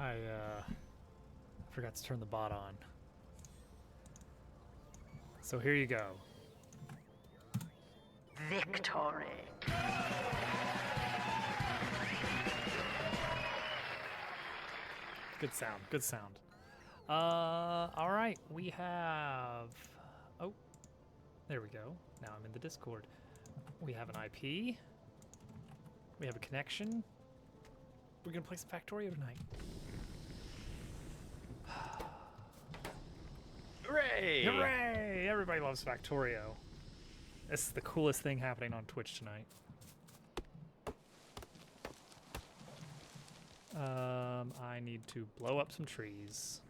I forgot to turn the bot on. So here you go. Victory. Good sound, good sound. All right, we have... Oh, there we go. Now I'm in the Discord. We have an IP. We have a connection. We're gonna play some Factorio tonight. Hooray! Hooray! Everybody loves Factorio. This is the coolest thing happening on Twitch tonight. I need to blow up some trees.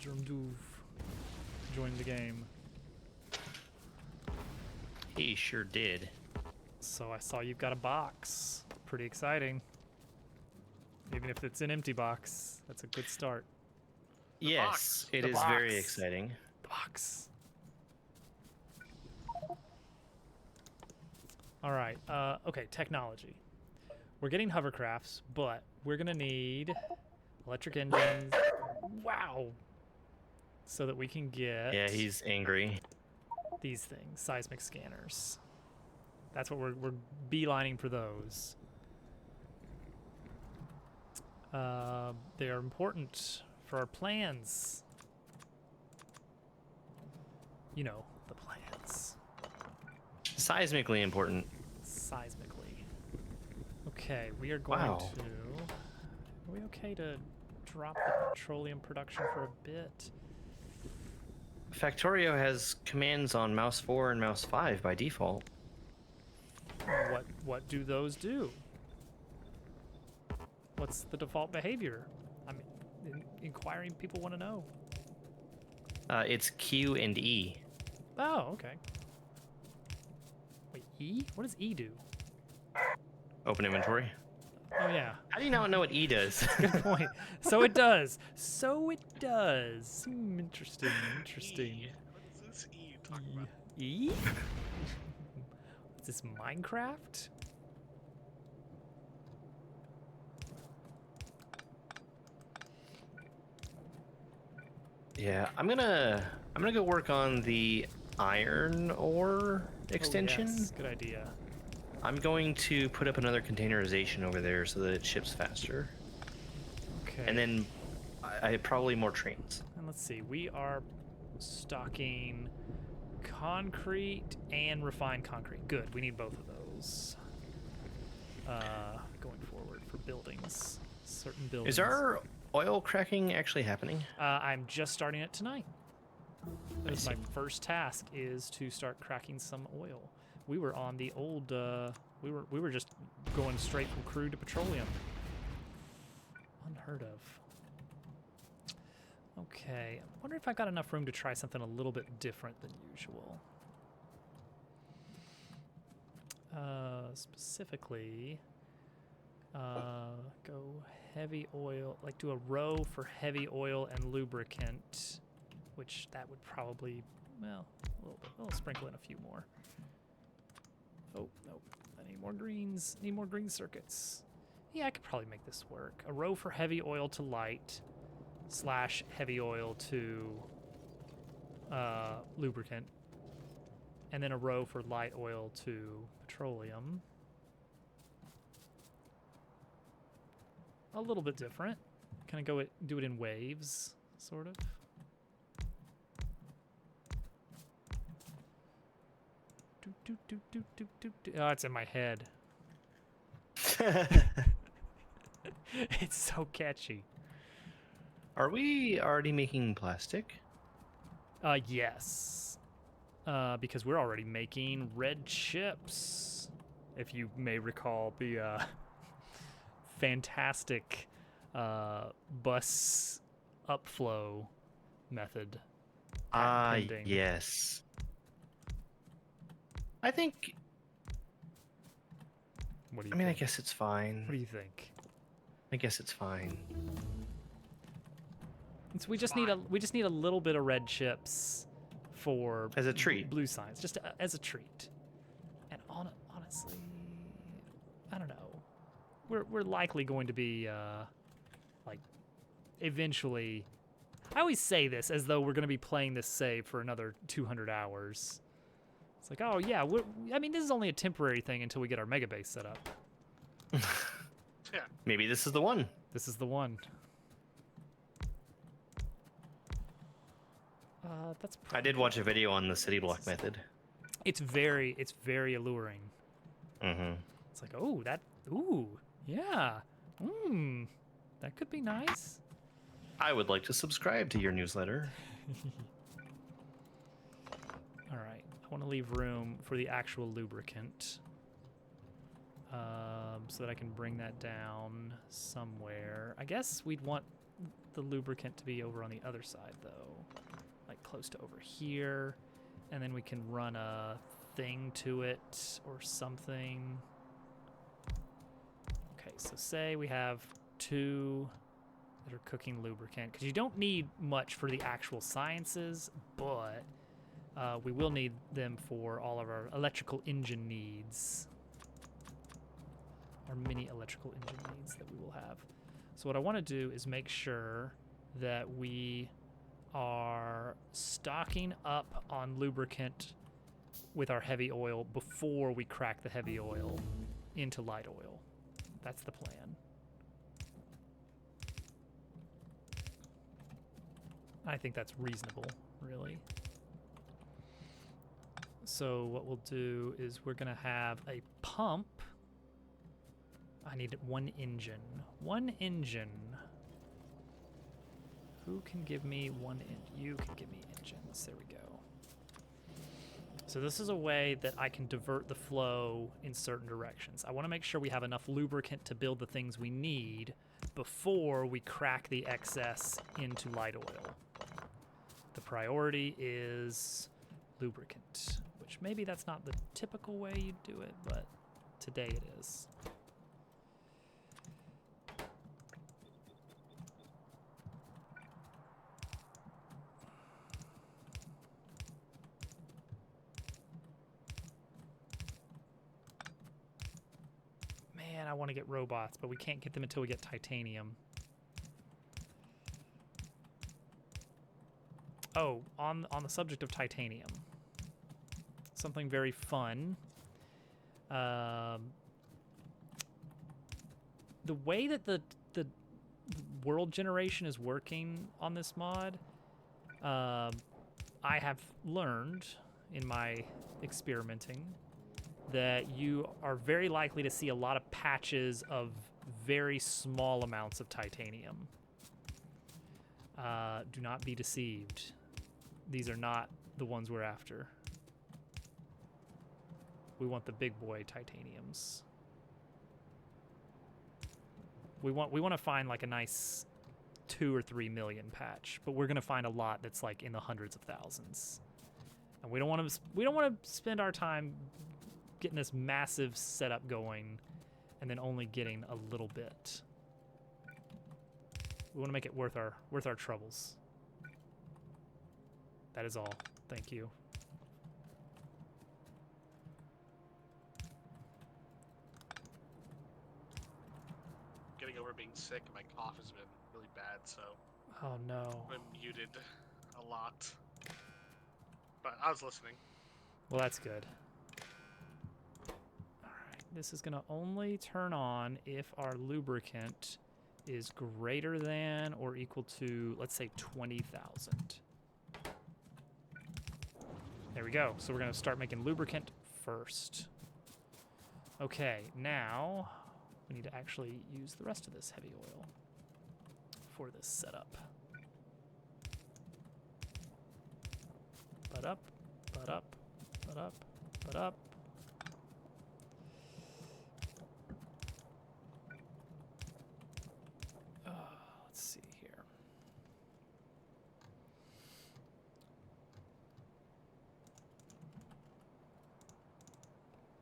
Germdoof. Join the game. He sure did. So I saw you've got a box. Pretty exciting. Even if it's an empty box, that's a good start. Yes, it The is very box. exciting. The box. All right. Okay, technology. We're getting hovercrafts, but we're gonna need electric engines. Wow. So that we can get Yeah, he's angry. these things, seismic scanners. That's what we're beelining for those. They are important for our plans. You know, the plans. Seismically important. Seismically. Okay, we are going Wow. to... Are we okay to drop the petroleum production for a bit? Factorio has commands on mouse 4 and mouse 5 by default. What do those do? What's the default behavior? I mean, inquiring people want to know. It's Q and E. Oh, okay. Wait, E? What does E do? Open inventory. Oh, yeah. How do you not know what E does? Good point. So it does. So it does. Interesting. Interesting. What is this E you talking about? E? Is this Minecraft? Yeah, I'm gonna go work on the iron ore extension. Oh, yes. Good idea. I'm going to put up another containerization over there so that it ships faster. Okay. And then I probably more trains. And let's see. We are stocking concrete and refined concrete. Good. We need both of those. Going forward for buildings. Certain buildings. Is our oil cracking actually happening? I'm just starting it tonight. That is my see. first task is to start cracking some oil. We were on the old we were just going straight from crude to petroleum. Unheard of. Okay, I wonder if I got enough room to try something a little bit different than usual. Specifically, go heavy oil, like do a row for heavy oil and lubricant, which that would probably, well, a little bit. I'll sprinkle in a few more. Oh, nope. I need more greens. Need more green circuits. Yeah, I could probably make this work. A row for heavy oil to light / heavy oil to lubricant. And then a row for light oil to petroleum. A little bit different. Kind of do it in waves, sort of. Oh, it's in my head. It's so catchy. Are we already making plastic? Yes. Because we're already making red chips. If you may recall the fantastic bus upflow method. Pending. Yes. I think. What do you I mean, think? I guess it's fine. What do you think? I guess it's fine. So we just need a little bit of red chips for As a treat. blue signs, just as a treat. And honestly, I don't know. we're likely going to be like eventually. I always say this as though we're going to be playing this save for another 200 hours. It's like, oh yeah, I mean, this is only a temporary thing until we get our mega base set up. Yeah. Maybe this is the one. This is the one. That's. I did watch a video on the city block method. It's very alluring. Mm-hmm. It's like, oh, yeah, that could be nice. I would like to subscribe to your newsletter. All right, I want to leave room for the actual lubricant, so that I can bring that down somewhere. I guess we'd want the lubricant to be over on the other side, though, like close to over here, and then we can run a thing to it or something. Okay, so say we have 2 that are cooking lubricant, because you don't need much for the actual sciences, but we will need them for all of our electrical engine needs. Our mini electrical engine needs that we will have. So what I want to do is make sure that we are stocking up on lubricant with our heavy oil before we crack the heavy oil into light oil. That's the plan. I think that's reasonable, really. So what we'll do is we're gonna have a pump. I need 1 engine. 1 engine. Who can give me 1 engine? You can give me engines. There we go. So this is a way that I can divert the flow in certain directions. I want to make sure we have enough lubricant to build the things we need before we crack the excess into light oil. The priority is lubricant, which maybe that's not the typical way you do it, but today it is. Man, I want to get robots, but we can't get them until we get titanium. Oh, on the subject of titanium, something very fun. The way that the world generation is working on this mod, I have learned in my experimenting that you are very likely to see a lot of patches of very small amounts of titanium. Do not be deceived. These are not the ones we're after. We want the big boy titaniums. We want to find like a nice 2 or 3 million patch, but we're gonna find a lot that's like in the hundreds of thousands, and we don't want to spend our time getting this massive setup going and then only getting a little bit. We want to make it worth our troubles. That is all. Thank you. Getting over being sick, my cough has been really bad, so Oh no. I'm muted a lot. But I was listening. Well, that's good. All right. This is gonna only turn on if our lubricant is greater than or equal to, let's say, 20,000. There we go. So we're gonna start making lubricant first. Okay, now we need to actually use the rest of this heavy oil for this setup. Butt up, butt up, butt up, butt up. Let's see here.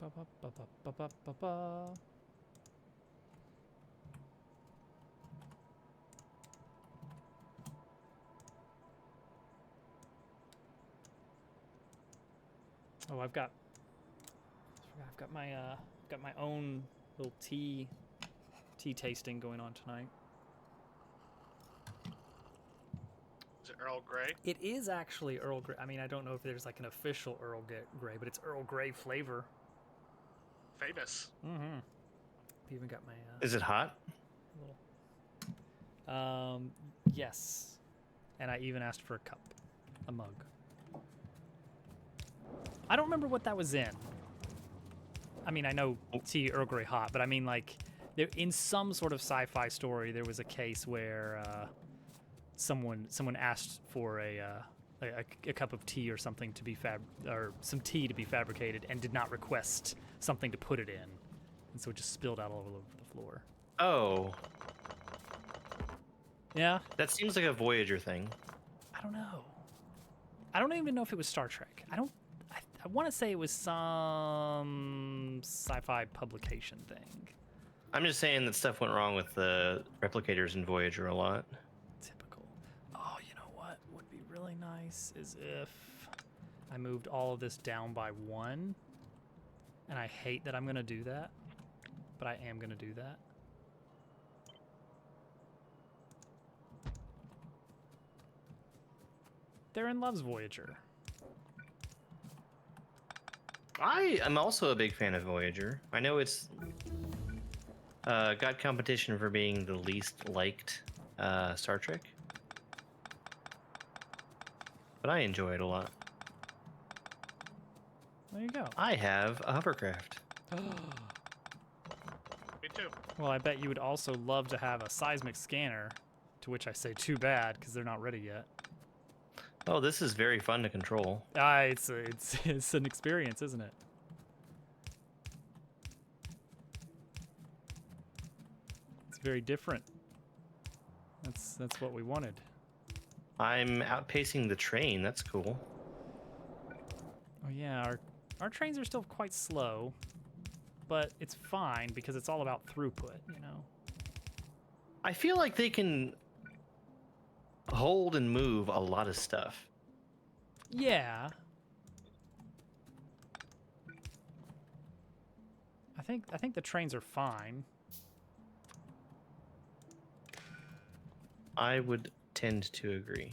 Ba ba ba ba ba ba ba ba. Oh, I've got my own little tea tea tasting going on tonight. Is it Earl Grey? It is actually Earl Grey. I mean, I don't know if there's like an official Earl Grey, but it's Earl Grey flavor. Famous. Mm-hmm. Even got my Is it hot? little. Yes. And I even asked for a mug. I don't remember what that was in. I mean, I know tea Earl Grey hot, but I mean, like, in some sort of sci-fi story, there was a case where someone asked for a cup of tea or something to be or some tea to be fabricated, and did not request something to put it in, and so it just spilled out all over the floor. Oh, Yeah. that seems like a Voyager thing. I don't know. I don't even know if it was Star Trek. I want to say it was some sci-fi publication thing. I'm just saying that stuff went wrong with the replicators in Voyager a lot. Typical. Oh, you know what would be really nice is if I moved all of this down by 1. And I hate that I'm going to do that, but I am going to do that. Darren loves Voyager. I am also a big fan of Voyager. I know it's got competition for being the least liked Star Trek, but I enjoy it a lot. There you go. I have a hovercraft. Me too. Well, I bet you would also love to have a seismic scanner, to which I say too bad, because they're not ready yet. Oh, this is very fun to control. It's an experience, isn't it? It's very different. That's what we wanted. I'm outpacing the train. That's cool. Oh yeah, our trains are still quite slow, but it's fine because it's all about throughput, you know. I feel like they can hold and move a lot of stuff. Yeah. I think the trains are fine. I would tend to agree.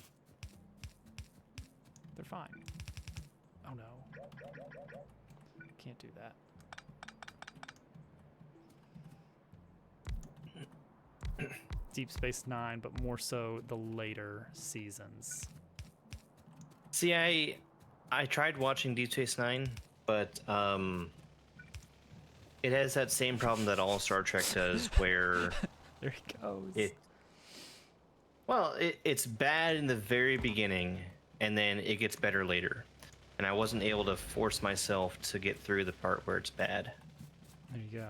They're fine. Oh no. Can't do that. Deep Space Nine, but more so the later seasons. See, I tried watching Deep Space Nine, but it has that same problem that all Star Trek does, where There he goes. it's bad in the very beginning, and then it gets better later. And I wasn't able to force myself to get through the part where it's bad. There you go.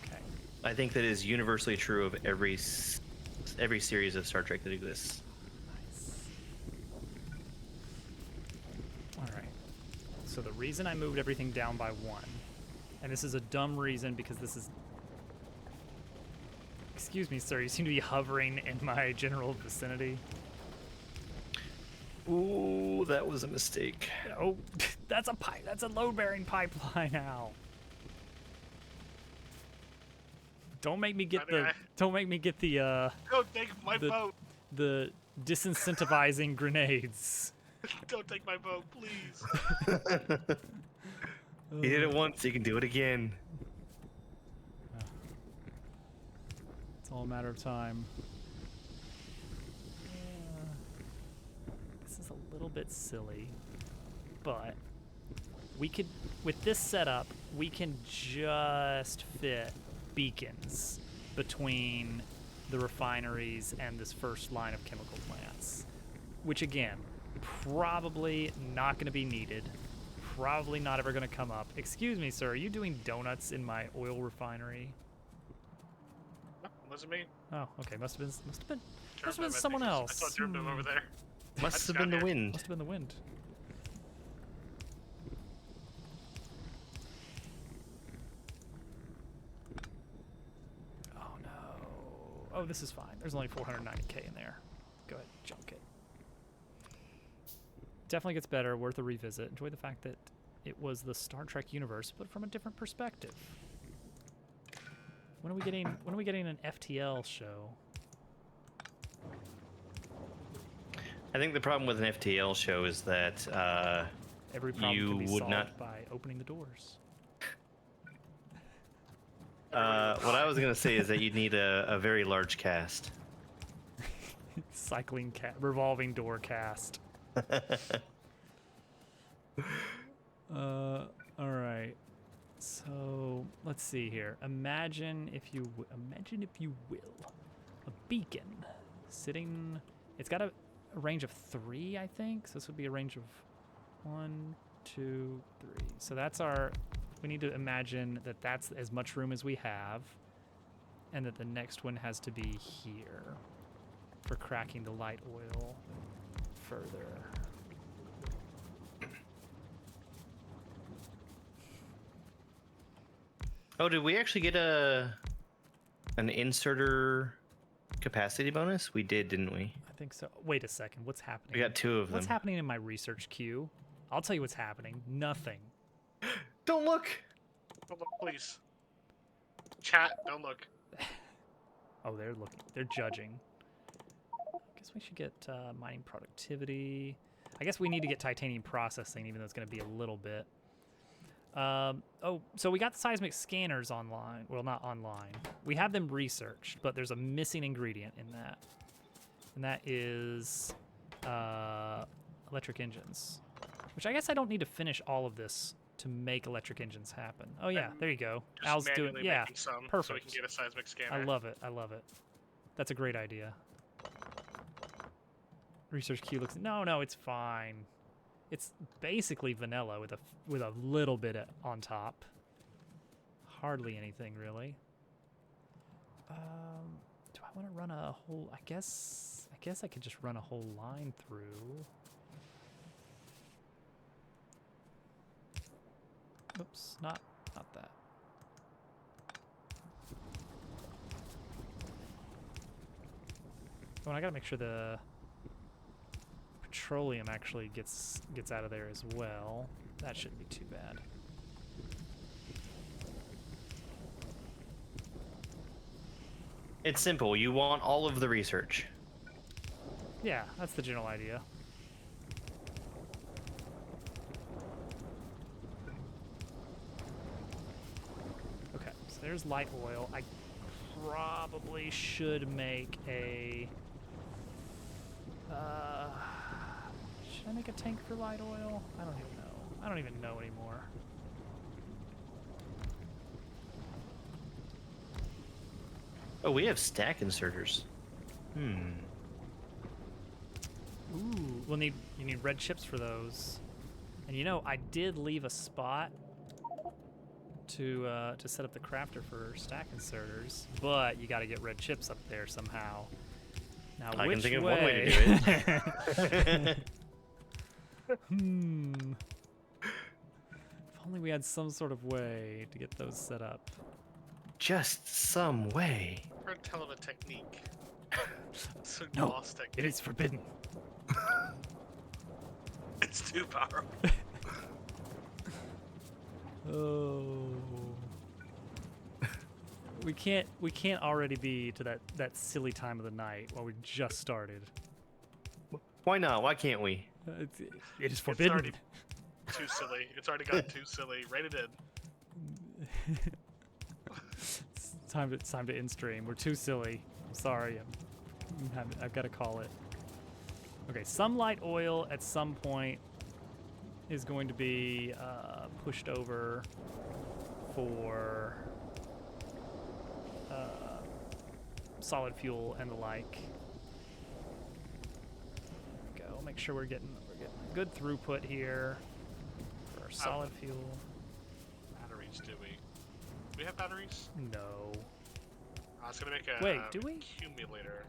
Okay. I think that is universally true of every series of Star Trek that exists. Nice. All right. So the reason I moved everything down by 1, and this is a dumb reason because this is... Excuse me, sir. You seem to be hovering in my general vicinity. Ooh, that was a mistake. Oh, that's a pipe. That's a load-bearing pipeline now. Don't make me get the. Don't make me get the. Don't take my boat. The disincentivizing grenades. Don't take my boat, please. You did it once, you can do it again. It's all a matter of time. This is a little bit silly, but we could, with this setup, we can just fit beacons between the refineries and this first line of chemical plants, which again, probably not going to be needed, probably not ever going to come up. Excuse me, sir, are you doing donuts in my oil refinery? Wasn't me. Oh, okay. Must have been Turbine, someone I think. else. I saw turbine over there. Must have been the wind. Must have been the wind. Oh no. Oh, this is fine. There's only 490k in there. Go ahead, junk it. Definitely gets better. Worth a revisit. Enjoy the fact that it was the Star Trek universe, but from a different perspective. When are we getting an FTL show? I think the problem with an FTL show is that Every problem you can be would solved not. by opening the doors. What I was gonna say is that you need a very large cast. Cycling revolving door cast. All right. So let's see here. Imagine if you will, a beacon sitting. It's got a range of 3, I think. So this would be a range of 1, 2, 3. So that's our. We need to imagine that that's as much room as we have, and that the next one has to be here for cracking the light oil further. Oh, did we actually get an inserter capacity bonus? We did, didn't we? I think so. Wait a second. What's happening? We got 2 of them. What's happening in my research queue? I'll tell you what's happening. Nothing. Don't look. Don't look, please. Chat, don't look. Oh, they're looking. They're judging. I guess we should get mining productivity. I guess we need to get titanium processing, even though it's going to be a little bit. Oh, so we got the seismic scanners online. Well, not online. We have them researched, but there's a missing ingredient in that. And that is electric engines. Which I guess I don't need to finish all of this to make electric engines happen. Oh yeah, there you go. Just Al's doing, manually yeah, making some, perfect. so we can get a seismic scanner. I love it. I love it. That's a great idea. Research queue looks. No, it's fine. It's basically vanilla with a little bit on top. Hardly anything really. Do I want to run a whole? I guess I could just run a whole line through. Oops, not that. Oh, and I gotta make sure the petroleum actually gets out of there as well. That shouldn't be too bad. It's simple. You want all of the research. Yeah, that's the general idea. Okay, so there's light oil. I probably should make a... should I make a tank for light oil? I don't even know. I don't even know anymore. Oh, we have stack inserters. Ooh, you need red chips for those. And you know, I did leave a spot to set up the crafter for stack inserters, but you got to get red chips up there somehow. Now, I which can think of way? one way to do it. If only we had some sort of way to get those set up. Just some way. Or tell him a technique. It's a No, boss technique. it is forbidden. It's too powerful. Oh. We can't already be to that silly time of the night while we just started. Why not? Why can't we? It is It's forbidden. already too silly. It's already gotten too silly. Write it in. It's time to end stream. We're too silly. I'm sorry. I've got to call it. Okay, some light oil at some point is going to be pushed over for solid fuel and the like. There we go. Make sure we're getting good throughput here for our solid fuel. Batteries, do we? Do we have batteries? No. I was gonna make a Wait, do we? accumulator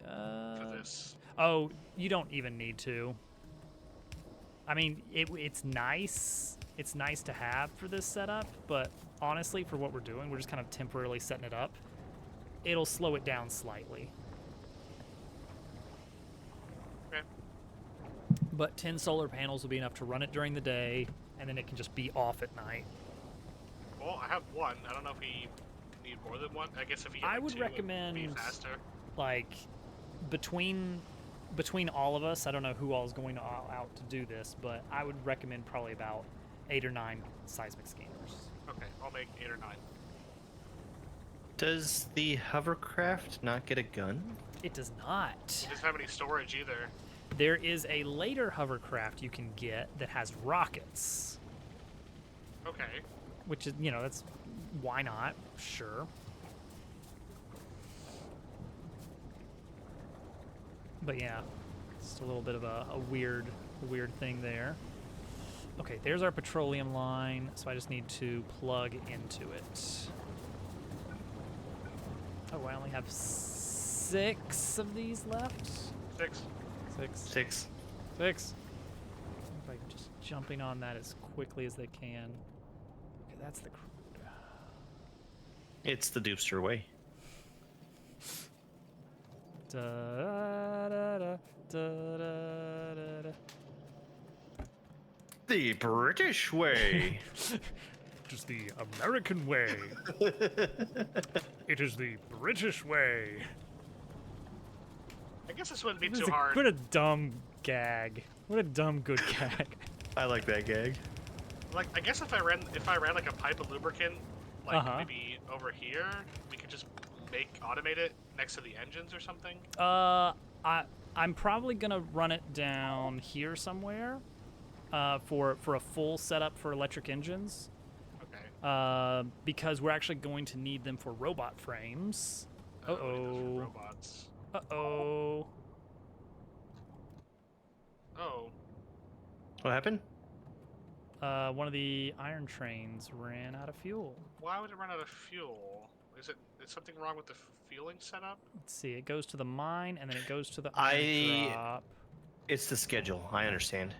for this. Oh, you don't even need to. I mean, it's nice. It's nice to have for this setup, but honestly, for what we're doing, we're just kind of temporarily setting it up. It'll slow it down slightly. Okay. But 10 solar panels will be enough to run it during the day and then it can just be off at night. Well, I have one. I don't know if we need more than one. I guess if you get I like would two, it'd recommend be faster. like between all of us. I don't know who all is going to all out to do this, but I would recommend probably about 8 or 9 seismic scanners. Okay, I'll make 8 or 9. Does the hovercraft not get a gun? It does not. It doesn't have any storage either. There is a later hovercraft you can get that has rockets, Okay. which is, that's why not? Sure. But yeah, just a little bit of a weird thing there. Okay, there's our petroleum line, so I just need to plug into it. Oh, I only have 6 of these left? 6. 6. 6. Like just jumping on that as quickly as they can. Okay, that's the crude. It's the Doopster way. Da, da, da, da, da, da. The British way. Just the American way. It is the British way. I guess this wouldn't be What too is hard. what a dumb gag. What a dumb good gag. I like that gag. Like, I guess if I ran like a pipe of lubricant, like Uh-huh. maybe over here, we could just automate it next to the engines or something. I'm probably gonna run it down here somewhere, for a full setup for electric engines. Okay. Because we're actually going to need them for robot frames. What it does for Uh-oh. robots. Uh-oh. Oh. What happened? One of the iron trains ran out of fuel. Why would it run out of fuel? Is something wrong with the fueling setup? Let's see, it goes to the mine, and then it goes to the I- iron drop. It's the schedule. I understand.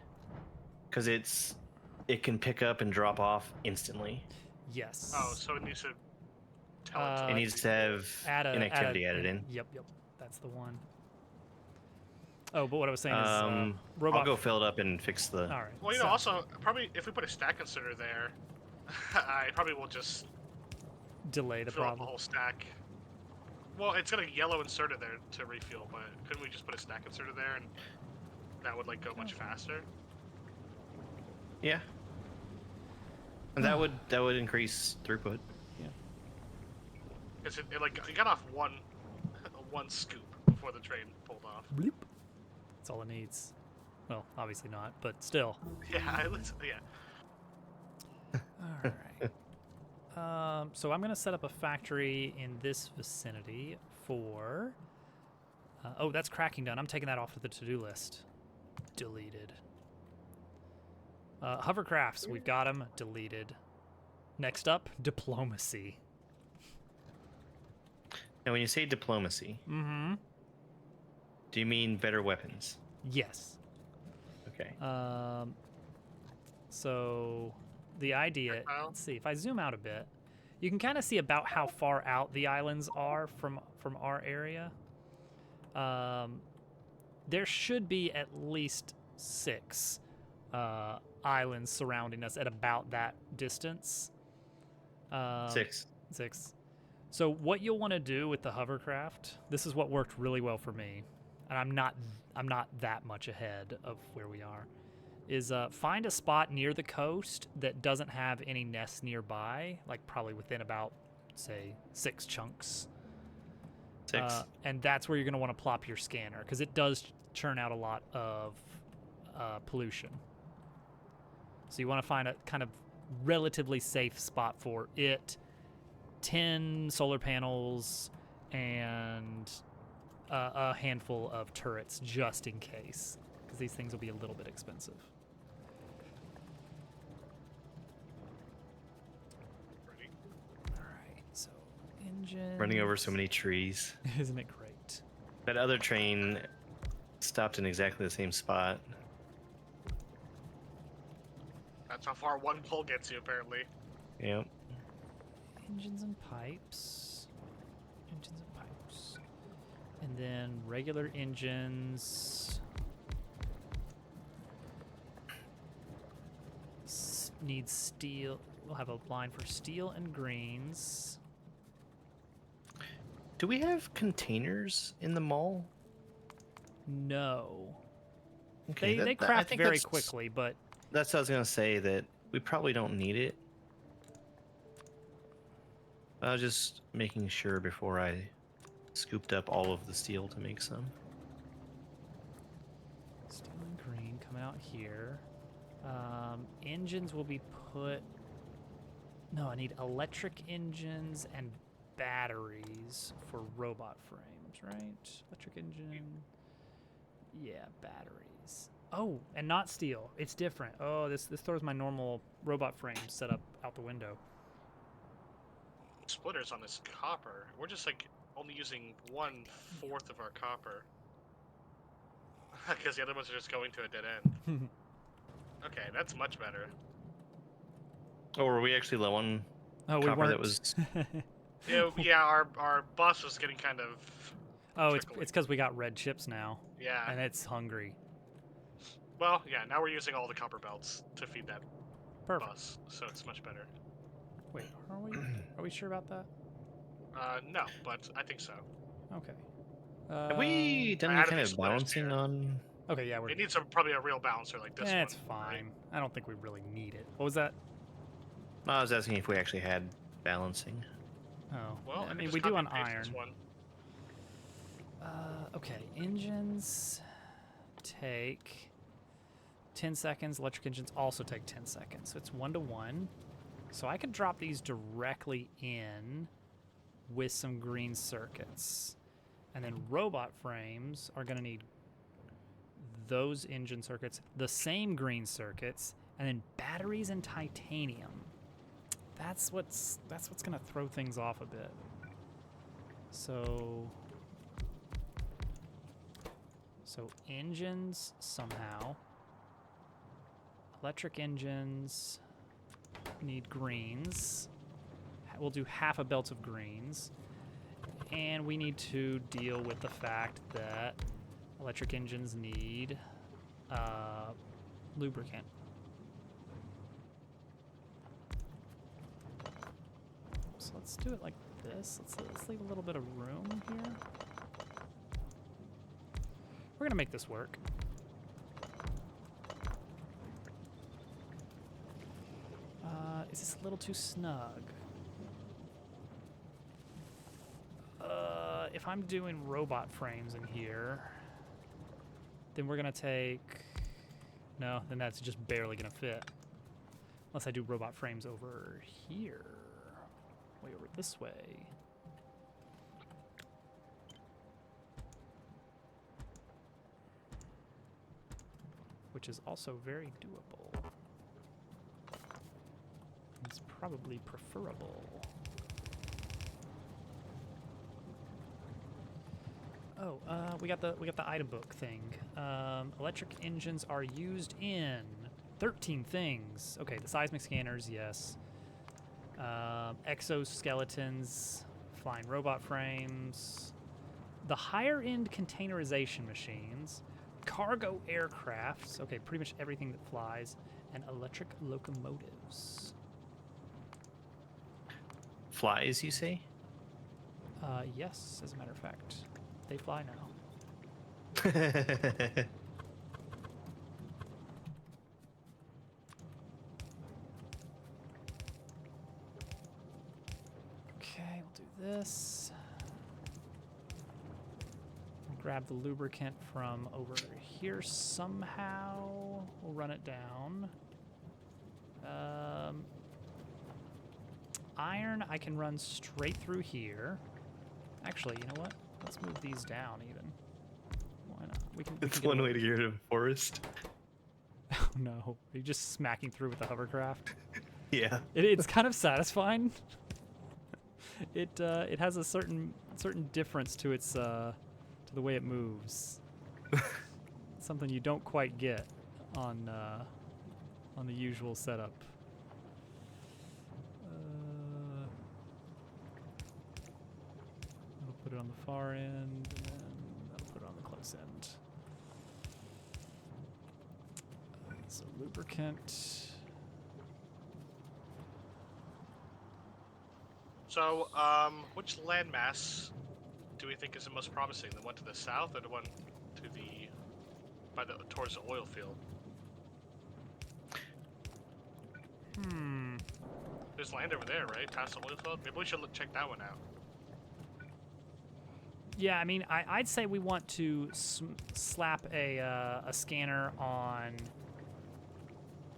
Because it can pick up and drop off instantly. Yes. Oh, so it needs to tell it to It needs to have inactivity added in. Yep, that's the one. Oh, but what I was saying is, I'll robot. go fill it up and fix the. All right. Well, also, probably if we put a stack inserter there, I probably will just delay the fill up the problem. whole stack. Well, it's got a yellow inserter there to refuel, but couldn't we just put a stack inserter there and that would like go much faster? Yeah. And that would increase throughput. Because it got off one scoop before the train pulled off. Bloop. That's all it needs. Well, obviously not, but still. Yeah, yeah. All right. So I'm gonna set up a factory in this vicinity for. Oh, that's cracking done. I'm taking that off of the to-do list. Deleted. Hovercrafts, we've got them. Deleted. Next up, diplomacy. Now, when you say diplomacy, Mm-hmm. do you mean better weapons? Yes. Okay. So the idea, Projectile? let's see, if I zoom out a bit, you can kind of see about how far out the islands are from our area. There should be at least 6 islands surrounding us at about that distance. 6. 6. So what you'll want to do with the hovercraft, this is what worked really well for me, and I'm not that much ahead of where we are, is find a spot near the coast that doesn't have any nests nearby, like probably within about, say, 6 chunks. 6. And that's where you're going to want to plop your scanner, because it does churn out a lot of pollution. So you want to find a kind of relatively safe spot for it, 10 solar panels, and a handful of turrets just in case, because these things will be a little bit expensive. Ready? All right, so engine. Running over so many trees. Isn't it great? That other train stopped in exactly the same spot. That's how far one pole gets you, apparently. Yep. Engines and pipes. Engines and pipes. And then regular engines. need steel. We'll have a line for steel and greens. Do we have containers in the mall? No. Okay, They I craft think very that's quickly, but that's what I was gonna say. That we probably don't need it. I was just making sure before I scooped up all of the steel to make some. steel and green come out here. Engines will be put... No, I need electric engines and batteries for robot frames, right? Electric engine. Yeah, batteries. Oh, and not steel. It's different. Oh, this throws my normal robot frame setup out the window. Splitters on this copper. We're just like only using 1/4 of our copper. Because the other ones are just going to a dead end. Okay, that's much better. Oh, were we actually low on Oh, we copper weren't. that was? Yeah, our bus was getting kind of Oh, it's trickly. because we got red chips now, Yeah. and it's hungry. Well, yeah, now we're using all the copper belts to feed that Perfect. bus, so it's much better. Wait, are we sure about that? No, but I think so. Okay. Have we done I any added kind these of splitters balancing here. on? Okay, yeah, we're It good. needs probably a real balancer like this one. It's fine. I don't think we really need it. What was that? I was asking if we actually had balancing. Oh, Well, I can mean, just we do copy on and paste this iron. one. Okay, engines take 10 seconds. Electric engines also take 10 seconds. So it's 1-to-1. So I can drop these directly in with some green circuits. And then robot frames are going to need those engine circuits, the same green circuits, and then batteries and titanium. That's what's going to throw things off a bit. So engines somehow. Electric engines need greens. We'll do half a belt of greens. And we need to deal with the fact that electric engines need lubricant. So let's do it like this. Let's leave a little bit of room here. We're gonna make this work. Is this a little too snug? If I'm doing robot frames in here, then we're gonna take... No, then that's just barely gonna fit. Unless I do robot frames over here. Way over this way. Which is also very doable. It's probably preferable. Oh, we got the item book thing. Electric engines are used in 13 things. Okay, the seismic scanners, yes. Exoskeletons, flying robot frames, the higher-end containerization machines, cargo aircrafts. Okay, pretty much everything that flies, and electric locomotives. Flies, you say? Yes, as a matter of fact. They fly now. Okay, we'll do this. We'll grab the lubricant from over here somehow. We'll run it down. Iron I can run straight through here. Actually, you know what? Let's move these down even. Why not? We can It's get one away- way to get rid of forest. Oh no, are you just smacking through with the hovercraft? Yeah. It's kind of satisfying. It has a certain difference to its to the way it moves. Something you don't quite get on the usual setup. I'll put it on the far end, and then I'll put it on the close end. So lubricant. So, which landmass do we think is the most promising? The one to the south or the one to the towards the oil field? Hmm. There's land over there, right? Past the oil field? Maybe we should check that one out. Yeah, I mean, I'd say we want to slap a scanner on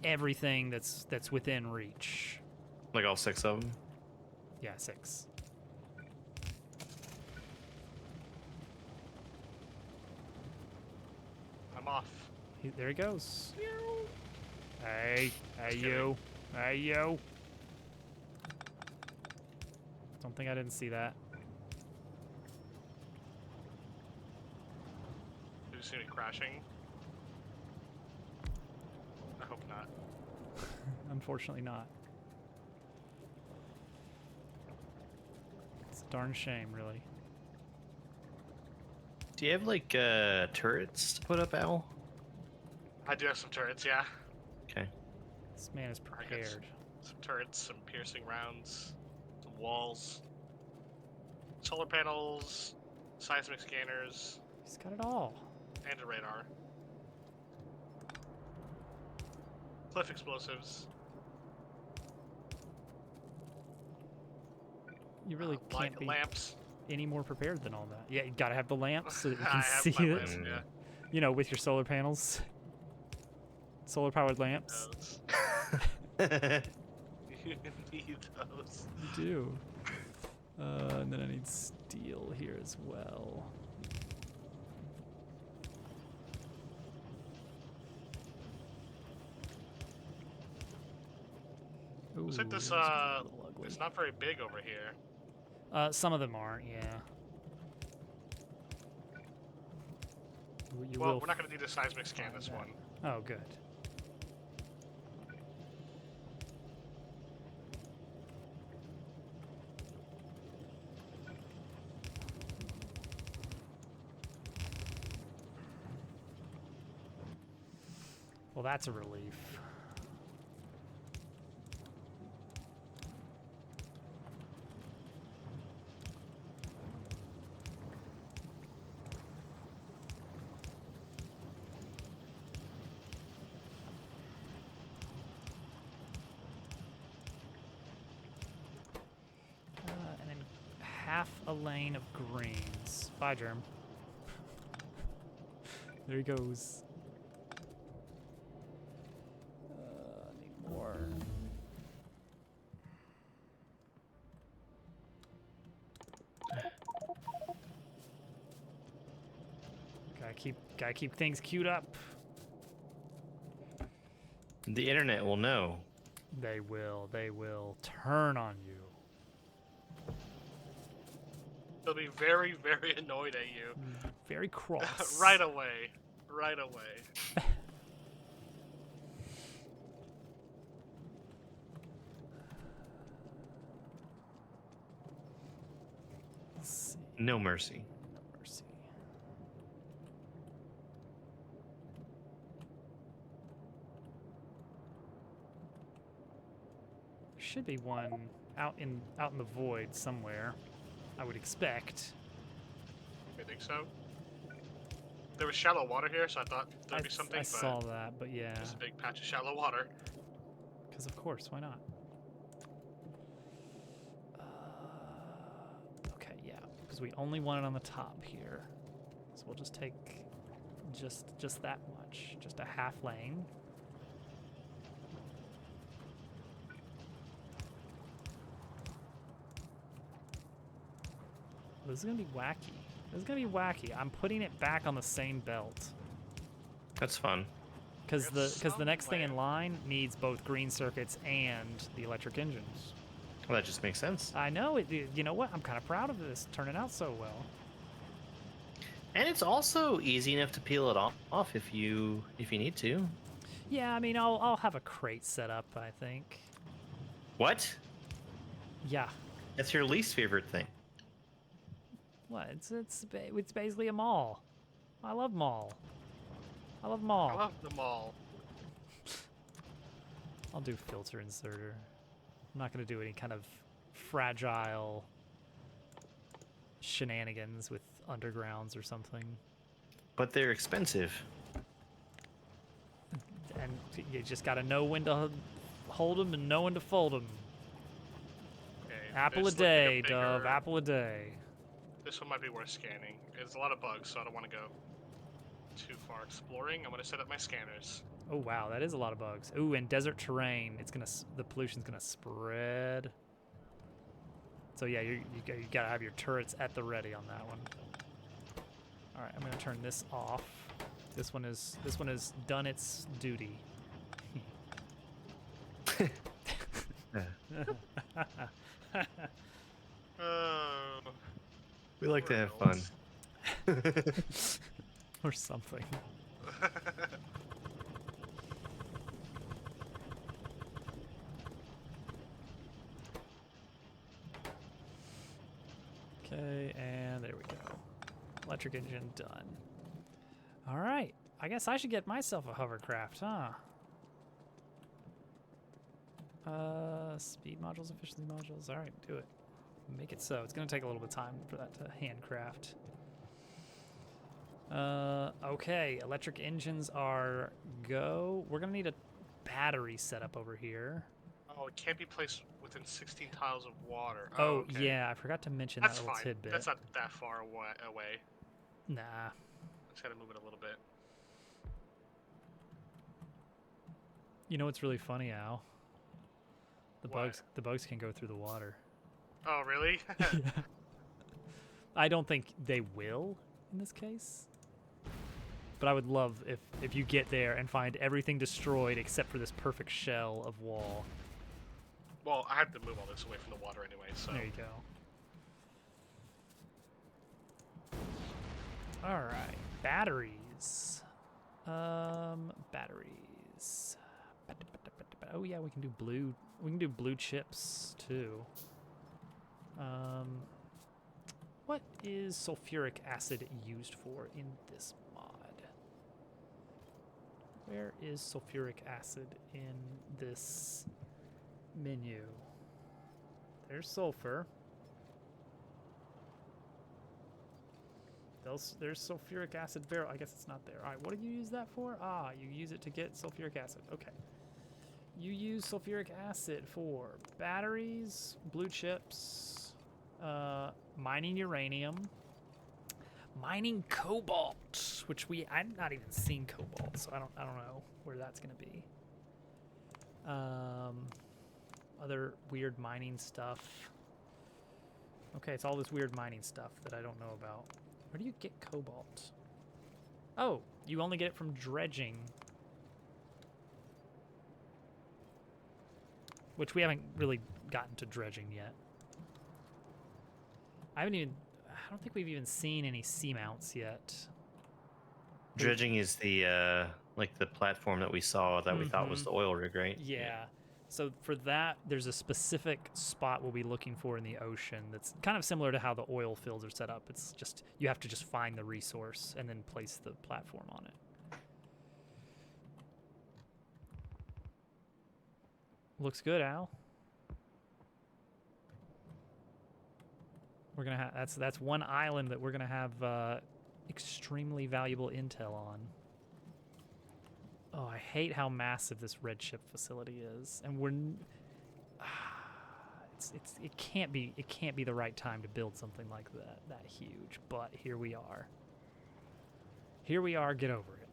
everything that's within reach. Like all 6 of them. Yeah, 6. I'm off. There he goes. Hey, hey Just you, hey you. Don't think I didn't see that. Did you see me crashing? I hope not. Unfortunately not. It's a darn shame, really. Do you have like turrets to put up, Al? I do have some turrets, yeah. Okay. This man is I got prepared. Some turrets, some piercing rounds, some walls, solar panels, seismic scanners, He's got it all. and a radar. Cliff explosives. You really can't be lamps. any more prepared than all that. Yeah, you gotta have the lamps so that you I can have see my it. lamps, yeah. You know, with your solar panels. Solar powered lamps. Those. You need those. You do. And then I need steel here as well. Looks like Ooh, this, a little ugly. it's not very big over here. Some of them aren't, yeah. You Well, will we're not going to need a seismic scan find this that. one. Oh, good. Well, that's a relief. And then half a lane of greens. Bye, Germ. There he goes. Need more. Gotta keep things queued up. The internet will know. They will turn on you. They'll be very, very annoyed at you. Very cross. Right away. Right away. Let's see. No mercy. No mercy. There should be one out in the void somewhere, I would expect. You think so? There was shallow water here, so I thought there'd be something, I but saw that, but yeah. there's a big patch of shallow water. Because of course, why not? Okay, yeah, because we only want it on the top here, so we'll just take just that much, just a half lane. This is gonna be wacky. This is gonna be wacky. I'm putting it back on the same belt. That's fun. Because It's the next thing in somewhere. line needs both green circuits and the electric engines. Well, that just makes sense. I know it. You know what? I'm kind of proud of this turning out so well. And it's also easy enough to peel it off if you need to. Yeah, I mean, I'll have a crate set up, I think. What? Yeah. That's your least favorite thing. What? It's basically a mall. I love mall. I love mall. I love them all. I'll do filter inserter. I'm not gonna do any kind of fragile shenanigans with undergrounds or something. But they're expensive. And you just gotta know when to hold them and know when to fold them. Okay, Apple a this looks like day, Dove. bigger- Apple a day. This one might be worth scanning. There's a lot of bugs, so I don't want to go too far exploring. I'm gonna set up my scanners. Oh wow, that is a lot of bugs. Ooh, and desert terrain. It's gonna the pollution's gonna spread. So yeah, you gotta have your turrets at the ready on that one. All right, I'm gonna turn this off. This one is done its duty. Oh. We like to have fun. Or something. Okay, and there we go. Electric engine done. All right, I guess I should get myself a hovercraft, huh? Speed modules, efficiency modules. All right, do it. Make it so. It's gonna take a little bit of time for that to handcraft. Okay, electric engines are go. We're gonna need a battery setup over here. Oh, it can't be placed within 16 tiles of water. Oh, Okay. yeah, I forgot to mention That's that little fine. tidbit. That's not that far away. Nah. Just gotta move it a little bit. You know what's really funny, Al? What? The bugs can go through the water. Oh, really? I don't think they will in this case. But I would love if you get there and find everything destroyed except for this perfect shell of wall. Well, I have to move all this away from the water anyway, so. There you go. All right, batteries. Batteries. Oh yeah, we can do blue. We can do blue chips too. What is sulfuric acid used for in this mod? Where is sulfuric acid in this menu? There's sulfur. There's sulfuric acid barrel. I guess it's not there. All right, what do you use that for? Ah, you use it to get sulfuric acid. Okay. You use sulfuric acid for batteries, blue chips, mining uranium, mining cobalt, which I've not even seen cobalt, so I don't know where that's gonna be. Other weird mining stuff. Okay, it's all this weird mining stuff that I don't know about. Where do you get cobalt? Oh, you only get it from dredging. Which we haven't really gotten to dredging yet. I don't think we've even seen any seamounts yet. Dredging is the like the platform that we saw that we thought was the oil rig, right? Yeah. So for that, there's a specific spot we'll be looking for in the ocean that's kind of similar to how the oil fields are set up. It's just, you have to just find the resource and then place the platform on it. Looks good, Al. We're gonna have that's one island that we're gonna have extremely valuable intel on. Oh, I hate how massive this red ship facility is, and it can't be the right time to build something like that huge. But here we are. Here we are. Get over it.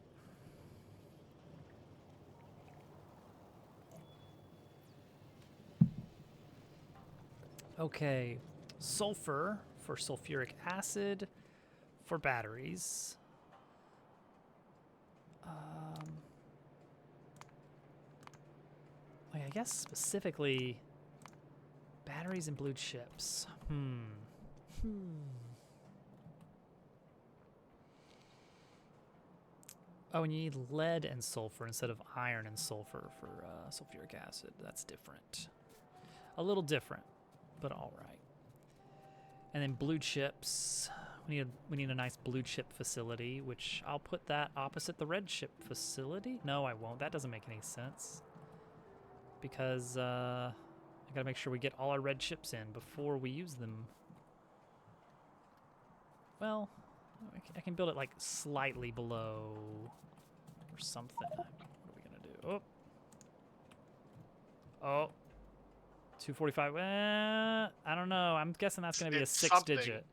Okay, sulfur for sulfuric acid for batteries. I guess specifically batteries and blue chips. Oh, and you need lead and sulfur instead of iron and sulfur for sulfuric acid. That's different. A little different, but all right. And then blue chips. We need a nice blue chip facility, which I'll put that opposite the red chip facility. No, I won't. That doesn't make any sense. Because I gotta make sure we get all our red chips in before we use them. Well, I can build it like slightly below or something. What are we gonna do? Oh. 245. I don't know. I'm guessing that's gonna be a It's 6-digit. something.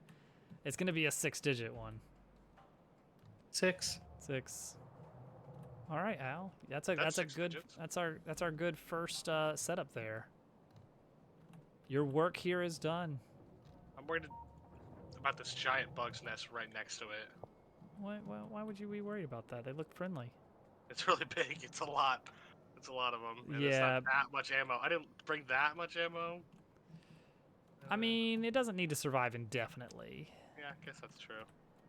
It's gonna be a 6-digit one. 6. 6. All right, Al. That's a That's 6 good. digits. That's our good first setup there. Your work here is done. I'm worried about this giant bug's nest right next to it. Why would you be worried about that? They look friendly. It's really big. It's a lot. It's a lot of them. And it's Yeah. not that much ammo. I didn't bring that much ammo. I mean, it doesn't need to survive indefinitely. Yeah, I guess that's true.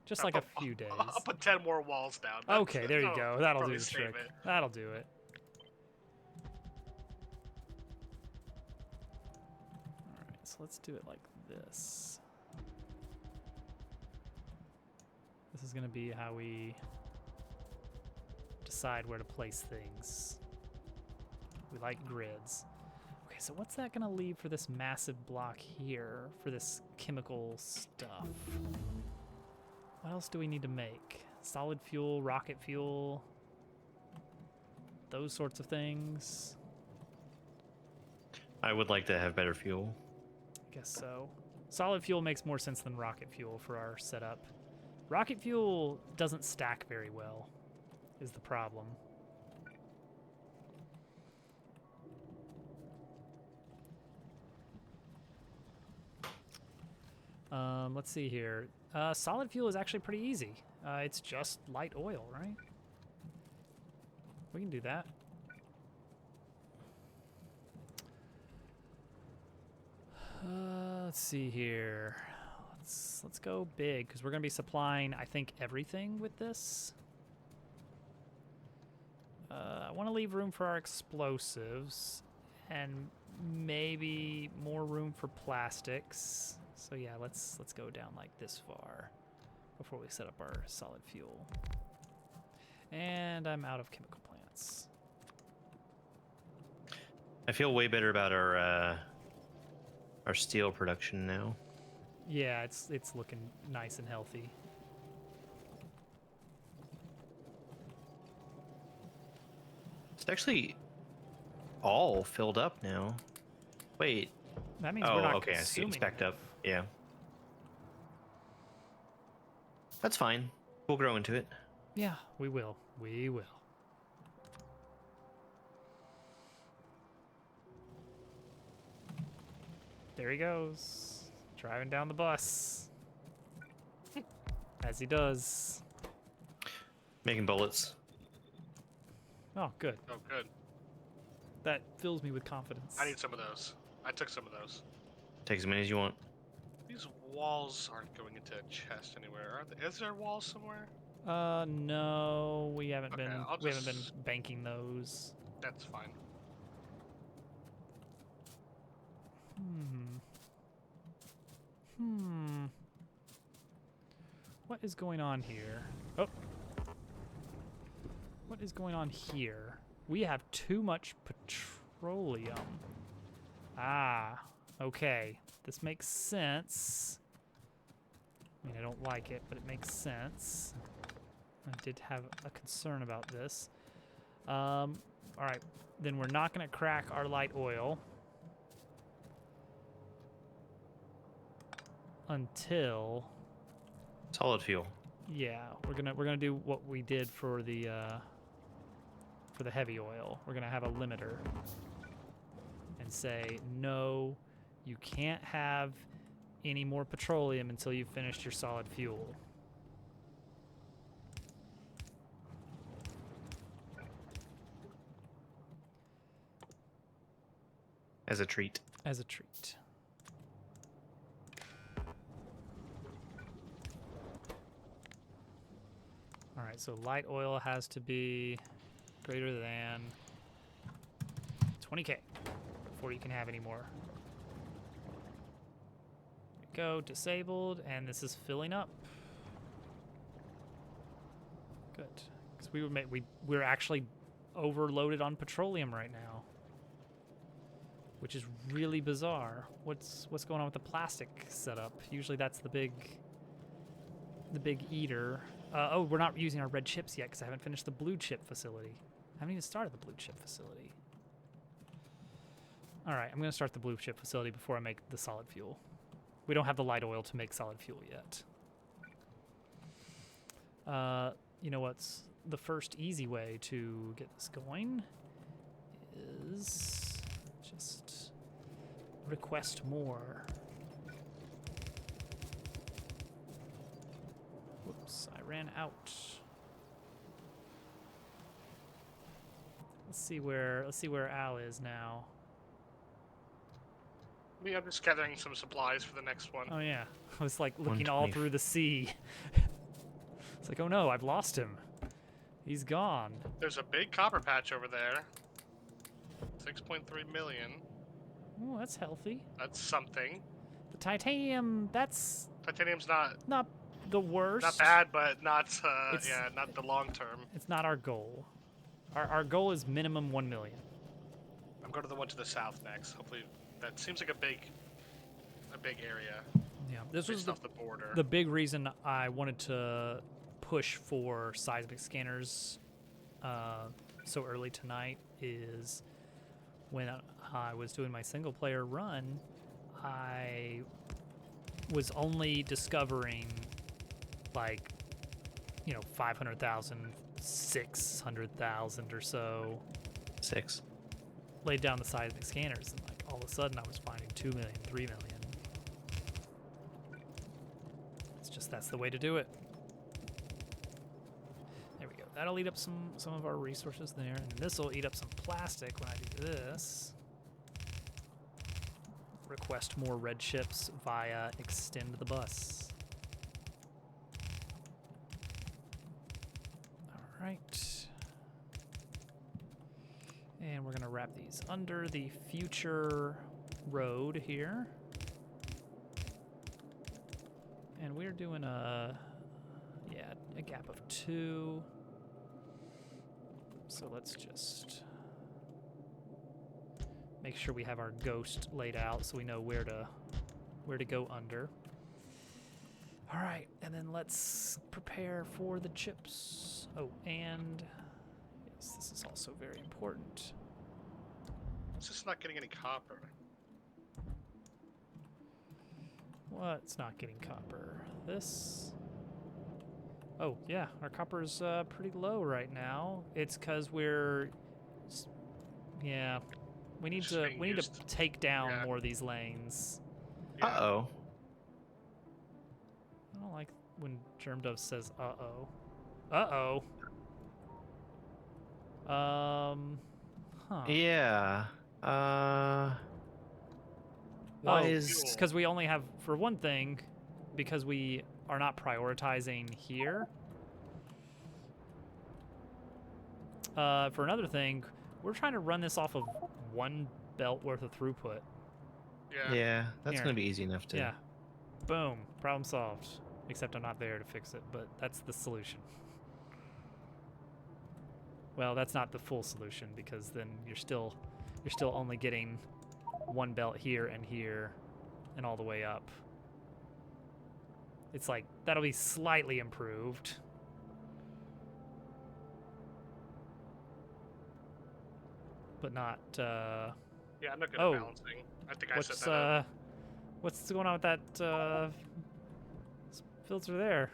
Just I'll like a put- few days. I'll put 10 more walls down. Okay, there you go. That'll do probably the save trick. it. That'll do it. Alright, so let's do it like this. This is going to be how we decide where to place things. We like grids. Okay, so what's that going to leave for this massive block here for this chemical stuff? What else do we need to make? Solid fuel, rocket fuel, those sorts of things. I would like to have better fuel. I guess so. Solid fuel makes more sense than rocket fuel for our setup. Rocket fuel doesn't stack very well, is the problem. Let's see here. Solid fuel is actually pretty easy. It's just light oil, right? We can do that. Let's see here. Let's go big because we're gonna be supplying, I think, everything with this. I want to leave room for our explosives and maybe more room for plastics. So yeah, let's go down like this far before we set up our solid fuel. And I'm out of chemical plants. I feel way better about our steel production now. Yeah, it's looking nice and healthy. It's actually all filled up now. Wait. That means Oh, we're not okay. I see. It's consuming backed up. enough. Yeah. That's fine. We'll grow into it. Yeah, we will. We will. There he goes, driving down the bus. As he does. Making bullets. Oh, good. Oh, good. That fills me with confidence. I need some of those. I took some of those. Take as many as you want. These walls aren't going into a chest anywhere, are they? Is there walls somewhere? No, we haven't Okay, been I'll we haven't been just- banking those. That's fine. What is going on here? Oh. What is going on here? We have too much petroleum. Ah, okay. This makes sense. I mean, I don't like it, but it makes sense. I did have a concern about this. All right, then we're not going to crack our light oil until, Solid fuel. yeah, we're gonna do what we did for the heavy oil. We're gonna have a limiter and say, no, you can't have any more petroleum until you've finished your solid fuel. As a treat. As a treat. All right, so light oil has to be greater than 20K before you can have any more. There we go, disabled, and this is filling up. Good, because we're actually overloaded on petroleum right now. which is really bizarre. What's going on with the plastic setup? Usually that's the big eater. Oh, we're not using our red chips yet because I haven't finished the blue chip facility. I haven't even started the blue chip facility. All right, I'm going to start the blue chip facility before I make the solid fuel. We don't have the light oil to make solid fuel yet. You know what's the first easy way to get this going is just request more. Whoops, I ran out. Let's see where Al is now. Me, I'm just gathering some supplies for the next one. Oh yeah, I was like looking all through the sea. It's like, oh no, I've lost him. He's gone. There's a big copper patch over there. 6.3 million. Oh, that's healthy. That's something. The titanium, that's Titanium's not the worst. not bad, but not It's- yeah, not the long term. It's not our goal. Our goal is minimum 1 million. I'm going to the one to the south next. Hopefully, that seems like a big area. Yeah, this was Based off the border. the big reason I wanted to push for seismic scanners so early tonight is when I was doing my single player run, I was only discovering like, 500,000, 600,000 or so 6. laid down the seismic scanners, and like all of a sudden I was finding 2 million, 3 million. It's just, that's the way to do it. There we go. That'll eat up some of our resources there, and this will eat up some plastic when I do this. Request more red chips via extend the bus. All right. And we're gonna wrap these under the future road here. And we're doing a gap of 2. So let's just make sure we have our ghost laid out so we know where to go under. All right, and then let's prepare for the chips. Oh, and yes, this is also very important. It's just not getting any copper. What's not getting copper? This. Oh yeah, our copper's pretty low right now. It's because we need Just to being used. take down Yeah. more of these lanes. Yeah. Uh-oh. I don't like when Germdove says uh-oh. Uh-oh. Huh. Yeah. Why Oh, is... because we only have, for one thing, because we are not prioritizing here. For another thing, we're trying to run this off of 1 belt worth of throughput. Yeah. Yeah, that's Here. going to be easy enough to... Yeah. Boom. Problem solved. Except I'm not there to fix it, but that's the solution. Well, that's not the full solution, because then you're still only getting 1 belt here and all the way up. It's like that'll be slightly improved. But not Yeah, I'm not good Oh. at balancing. I think I set that up. what's going on with that filter there?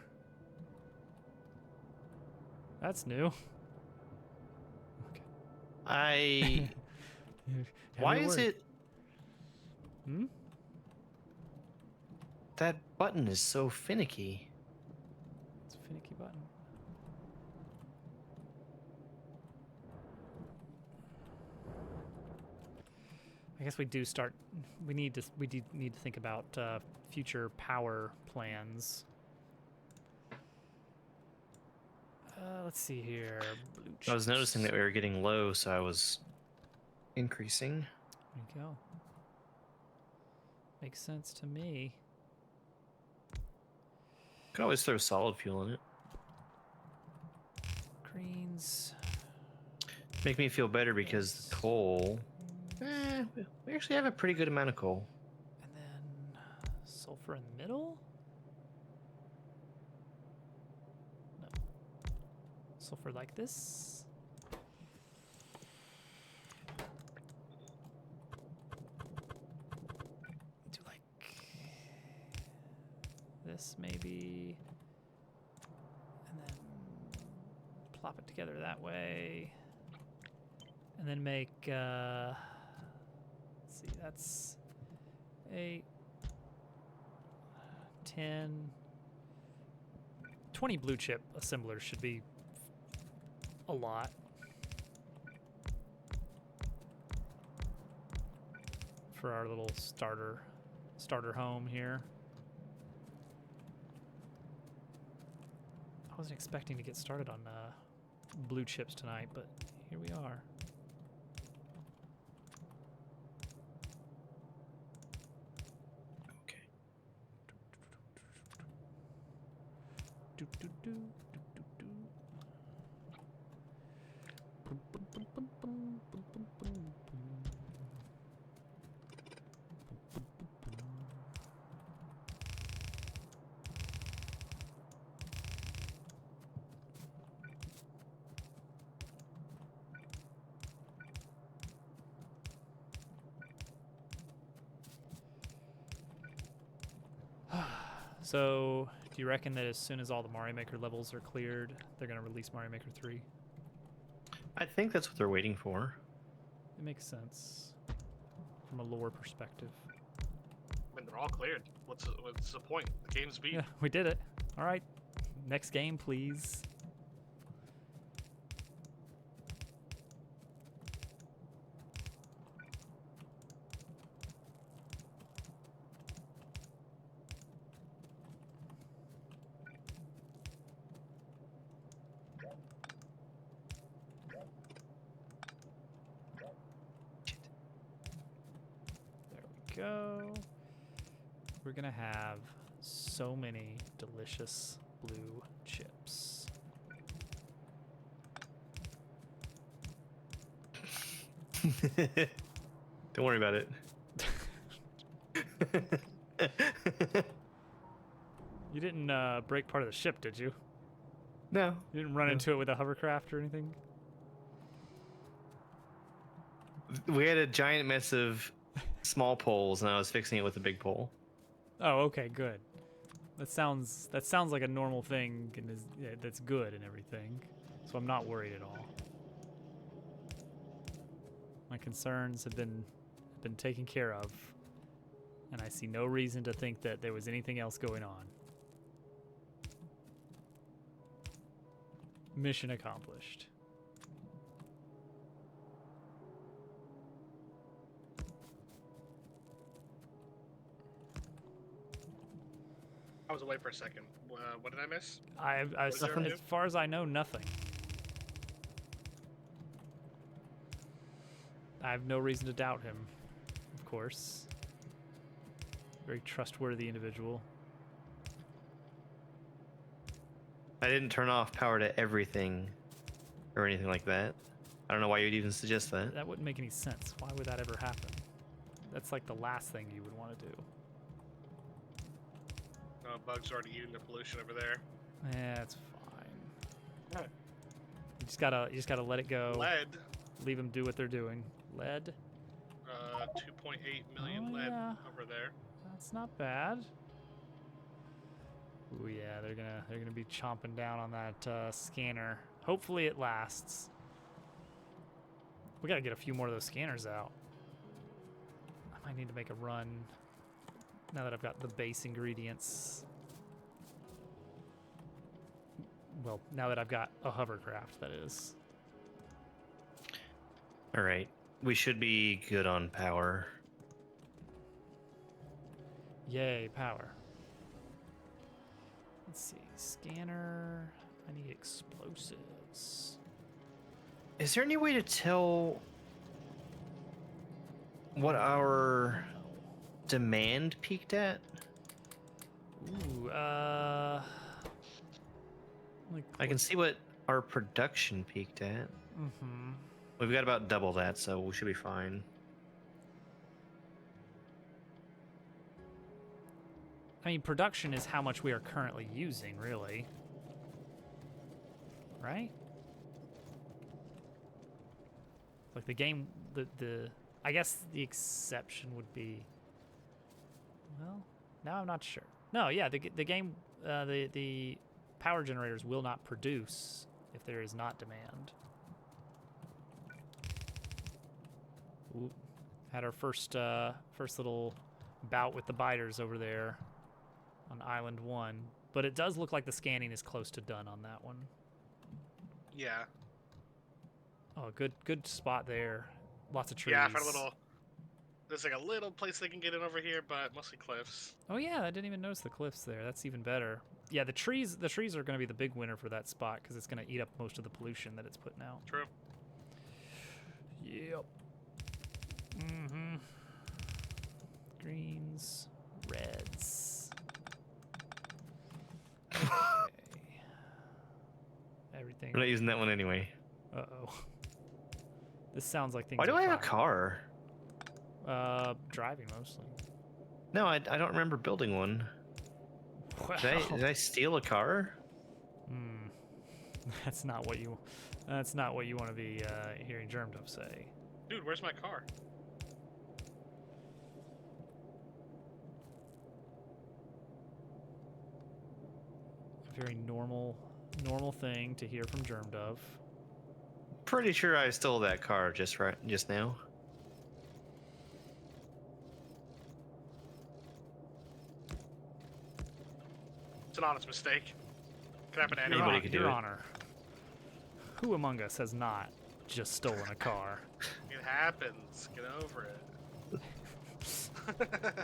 That's new. Okay. I... Why is it... Hmm? That button is so finicky. It's a finicky button. I guess we do start. We need to think about future power plans. Let's see here. Blue I was noticing chips. that we were getting low, so I was increasing. There you go. Makes sense to me. Could always throw solid fuel in it. Greens. Make me feel better because the coal... We actually have a pretty good amount of coal. And then sulfur in the middle? No. Sulfur like this? Do like this maybe? And then plop it together that way. And then make, let's see, that's 8, 10, 20 blue chip assemblers should be a lot. For our little starter home here. I wasn't expecting to get started on blue chips tonight, but here we are. Okay. Do, do, do, do, do, do. Boom, boom, boom, boom, boom, boom, boom, boom, boom. So, do you reckon that as soon as all the Mario Maker levels are cleared, they're going to release Mario Maker 3? I think that's what they're waiting for. It makes sense from a lore perspective. I mean, they're all cleared. What's the point? The game's beat. Yeah, we did it. All right. Next game, please. There we go. We're going to have so many delicious blue chips. Don't worry about it. You didn't break part of the ship, did you? No. You didn't run No. into it with a hovercraft or anything? We had a giant mess of small poles, and I was fixing it with a big pole. Oh, okay, good. That sounds like a normal thing and is, yeah, that's good and everything. So I'm not worried at all. My concerns have been taken care of, and I see no reason to think that there was anything else going on. Mission accomplished. I was away for a second. What did I miss? As there new? far as I know, nothing. I have no reason to doubt him, of course. Very trustworthy individual. I didn't turn off power to everything or anything like that. I don't know why you'd even suggest that. That wouldn't make any sense. Why would that ever happen? That's like the last thing you would want to do. Oh, Bug's already eating the pollution over there. Yeah, it's fine. You just gotta let it go. Lead. Leave them do what they're doing. Lead. 2.8 million Oh, lead yeah. over there. That's not bad. Ooh, yeah, they're gonna be chomping down on that scanner. Hopefully it lasts. We gotta get a few more of those scanners out. I might need to make a run now that I've got the base ingredients. Well, now that I've got a hovercraft, that is. All right. We should be good on power. Yay, power. Let's see, scanner. I need explosives. Is there any way to tell what our demand peaked at? Ooh, like, I can see what our production peaked at. Mm-hmm. We've got about double that, so we should be fine. I mean, production is how much we are currently using, really. Right? Like the game, I guess the exception would be, well, now I'm not sure. No, yeah, the game, the power generators will not produce if there is not demand. Ooh, had our first little bout with the biters over there on Island 1, but it does look like the scanning is close to done on that one. Yeah. Oh, good spot there. Lots of trees. Yeah, I found a little. There's like a little place they can get in over here, but mostly cliffs. Oh yeah, I didn't even notice the cliffs there. That's even better. Yeah, the trees are going to be the big winner for that spot because it's going to eat up most of the pollution that it's putting out. True. Yep. Mm-hmm. Greens, reds. Okay. Everything. We're not using that one anyway. Uh-oh. This sounds like things Why do are I have a fine. car? Driving mostly. No, I don't remember building one. Wow. Did I steal a car? Hmm. That's not what you want to be hearing Germdove say. Dude, where's my car? A very normal thing to hear from Germdove. Pretty sure I stole that car just now. It's an honest mistake. Could happen to Anybody anybody. could do Your it. Honor. Who among us has not just stolen a car? It happens. Get over it.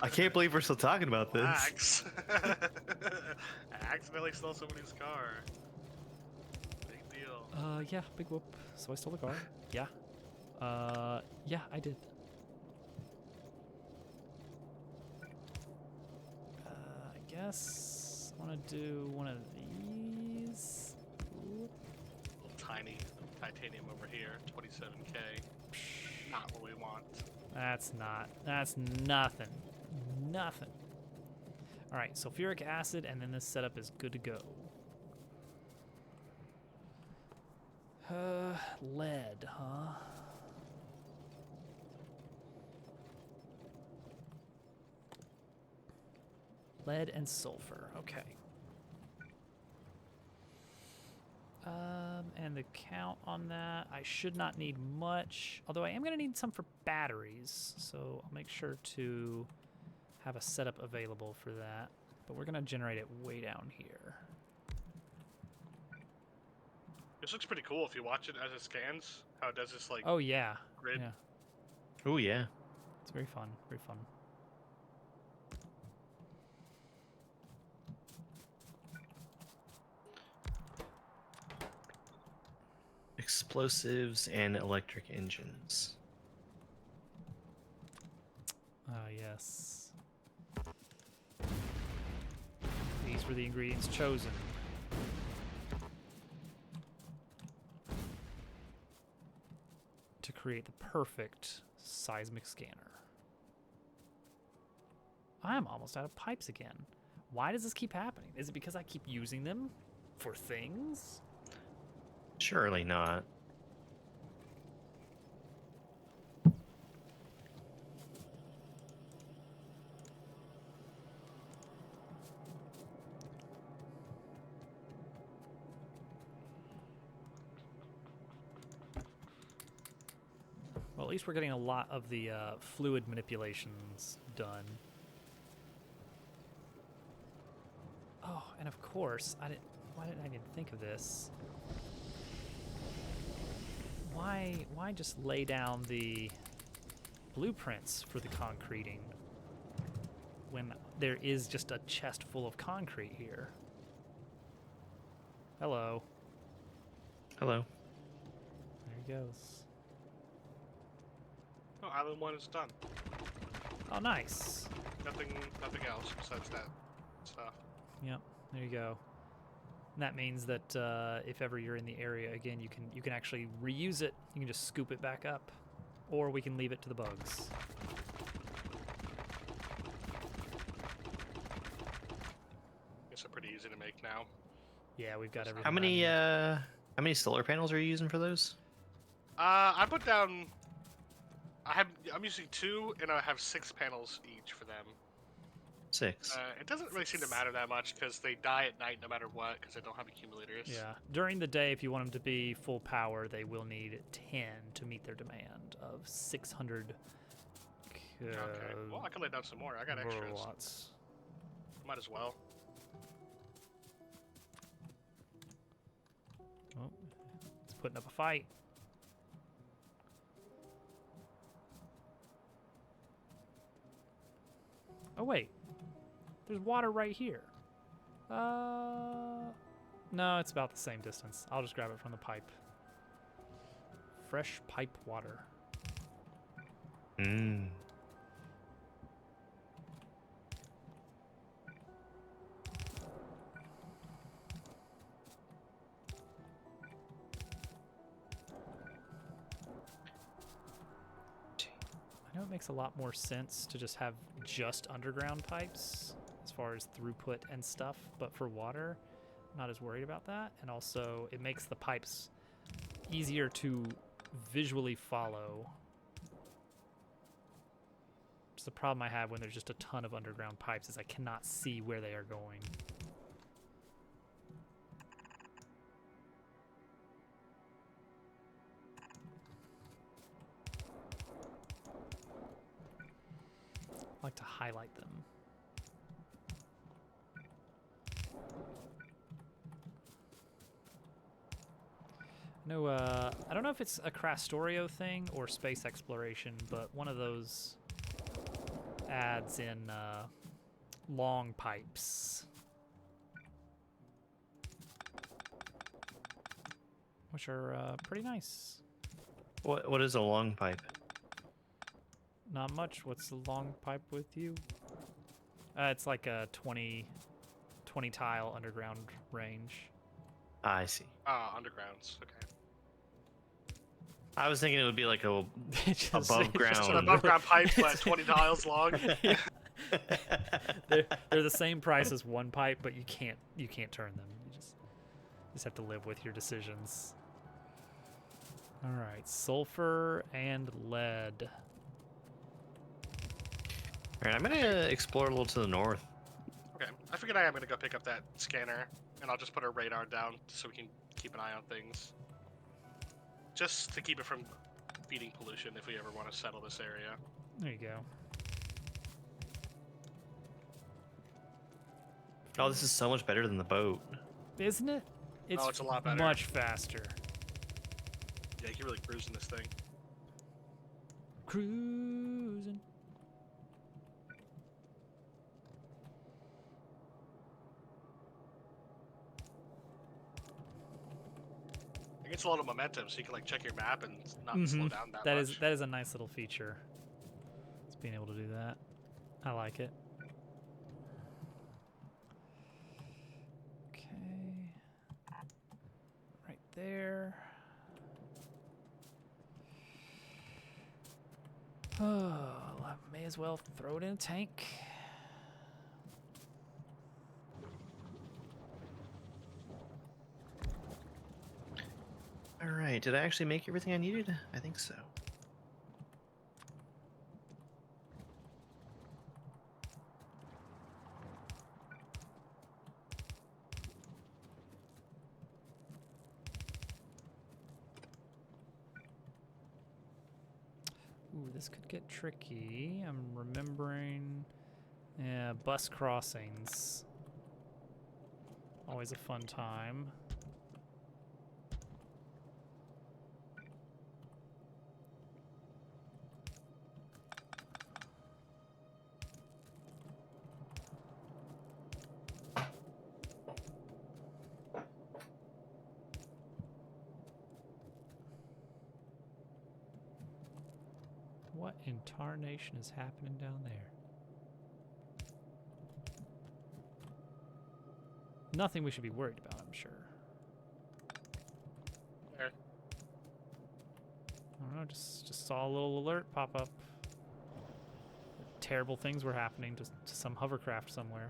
I can't believe we're still talking about this. Axe. I accidentally stole somebody's car. Big deal. Yeah, big whoop. So I stole the car. Yeah. Yeah, I did. I guess I want to do one of these. Ooh. Little tiny titanium over here. 27K. Not what we want. That's nothing. Nothing. All right, sulfuric acid, and then this setup is good to go. Lead, huh? Lead and sulfur, okay. And the count on that, I should not need much, although I am gonna need some for batteries, so I'll make sure to have a setup available for that, but we're gonna generate it way down here. This looks pretty cool if you watch it as it scans. How it does this like Oh yeah, grid. yeah, Oh yeah. it's very fun, very fun. Explosives and electric engines. Ah, yes. These were the ingredients chosen. To create the perfect seismic scanner. I'm almost out of pipes again. Why does this keep happening? Is it because I keep using them for things? Surely not. Well, at least we're getting a lot of the fluid manipulations done. Oh, and of course, why didn't I even think of this? Why just lay down the blueprints for the concreting when there is just a chest full of concrete here? Hello. Hello. There he goes. Oh, Island 1 is done. Oh, nice. Nothing else besides that stuff. Yep, there you go. And that means that if ever you're in the area again, you can actually reuse it. You can just scoop it back up, or we can leave it to the bugs. are pretty easy to make now. Yeah, we've got How everything. How many solar panels are you using for those? I put down. I'm using 2, and I have 6 panels each for them. 6. It doesn't really seem to matter that much because they die at night no matter what because they don't have accumulators. Yeah. During the day, if you want them to be full power, they will need 10 to meet their demand of 600 Okay. Well, I can lay down some more. I got extras. kilowatts. Might as well. Oh, it's putting up a fight. Oh, wait. There's water right here. No, it's about the same distance. I'll just grab it from the pipe. Fresh pipe water. Mm. I know it makes a lot more sense to just have just underground pipes as far as throughput and stuff, but for water, not as worried about that. And also, it makes the pipes easier to visually follow. Just the problem I have when there's just a ton of underground pipes is I cannot see where they are going. I like to highlight them. No, I don't know if it's a Factorio thing or space exploration, but one of those adds in long pipes, which are pretty nice. What is a long pipe? Not much. What's the long pipe with you? It's like a 20 tile underground range. Ah, I see. Undergrounds. Okay. I was thinking it would be like a Just- above it's ground. Just an above ground pipe that's 20 tiles long. Yeah. They're the same price as one pipe, but you can't turn them. You just have to live with your decisions. All right, sulfur and lead. All right, I'm gonna explore a little to the north. Okay. I figured I am gonna go pick up that scanner, and I'll just put a radar down so we can keep an eye on things. Just to keep it from feeding pollution if we ever want to settle this area. There you go. Oh, this is so much better than the boat. Isn't it? It's a lot better. Much faster. Yeah, you can really cruise in this thing. Cruising. It gets a lot of momentum, so you can like check your map and not slow down that much. That is a nice little feature. It's being able to do that. I like it. Okay. Right there. Oh, I may as well throw it in a tank. All right, did I actually make everything I needed? I think so. Ooh, this could get tricky. I'm remembering, yeah, bus crossings. Always a fun time. What in tarnation is happening down there? Nothing we should be worried about, I'm sure. There. I don't know, just saw a little alert pop up. Terrible things were happening to some hovercraft somewhere.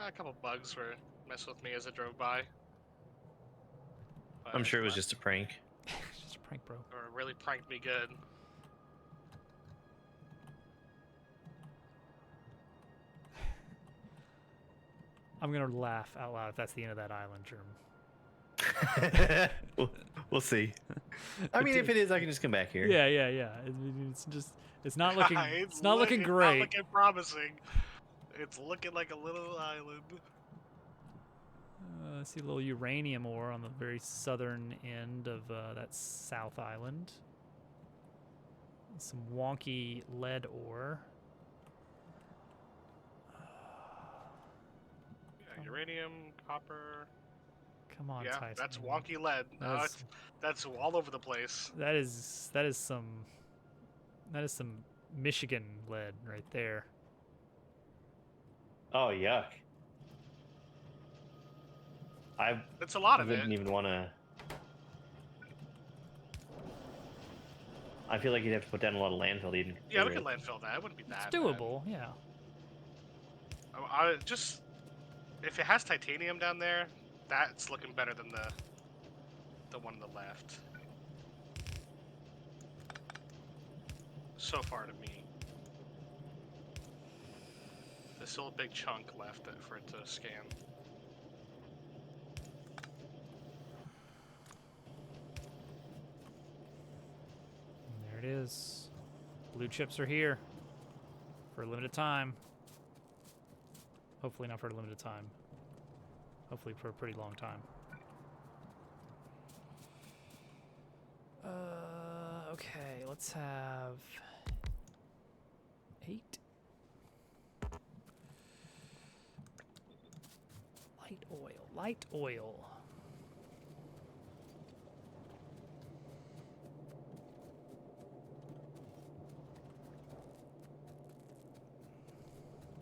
A couple bugs were messing with me as I drove by. I'm But, sure it was just a prank. Just a prank, bro. or really pranked me good. I'm gonna laugh out loud if that's the end of that island, Germ. we'll see. I mean, if it is, I can just come back here. Yeah. It's just, it's not looking, it's not looking It's great. not looking promising. It's looking like a little island. I see a little uranium ore on the very southern end of that South Island. Some wonky lead ore. Yeah, uranium, copper. Come on, Yeah, Titan. that's wonky lead. That's all over the place. That is some Michigan lead right there. Oh, yuck. I It's a lot of wouldn't it. even want to. I feel like you'd have to put down a lot of landfill to even. Yeah, we consider could landfill that. It wouldn't be that It's doable, yeah. bad. I just if it has titanium down there, that's looking better than the one on the left. So far to me. There's still a big chunk left for it to scan. And there it is. Blue chips are here for a limited time. Hopefully not for a limited time. Hopefully for a pretty long time. Okay, let's have 8. Light oil, light oil.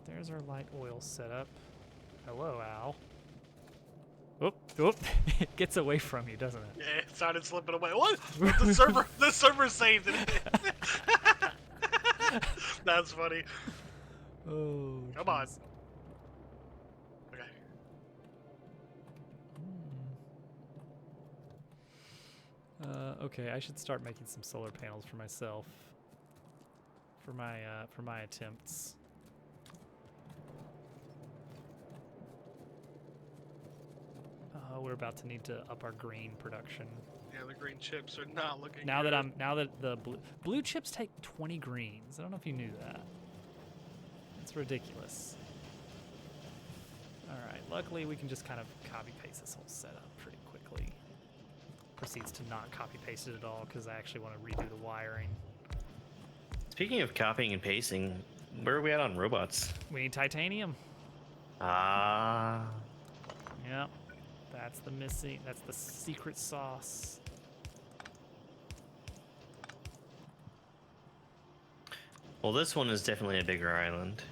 There's our light oil setup. Hello, Al. Oop, oop. It gets away from you, doesn't it? Yeah, it started slipping away. What? The server saved it. That's funny. Oh. Come on. jeez. Okay. Okay, I should start making some solar panels for myself. For my attempts. We're about to need to up our green production. Yeah, the green chips are not looking Now good. that the blue chips take 20 greens. I don't know if you knew that. It's ridiculous. All right, luckily we can just kind of copy paste this whole setup pretty quickly. Proceeds to not copy paste it at all because I actually want to redo the wiring. Speaking of copying and pasting, where are we at on robots? We need titanium. Ah. Yep. That's the secret sauce. Well, this one is definitely a bigger island.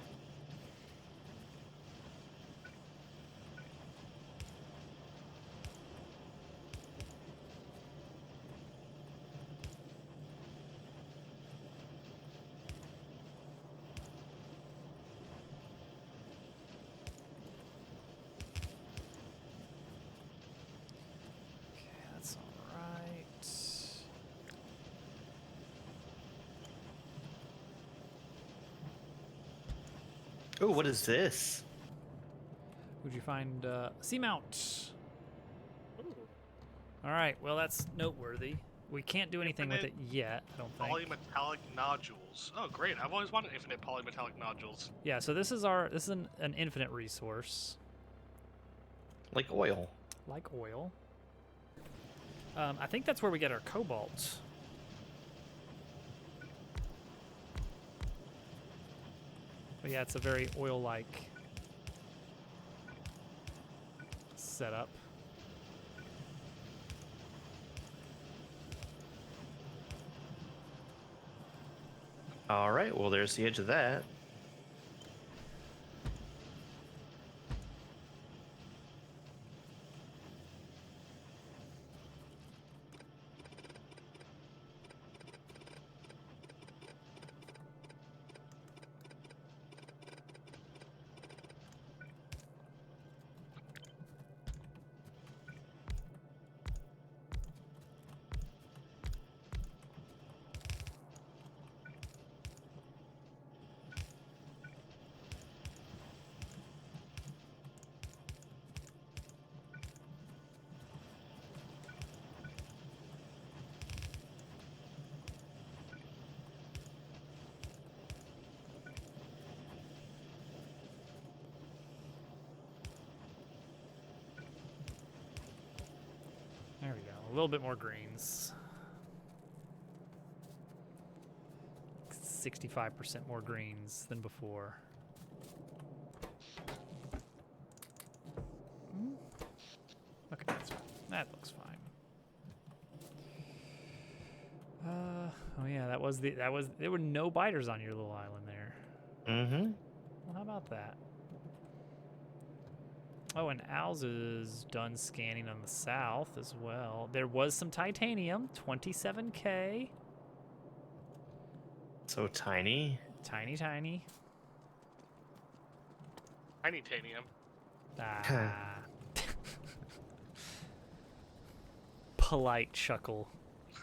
Okay, that's all right. Oh, what is this? Would you find seamount? Ooh, All right. Well, that's noteworthy. We can't do anything with it yet, I don't think. polymetallic nodules. Oh, great! I've always wanted infinite polymetallic nodules. Yeah. So this is an infinite resource, Like oil. like oil. I think that's where we get our cobalt. But yeah, it's a very oil-like setup. All right, well, there's the edge of that. little bit more greens. 65% more greens than before. Okay, that's fine. That looks fine. Oh yeah, there were no biters on your little island there. Mm-hmm. Well, how about that? Oh, and Al's is done scanning on the south as well. There was some titanium, 27K. So tiny. Tiny, tiny. Titanium. Ah. Polite chuckle.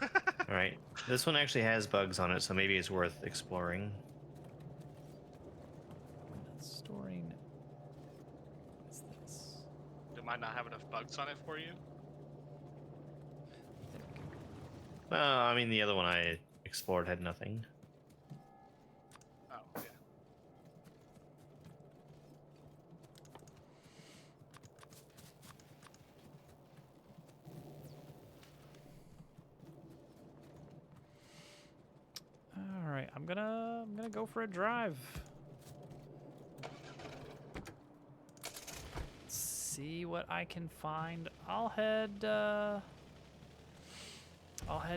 All right. This one actually has bugs on it, so maybe it's worth exploring. Storing. What's this? It might not have enough bugs on it for you. There we go. Well, I mean, the other one I explored had nothing. Oh, yeah. All right, I'm gonna go for a drive. See what I can find. I'll head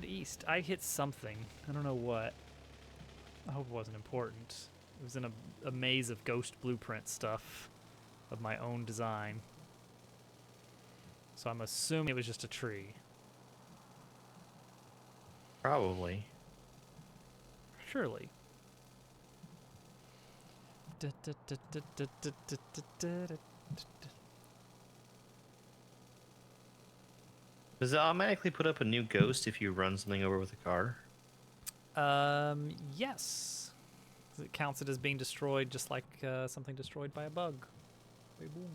east. I hit something. I don't know what. I hope it wasn't important. It was in a maze of ghost blueprint stuff of my own design. So I'm assuming it was just a tree. Probably. Surely. Does it automatically put up a new ghost if you run something over with a car? Yes. It counts it as being destroyed just like something destroyed by a bug. Hey, boom.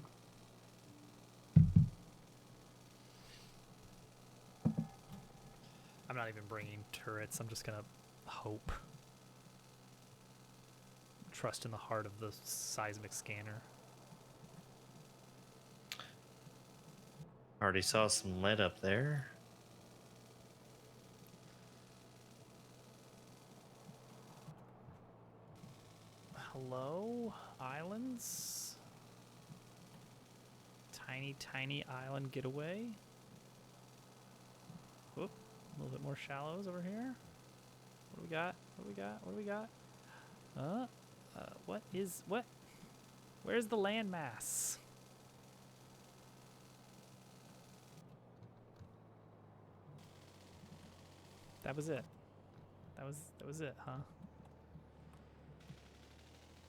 I'm not even bringing turrets. I'm just going to hope. Trust in the heart of the seismic scanner. Already saw some lead up there. Hello? Islands? Tiny, tiny island getaway. Whoop. A little bit more shallows over here. What do we got? What do we got? What do we got? What? Where's the landmass? That was it. That was it, huh?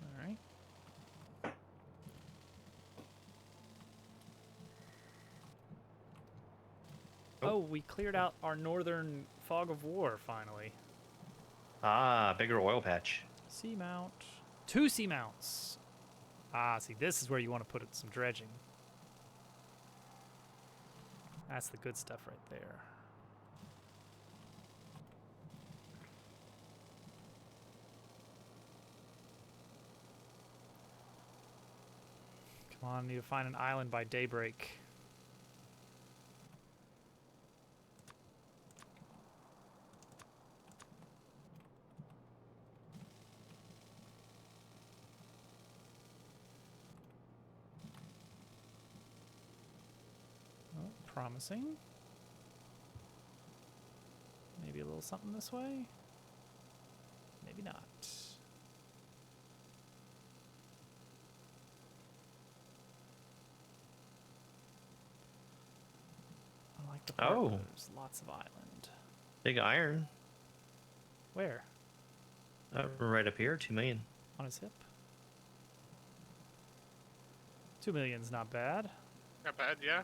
All right. Oh, we cleared out our northern fog of war finally. Ah, bigger oil patch. Seamount. 2 seamounts. Ah, see, this is where you want to put some dredging. That's the good stuff right there. Come on, I need to find an island by daybreak. Oh, promising. Maybe a little something this way? Maybe not. I like the part where there's lots of island. Big iron. Where? Right up here, 2 million. On his hip? 2 million's not bad. Not bad, yeah.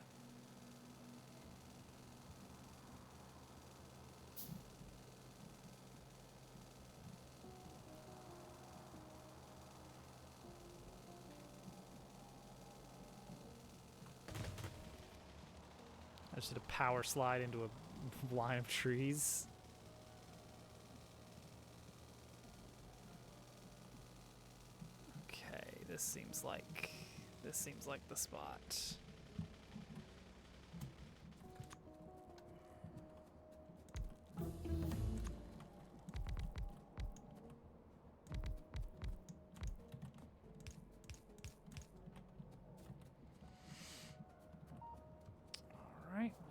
I just did a power slide into a line of trees. Okay, this seems like the spot.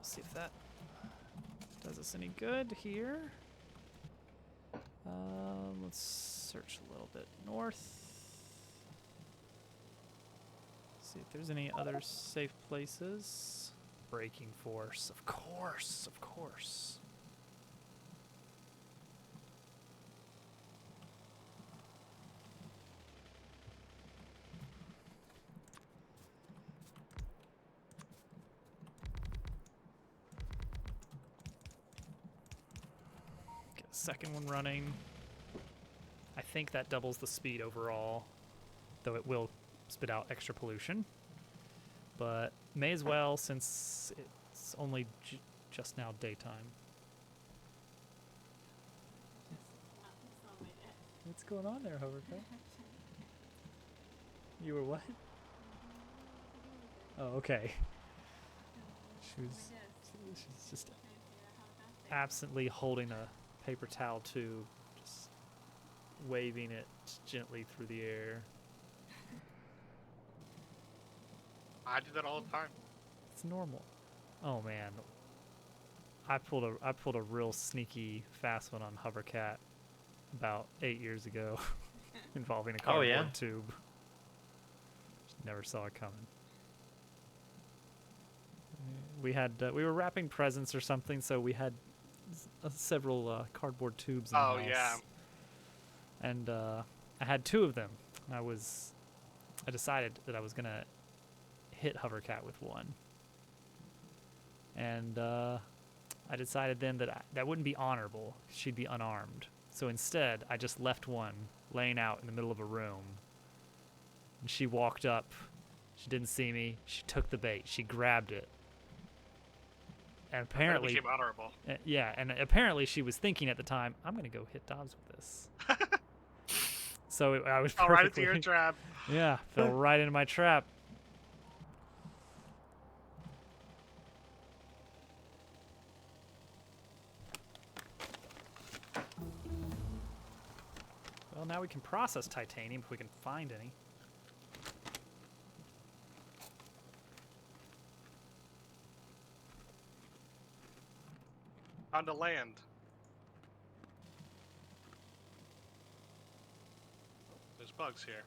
see if that does us any good here. Let's search a little bit north. See if there's any other safe places. Braking force, of course, of course. Get a second one running. I think that doubles the speed overall, though it will spit out extra pollution. But may as well, since it's only just now daytime. What's going on there, Hovercraft? You were what? Oh, okay. She's just absently holding a paper towel tube, just waving it gently through the air. I do that all the time. It's normal. Oh man, I pulled a real sneaky fast one on Hovercat about 8 years ago, involving a cardboard tube. Just never saw it coming. We were wrapping presents or something, so we had several cardboard tubes in the house. Yeah. And I had 2 of them. I decided that I was gonna hit Hovercat with one. And I decided then that that wouldn't be honorable. She'd be unarmed. So instead, I just left one laying out in the middle of a room. And she walked up. She didn't see me. She took the bait. She grabbed it. And apparently, it became honorable. Yeah, and apparently she was thinking at the time, I'm going to go hit Dobbs with this. So I was perfectly... right into your trap. Yeah, fell right into my trap. Well, now we can process titanium if we can find any. On the land. There's bugs here.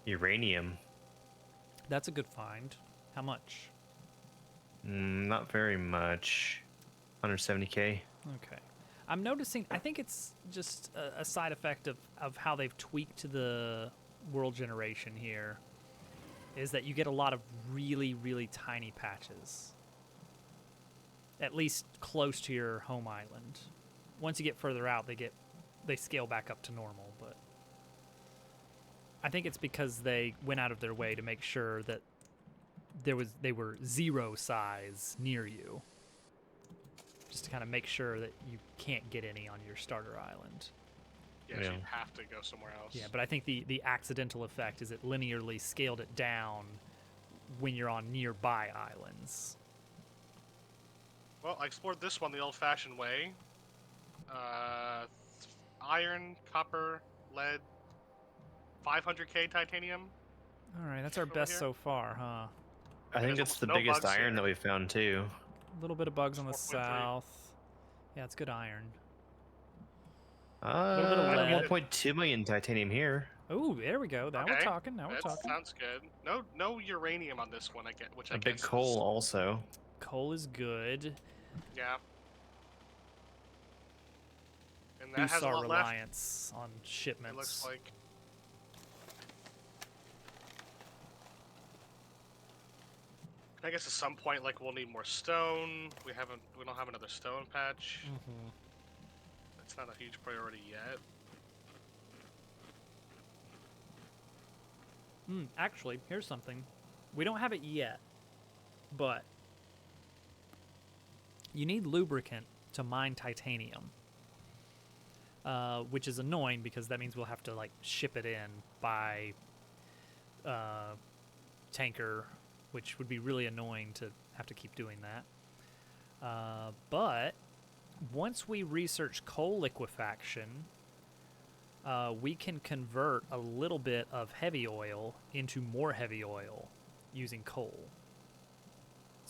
Uranium. That's a good find. How much? Not very much. 170K. Okay. I'm noticing, I think it's just a side effect of how they've tweaked the world generation here, is that you get a lot of really, really tiny patches. At least close to your home island. Once you get further out, they scale back up to normal, but I think it's because they went out of their way to make sure that they were 0 size near you. Just to kind of make sure that you can't get any on your starter island. Yeah, so you have to go somewhere else. Yeah, but I think the accidental effect is it linearly scaled it down when you're on nearby islands. Well, I explored this one the old-fashioned way. Iron, copper, lead, 500K titanium. All right, that's our best so far, huh? I think it's the biggest iron that we found too. A little bit of bugs on the 4.3. south. Yeah, it's good iron. bit of lead. 1.2 million titanium here. Oh, there we go. Now we're talking. Now we're talking. Sounds good. No uranium on this one, I get, which I A guess big coal is, also. Coal is good. Yeah. And that has Boosts a our lot left. reliance on shipments. It looks like. I guess at some point, like, we'll need more stone. We don't have another stone patch. Mm-hmm. It's not a huge priority yet. Actually, here's something. We don't have it yet, but you need lubricant to mine titanium, which is annoying because that means we'll have to like ship it in by tanker, which would be really annoying to have to keep doing that. But once we research coal liquefaction, we can convert a little bit of heavy oil into more heavy oil using coal.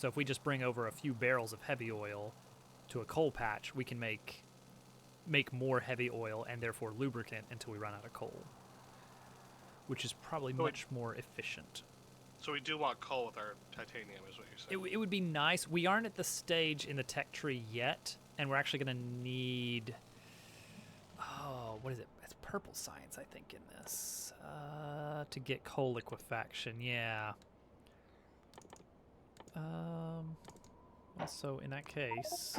So if we just bring over a few barrels of heavy oil to a coal patch, we can make more heavy oil and therefore lubricant until we run out of coal, which is probably much more efficient. So we do want coal with our titanium, is what you're saying. It would be nice. We aren't at the stage in the tech tree yet, and we're actually going to need... Oh, what is it? It's purple science, I think, in this. To get coal liquefaction, yeah. Also, in that case,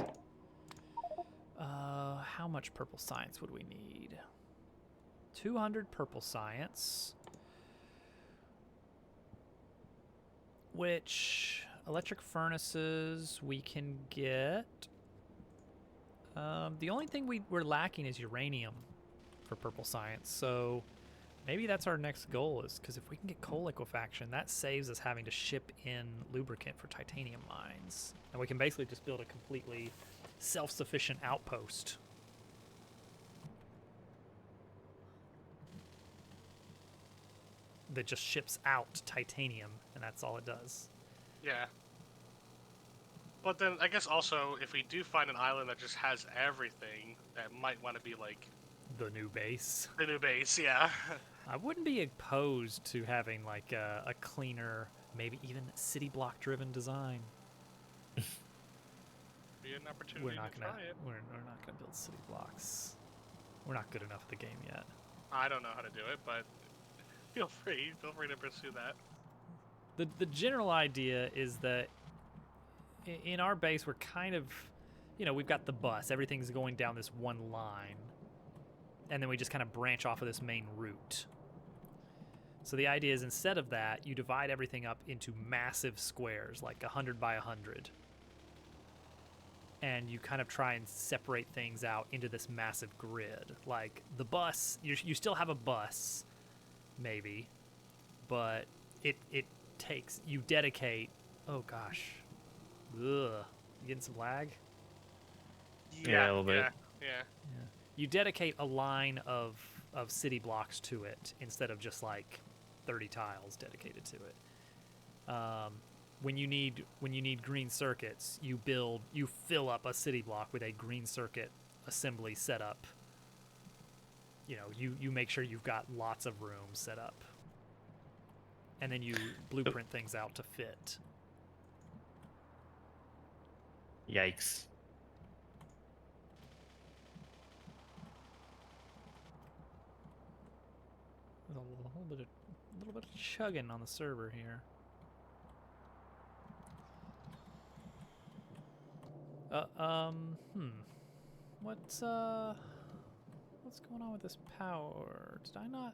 how much purple science would we need? 200 purple science. Which electric furnaces we can get. The only thing we're lacking is uranium for purple science, so maybe that's our next goal, is because if we can get coal liquefaction, that saves us having to ship in lubricant for titanium mines. And we can basically just build a completely self-sufficient outpost. That just ships out titanium, and that's all it does. Yeah. But then, I guess also, if we do find an island that just has everything, that might want to be, like... The new base. The new base, yeah. I wouldn't be opposed to having, like, a cleaner, maybe even city block-driven design. Be an opportunity We're not to gonna try it. we're not gonna build city blocks. We're not good enough at the game yet. I don't know how to do it, but feel free to pursue that. The general idea is that in our base we're kind of, we've got the bus. Everything's going down this one line, and then we just kind of branch off of this main route. So the idea is, instead of that, you divide everything up into massive squares, like 100 by 100. And you kind of try and separate things out into this massive grid. Like the bus, you still have a bus, maybe, but it takes, you dedicate, oh gosh, ugh, you getting some lag? Yeah, a little bit. Yeah. You dedicate a line of city blocks to it instead of just like 30 tiles dedicated to it. When you need green circuits, you fill up a city block with a green circuit assembly setup. You make sure you've got lots of room set up, and then you blueprint things out to fit. Yikes. There's a little bit of chugging on the server here. What's going on with this power? Did I not?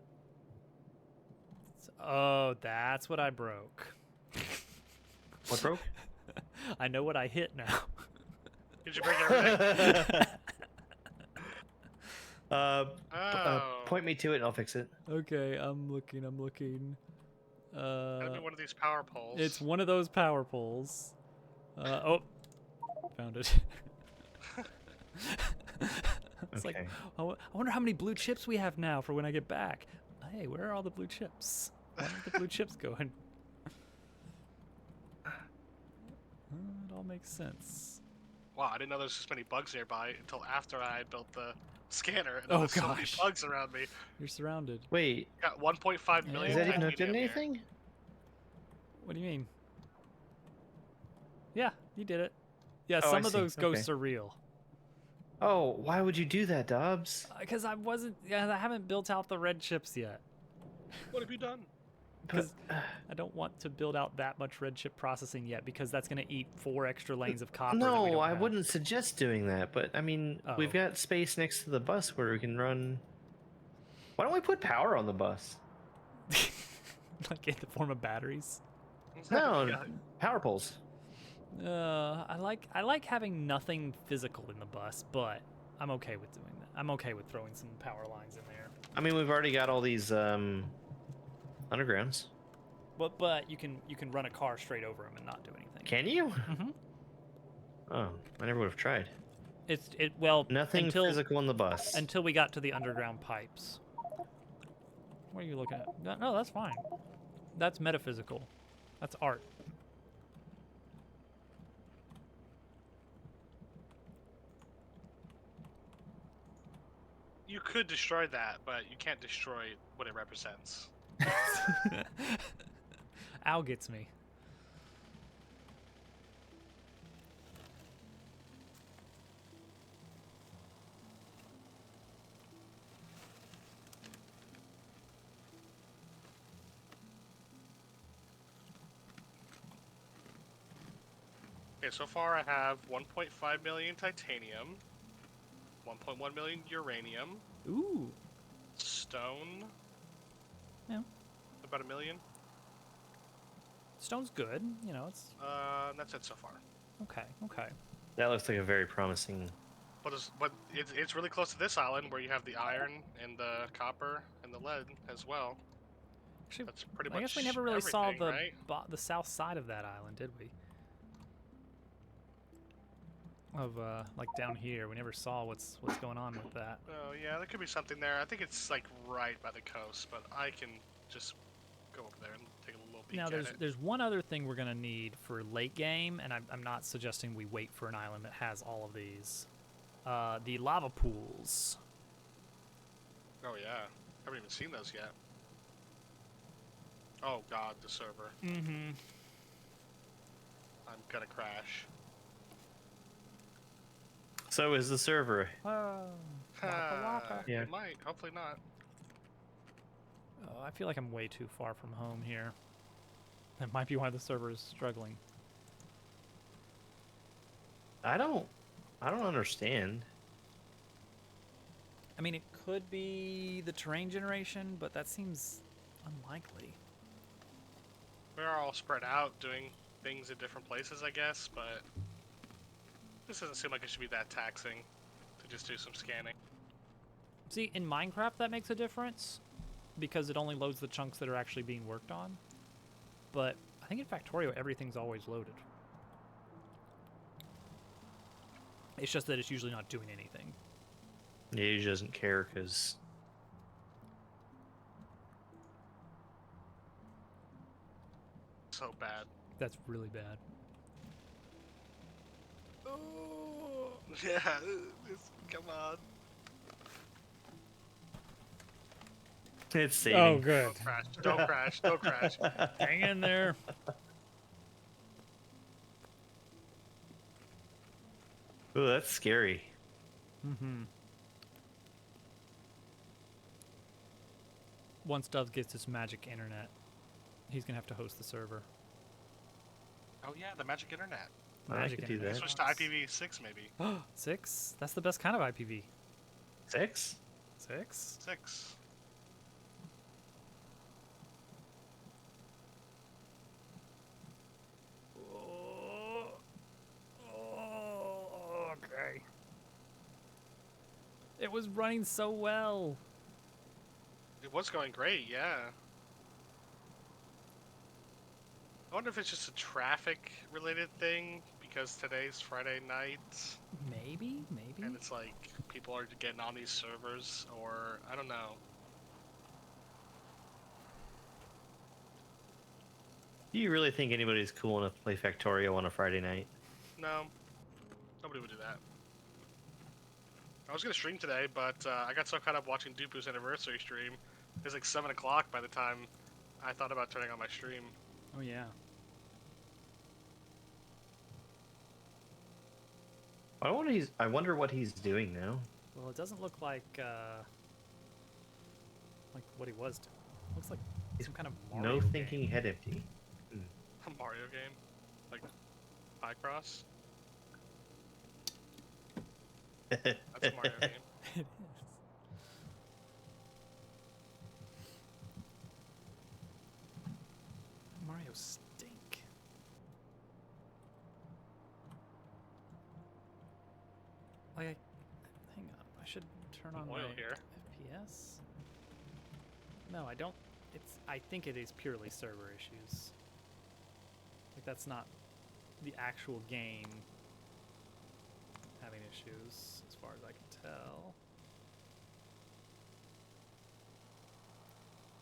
Oh, that's what I broke. What broke? I know what I hit now. Did you break everything? Point me to it and I'll fix it. Okay, I'm looking. Gotta be one of these power poles. It's one of those power poles. Oh, found it. It's Okay. like, I wonder how many blue chips we have now for when I get back. Hey, where are all the blue chips? Where are the blue chips going? It all makes sense. Wow, I didn't know there was this many bugs nearby until after I had built the scanner. And Oh, there was so many gosh. bugs around me. You're surrounded. Wait, Got 1.5 million. is that even hooked titanium into here. anything? What do you mean? Yeah, you did it. Yeah, Oh, I some of see. those ghosts Okay. are real. Oh, why would you do that, Dobbs? Because I haven't built out the red chips yet. What have you done? Because I don't want to build out that much red chip processing yet, because that's going to eat 4 extra lanes of copper. that we No, don't I have. wouldn't suggest doing that, but I mean, Oh. we've got space next to the bus where we can run. Why don't we put power on the bus? Like in the form of batteries. No, Yeah. power poles. I like having nothing physical in the bus, but I'm okay with doing that. I'm okay with throwing some power lines in there. I mean, we've already got all these undergrounds. But you can run a car straight over them and not do anything. Can you? Mm-hmm. Oh, I never would have tried. Well, Nothing until physical on the bus. until we got to the underground pipes. What are you looking at? No, that's fine. That's metaphysical. That's art. you could destroy that, but you can't destroy what it represents. Al gets me. Okay, so far I have 1.5 million titanium, 1.1 million uranium, Ooh. stone, Yeah. about 1 million. Stone's good. You know, it's That's it so far. okay. Okay. That looks like a very promising. But it's really close to this island where you have the iron and the copper and the lead as well. Actually, That's pretty I much guess we never really saw everything, the right? the south side of that island, did we? Of like down here, we never saw what's going on with that. Oh yeah, there could be something there. I think it's like right by the coast, but I can just go over there and take a little peek Now, at it. there's one other thing we're gonna need for late game, and I'm not suggesting we wait for an island that has all of these. The lava pools. Oh yeah, haven't even seen those yet. Oh god, the server. Mm-hmm. I'm gonna crash. So is the server. Waka waka. Yeah. It might. Hopefully not. Oh, I feel like I'm way too far from home here. That might be why the server is struggling. I don't understand. I mean, it could be the terrain generation, but that seems unlikely. We're all spread out doing things in different places, I guess, but this doesn't seem like it should be that taxing to just do some scanning. See, in Minecraft, that makes a difference because it only loads the chunks that are actually being worked on. But I think in Factorio, everything's always loaded. It's just that it's usually not doing anything. Yeah, he doesn't care because So bad. That's really bad. Oh yeah, come on. it's saving. Oh, good. Don't crash. Don't crash. Don't crash. Hang in there. Ooh, that's scary. Mm-hmm. Once Dove gets his magic internet, he's gonna have to host the server. Oh yeah, the magic internet. I could do that. Switch to IPv6 maybe. 6? That's the best kind of IPv. 6? 6? 6. Okay. It was running so well. It was going great, yeah. I wonder if it's just a traffic related thing because today's Friday night Maybe. and it's like people are getting on these servers, or I don't know. Do you really think anybody's cool enough to play Factorio on a Friday night? No, nobody would do that. I was gonna stream today, but I got so caught up watching Dupu's anniversary stream. It was like 7 o'clock by the time I thought about turning on my stream. Oh yeah. I wonder what he's doing now. Well, it doesn't look like what he was doing. Looks like some kind of Mario No game. thinking head empty. A Mario game, like Picross. That's a Mario game. It is. Mario stink. Like, hang on. I should turn on Oil my here. FPS. No, I don't. I think it is purely server issues. Like, that's not the actual game having issues, as far as I can tell.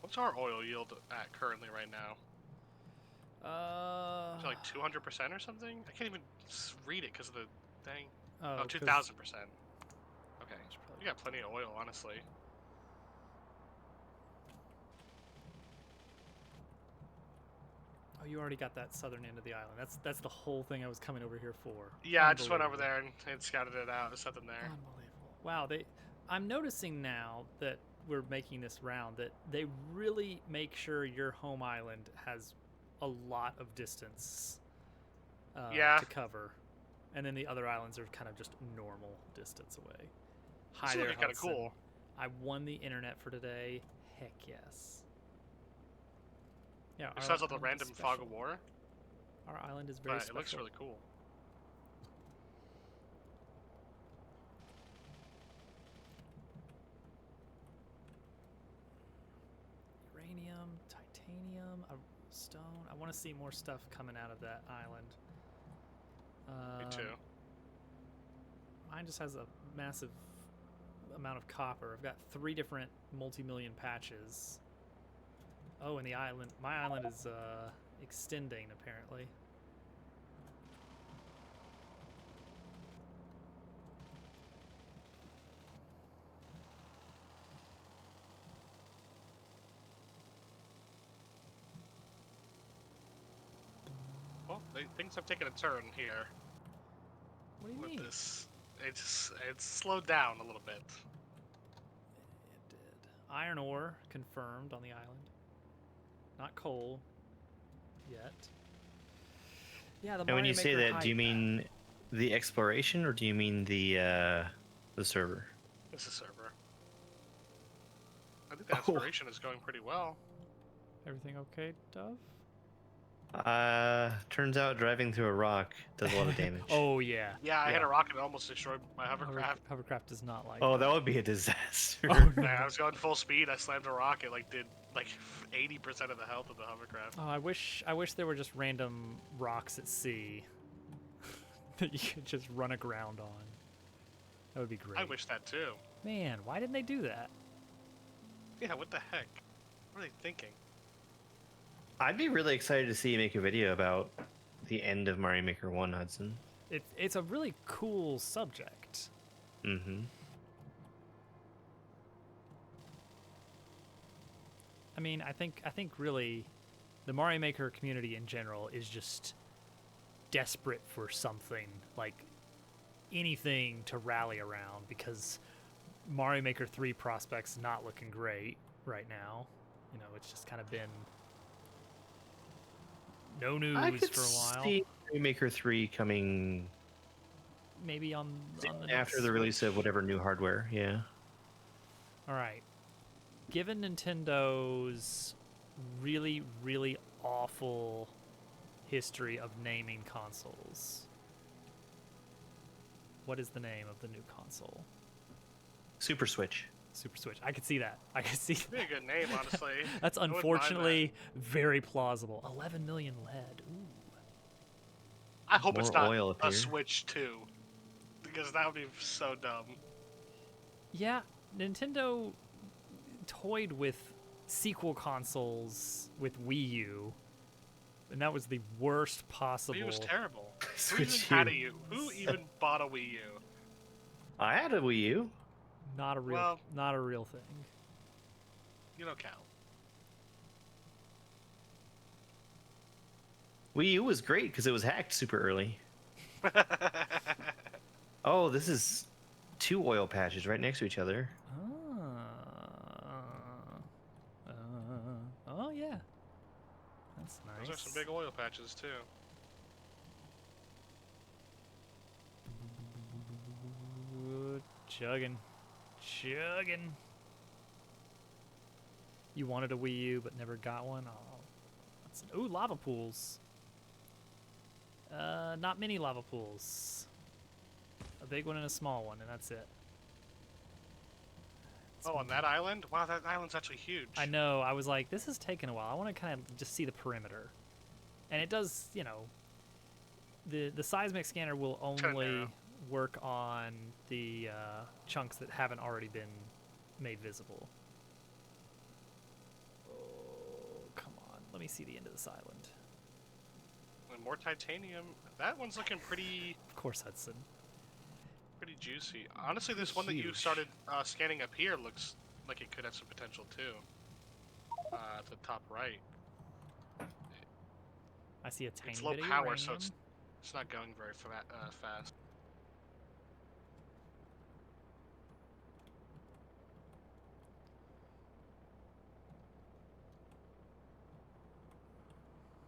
What's our oil yield at currently right now? Is it like 200% or something? I can't even read it because of the thing. Oh, 'cause 2,000%. Okay, I should probably you We got plenty of oil, honestly. Oh, you already got that southern end of the island. That's the whole thing I was coming over here for. Yeah, I just went over Unbelievable. there and scouted it out. There's something there. Unbelievable. Wow, I'm noticing now that we're making this round that they really make sure your home island has a lot of distance Yeah. to cover. And then the other islands are kind of just normal distance away. Hi This is there, looking kind of Hudson. cool. I won the internet for today. Heck yes. Yeah, It our sounds like the island is random fog of special. war, Our island is very but special. it looks really cool. Uranium, titanium, stone. I want to see more stuff coming out of that island. Me too. Mine just has a massive amount of copper. I've got 3 different multi-million patches. Oh, and my island is extending apparently. Well, things have taken a turn here What do you with mean? this. It's slowed down a little bit. It did. Iron ore confirmed on the island. Not coal yet. Yeah, the And when Mario you say Maker that, do you hype. mean the exploration or do you mean the server? This is server. I think the exploration is going pretty well. Everything okay, Dove? Turns out driving through a rock does a lot of damage. Oh yeah. Yeah, I hit a rocket and almost destroyed my hovercraft. Hovercraft does not like. Oh, that would be a disaster. Oh, no. Yeah, I was going full speed. I slammed a rocket, did 80% of the health of the hovercraft. Oh, I wish there were just random rocks at sea that you could just run aground on. That would be great. I wish that too. Man, why didn't they do that? Yeah, what the heck? What are they thinking? I'd be really excited to see you make a video about the end of Mario Maker 1, Hudson. It's a really cool subject. Mm-hmm. I mean, I think really the Mario Maker community in general is just desperate for something, like anything to rally around, because Mario Maker 3 prospects not looking great right now. You know, it's just kind of been no news I could for a while. see Mario Maker 3 coming Maybe on the after next the release Switch. of whatever new hardware. Yeah. All right. Given Nintendo's really, really awful history of naming consoles, what is the name of the new console? Super Switch. Super Switch. I could see that. I could see It'd be a good name, honestly. That's I wouldn't mind unfortunately very plausible. 11 million lead. Ooh. I hope it's More not oil up a here. Switch 2, because that would be so dumb. Yeah, Nintendo toyed with sequel consoles with Wii U, and that was the worst possible. Wii U was terrible. Who Switch even had U. a U? Who even bought a Wii U? I had a Wii U. Not a real, Well- not a real thing. You don't count. Wii U was great because it was hacked super early. Oh, this is 2 oil patches right next to each other. Oh yeah, that's nice. Those are some big oil patches too. Chugging. You wanted a Wii U but never got one? Oh, ooh, lava pools. Not many lava pools. A big one and a small one, and that's it. Oh, on that island? Wow, that island's actually huge. I know. I was like, this is taking a while. I want to kind of just see the perimeter, and it does. You know, the seismic scanner will kinda only narrow. work on the chunks that haven't already been made visible. Oh, come on. Let me see the end of this island. And more titanium. That one's looking pretty Of course, Hudson. juicy. Honestly, this one that you Huge. started scanning up here looks like it could have some potential too. At the top right. I see a tiny It's low bit of power, uranium. so it's not going very fast.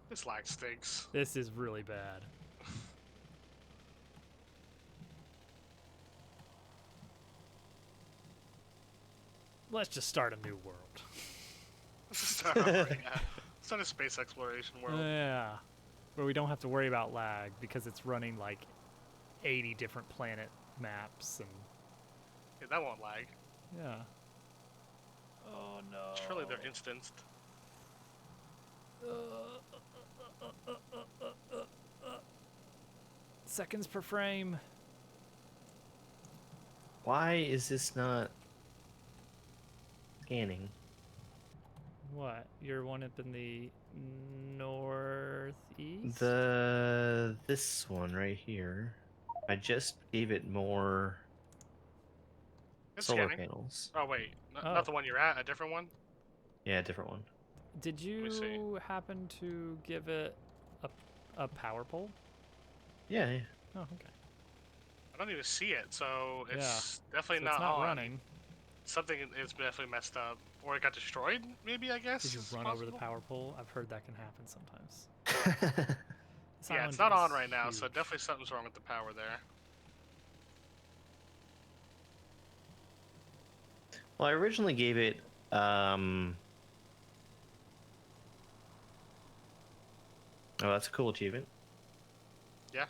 This lag stinks. This is really bad. Let's just start a new world. Start over, yeah. Start a space exploration world. Yeah. Where we don't have to worry about lag because it's running like 80 different planet maps and Yeah, that won't lag. yeah. Oh no. Surely they're instanced. Seconds per frame. Why is this not scanning? What? You're one up in the northeast? This one right here. I just gave it more It's solar scanning. panels. Oh wait, Oh. not the one you're at. A different one. Yeah, different one. Did me see. you happen to give it a power pole? Yeah, yeah. Oh, okay. I don't even see it, so it's So definitely it's not on. running. Something is definitely messed up, or it got destroyed. Maybe, I guess. Did you is run over the possible. power pole? I've heard that can happen sometimes. This Yeah, island it's not on is right now, so huge. definitely something's wrong with the power there. Well, I originally gave it oh, that's a cool achievement. Yeah,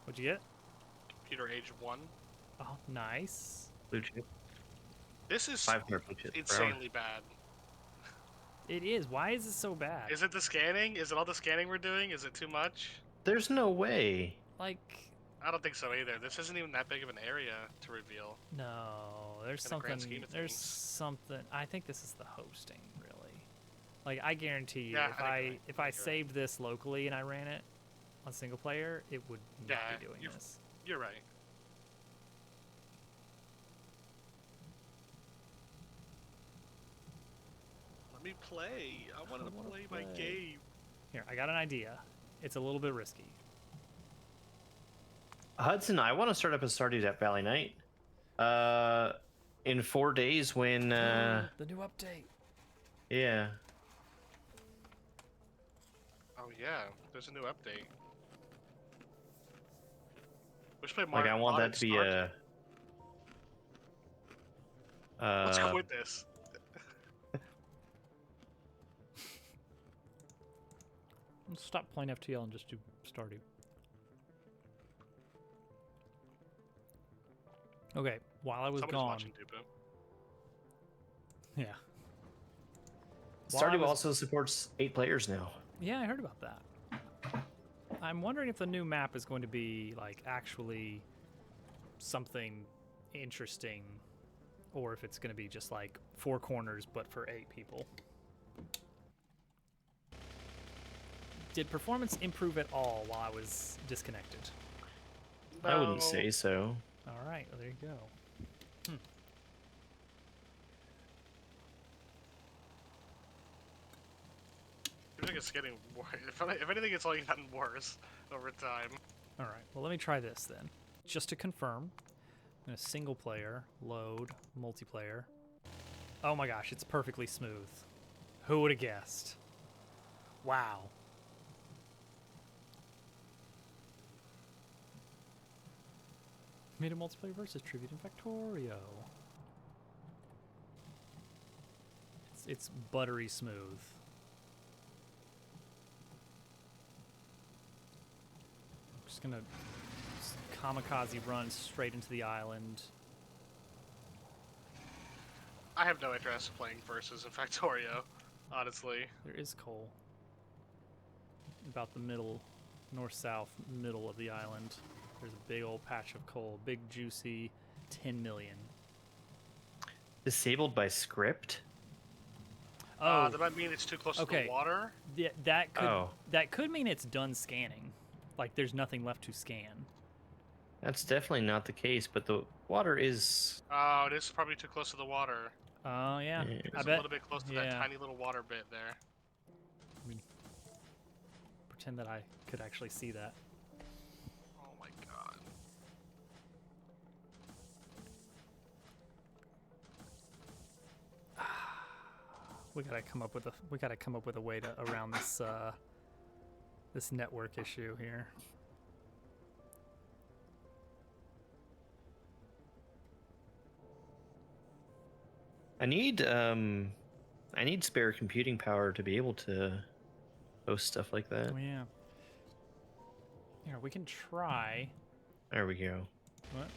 What'd you get? computer age 1. Oh, nice. Blue chip. This is 500 blue chips per hour. insanely bad. It is. Why is it so bad? Is it the scanning? Is it all the scanning we're doing? Is it too much? There's no way. Like, I don't think so either. This isn't even that big of an area to reveal. no. There's In the grand something. scheme of There's things. something. I think this is the hosting, really. Like, I guarantee you, Yeah, if I I think if you're I right. saved this locally and I ran it on single player, it would not Yeah, be doing you're- this. You're right. Let me play. I wanted to wanna play my play. game. Here, I got an idea. It's a little bit risky. Hudson, I want to start up a Stardew Valley night. In 4 days when The new update. yeah. Oh yeah, there's a new update. We should play more. Like I want that to be a Let's quit this. Let's stop playing FTL and just do Stardew. Okay, while I was Somebody's gone. watching Dupu. Yeah. While I Stardew was- also supports 8 players now. Yeah, I heard about that. I'm wondering if the new map is going to be like actually something interesting, or if it's going to be just like 4 corners but for 8 people. Did performance improve at all while I was disconnected? I wouldn't No. say so. All right, well, there you go. I think it's getting worse. If anything, it's only gotten worse over time. All right, well, let me try this then. Just to confirm, I'm going to single player, load, multiplayer. Oh my gosh, it's perfectly smooth. Who would have guessed? Wow. Made a multiplayer versus tribute in Factorio. It's buttery smooth. I'm just gonna kamikaze run straight into the island. I have no interest in playing versus in Factorio, honestly. There is coal. About the middle, north-south middle of the island. There's a big old patch of coal. Big, juicy 10 million. Disabled by script? Oh, That might mean it's too close to okay. the water. that Oh. could mean it's done scanning. Like there's nothing left to scan. That's definitely not the case, but the water is. Oh, it is probably too close to the water. Oh yeah, Yeah. I It's a bet. little bit close to that Yeah. tiny little water bit there. I mean, pretend that I could actually see that. Oh my god. We gotta come up with a way to around this this network issue here. I need spare computing power to be able to host stuff like that. Oh yeah. Here, we can try. There we go. What?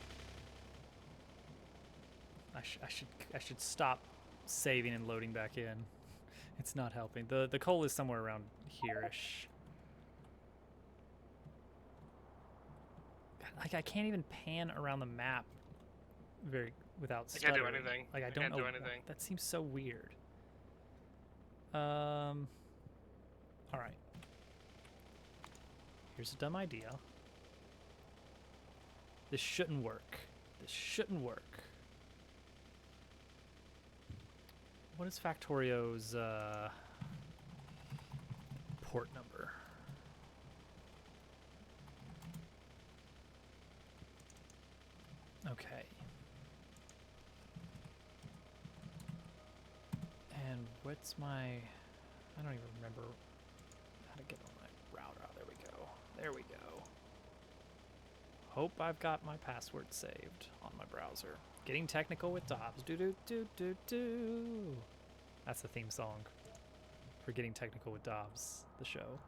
I should stop saving and loading back in. It's not helping. The coal is somewhere around here-ish. Like I can't even pan around the map without I can't do stuttering. anything. Like I I don't can't know. do anything. That seems so weird. All right. Here's a dumb idea. This shouldn't work. This shouldn't work. What is Factorio's port number? Okay. And what's my... I don't even remember how to get on my router. Oh, there we go. There we go. Hope I've got my password saved on my browser. Getting technical with Dobbs. Do do do do do. That's the theme song for Getting Technical with Dobbs, the show.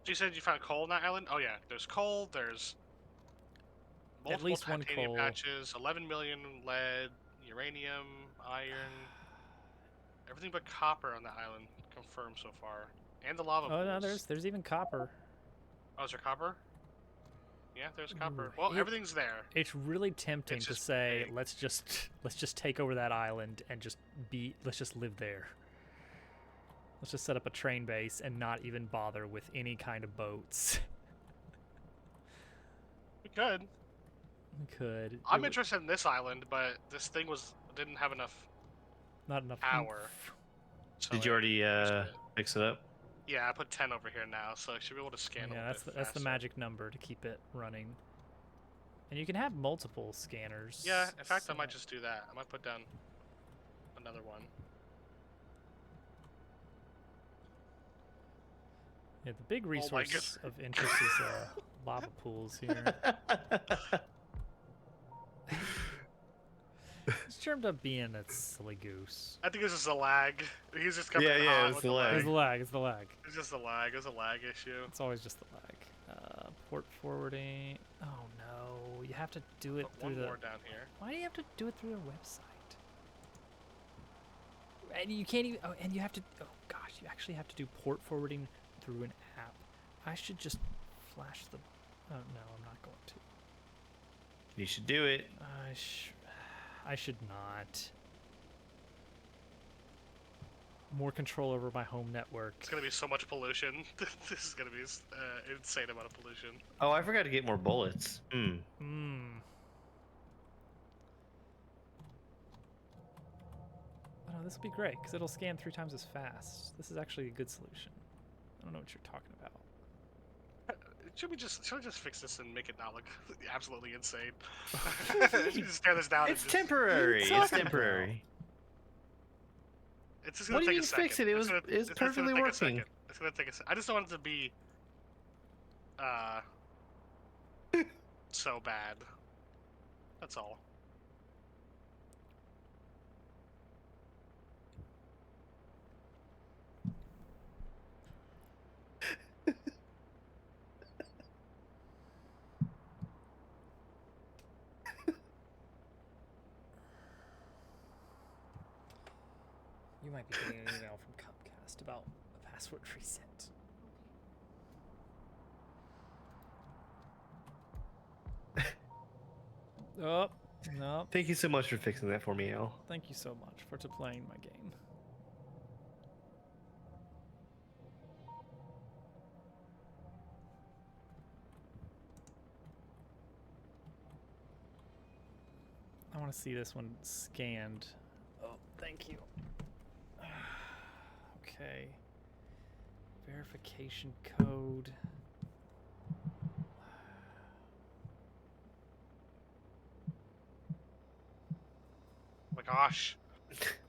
You said you found coal on that island? Oh yeah, there's coal. There's multiple least one titanium coal. patches, 11 million lead, uranium, iron, everything but copper on the island confirmed so far, and the lava Oh no, pools. there's even copper. Oh, is there copper? Yeah, there's copper. Ooh, Well, everything's there. It's really tempting It's to just say big. let's just take over that island and let's just live there. Let's just set up a train base and not even bother with any kind of boats. We could. We could. I'm interested in this island, but this thing didn't have enough Not enough power. oomph. So Did you already used it. fix it up? Yeah, I put 10 over here now, so I should be able to scan a Yeah, little bit that's the faster. magic number to keep it running. And you can have multiple scanners. Yeah, in fact, I so- might just do that. I might put down another one. Yeah, the big my resource of interest is lava pools here. It's turned up being a silly goose. I think it's just a lag. He's just coming Yeah, in yeah, hot it's with the the lag. It's the lag, it's the lag. It's just a lag. It's a lag issue. It's always just the lag. Port forwarding. Oh no, you have to do it Put through one the... more down here. Why do you have to do it through their website? And you can't even... Oh, and you have to... Oh gosh, you actually have to do port forwarding through an app. I should just flash the... Oh no, I'm not going to. You should do it. I should not. More control over my home network. It's gonna be so much pollution. This is gonna be insane amount of pollution. Oh, I forgot to get more bullets. Hmm. Oh no, this will be great because it'll scan 3 times as fast. This is actually a good solution. I don't know what you're talking about. Should we just fix this and make it not look absolutely insane? Just tear this down. It's and just, temporary. What are you It's talking temporary. It's just gonna What do take you a mean second. fix it? It was It's gonna perfectly take a working. second. It's gonna take a second. I just don't want it to be so bad. That's all. You might be getting an email from Comcast about a password reset. Oh, no. Thank you so much for fixing that for me, Al. Thank you so much for playing my game. I want to see this one scanned. Oh, thank you. Okay. Verification code. Oh my gosh.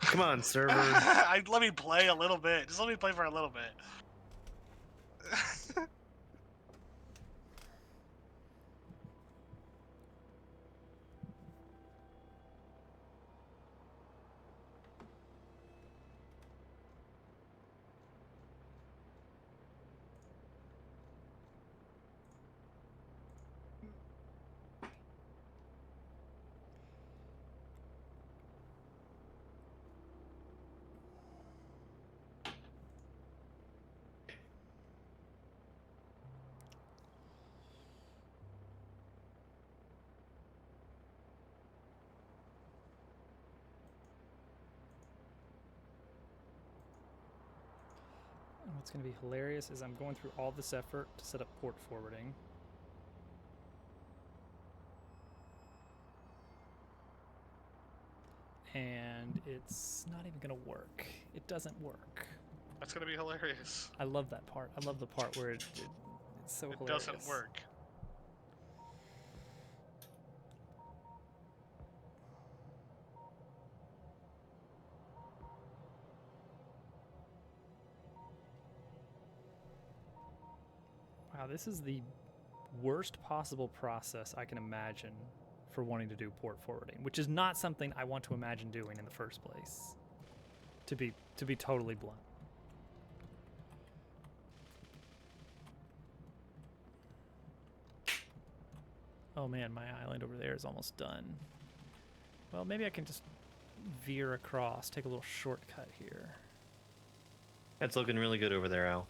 Come on, server. Let me play a little bit. Just let me play for a little bit. And what's going to be hilarious is I'm going through all this effort to set up port forwarding. And it's not even going to work. It doesn't work. That's gonna be hilarious. I love that part. I love the part where it's so It hilarious. doesn't work. Wow, this is the worst possible process I can imagine for wanting to do port forwarding, which is not something I want to imagine doing in the first place. To be totally blunt. Oh man, my island over there is almost done. Well, maybe I can just veer across, take a little shortcut here. That's looking really good over there, Al.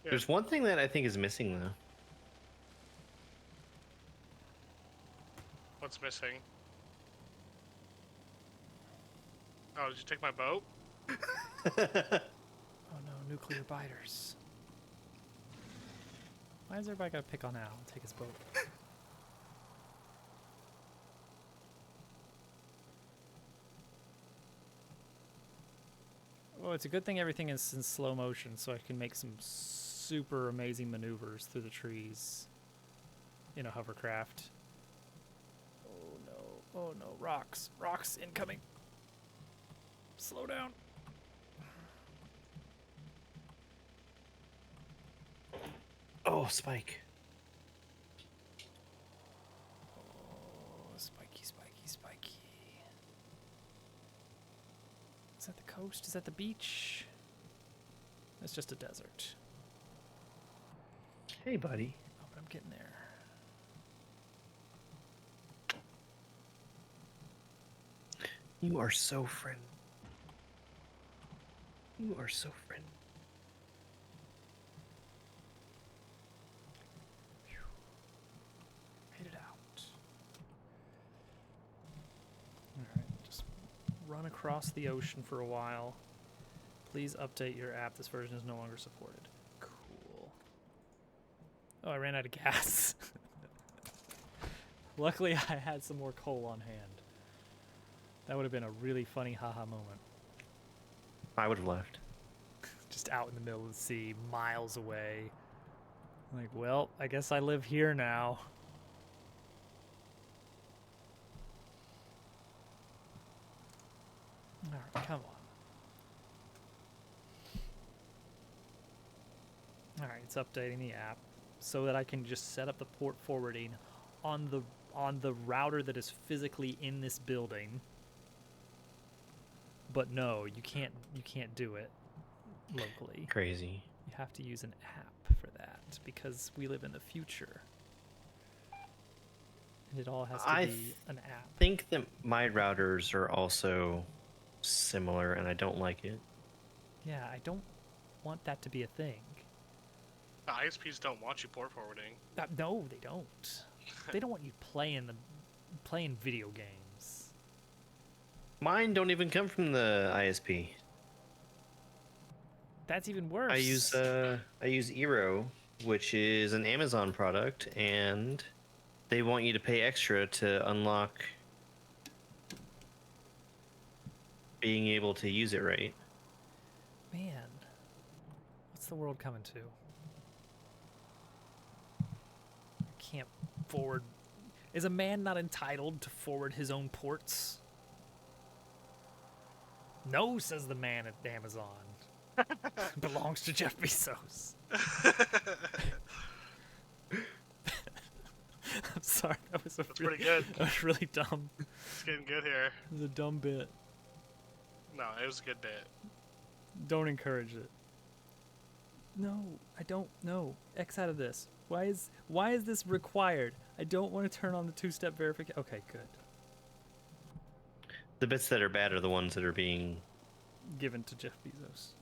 Yeah. There's one thing that I think is missing, though. What's missing? Oh, did you take my boat? Oh no, nuclear biters. Why is everybody gotta pick on Al and take his boat? Oh, it's a good thing everything is in slow motion so I can make some super amazing maneuvers through the trees in a hovercraft. Oh no, oh no, rocks, rocks incoming. Slow down. Oh, Spike. Oh, spiky, spiky, spiky. Is that the coast? Is that the beach? That's just a desert. Hey, buddy. Oh, but I'm getting there. You are so friendly. You are so friendly. Made it out. Alright, just run across the ocean for a while. Please update your app. This version is no longer supported. Cool. Oh, I ran out of gas. Luckily, I had some more coal on hand. That would have been a really funny haha moment. I would have left. Just out in the middle of the sea, miles away. Like, well, I guess I live here now. Alright, come on. Alright, it's updating the app so that I can just set up the port forwarding on the router that is physically in this building. But no, you can't do it locally. Crazy. You have to use an app for that because we live in the future. And it all has to be an app. I think that my routers are also similar, and I don't like it. Yeah, I don't want that to be a thing. The ISPs don't want you port forwarding. No, they don't. They don't want you playing video games. Mine don't even come from the ISP. That's even worse. I use Eero, which is an Amazon product, and they want you to pay extra to unlock being able to use it right. Man, what's the world coming to? Can't forward. Is a man not entitled to forward his own ports? No, says the man at Amazon. Belongs to Jeff Bezos. I'm sorry, That's pretty good. That was really dumb. It's getting good here. It was a dumb bit. No, it was a good bit. Don't encourage it. No, I don't. No, X out of this. Why is this required? I don't want to turn on the two-step verification. Okay, good. The bits that are bad are the ones that are being. Given to Jeff Bezos.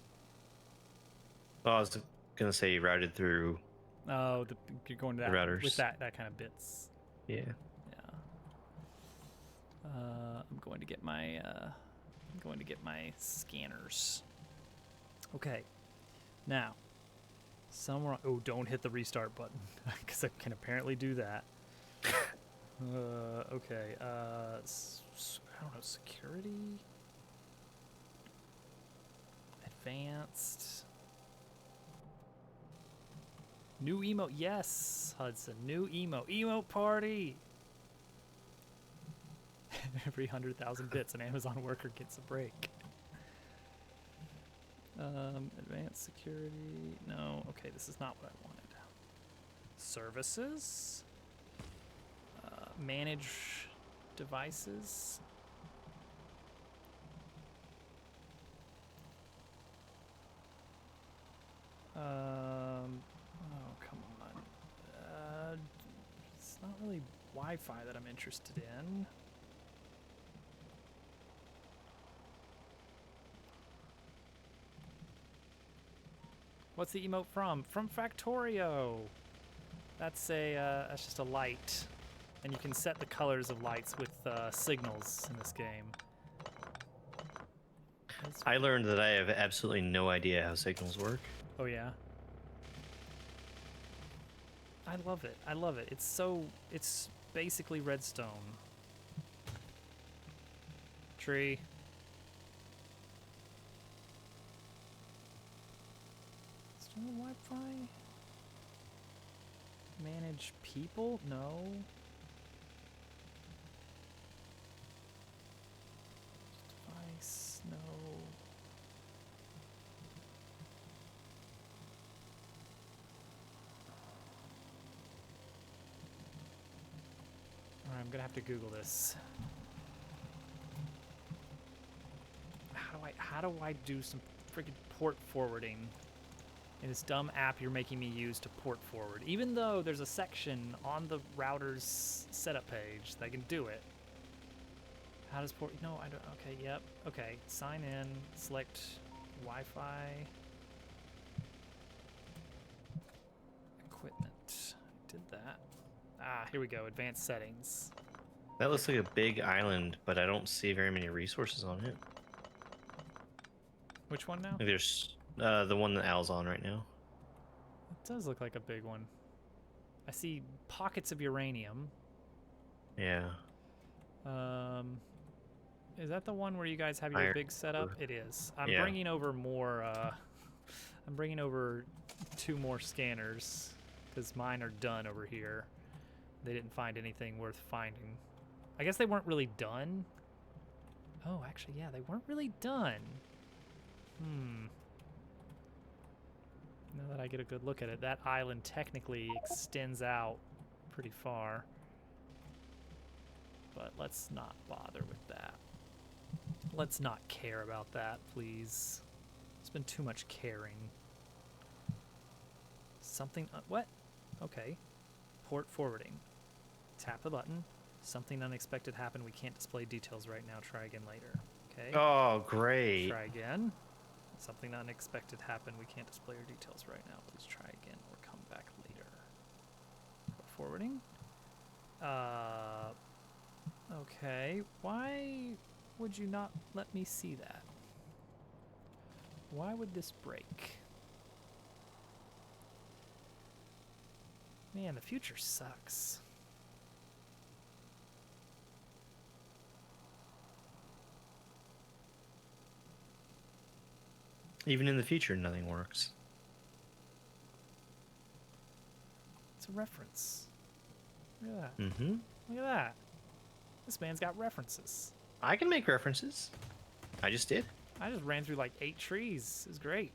Well, I was gonna say routed through. Oh, you're going to that routers. with that kind of bits. Yeah. Yeah. I'm going to get my scanners. Okay. Now, somewhere. Oh, don't hit the restart button because I can apparently do that. Okay. I don't know. Security. Advanced. New emote. Yes, Hudson. New emote. Emote party. Every 100,000 bits, an Amazon worker gets a break. Advanced security. No. Okay, this is not what I wanted. Services. Manage devices. Oh, come on. It's not really Wi-Fi that I'm interested in. What's the emote from? From Factorio. That's just a light, and you can set the colors of lights with signals in this game. I learned that I have absolutely no idea how signals work. Oh yeah. I love it. I love it. It's basically redstone. Tree. Still Wi-Fi? Manage people? No. Device? No. Alright, I'm gonna have to Google this. How do I do some freaking port forwarding in this dumb app you're making me use to port forward? Even though there's a section on the router's setup page that can do it. How does port? No, I don't. Okay, yep. Okay, sign in. Select Wi-Fi. Equipment. Did that. Ah, here we go. Advanced settings. That looks like a big island, but I don't see very many resources on it. Which one now? Like there's the one that Al's on right now. It does look like a big one. I see pockets of uranium. Yeah. Is that the one where you guys have your Iron big setup? ore. It is. I'm Yeah. bringing over more. I'm bringing over 2 more scanners because mine are done over here. They didn't find anything worth finding. I guess they weren't really done. Oh, actually, yeah, they weren't really done. Now that I get a good look at it, that island technically extends out pretty far. But let's not bother with that. Let's not care about that, please. There's been too much caring. Something... what? Okay. Port forwarding. Tap the button. Something unexpected happened. We can't display details right now. Try again later. Okay. Oh, great. Try again. Something unexpected happened. We can't display your details right now. Please try again or come back later. Forwarding. Okay. Why would you not let me see that? Why would this break? Man, the future sucks. Even in the future, nothing works. It's a reference. Look at that. Mm-hmm. Look at that. This man's got references. I can make references. I just did. I just ran through like 8 trees. It was great.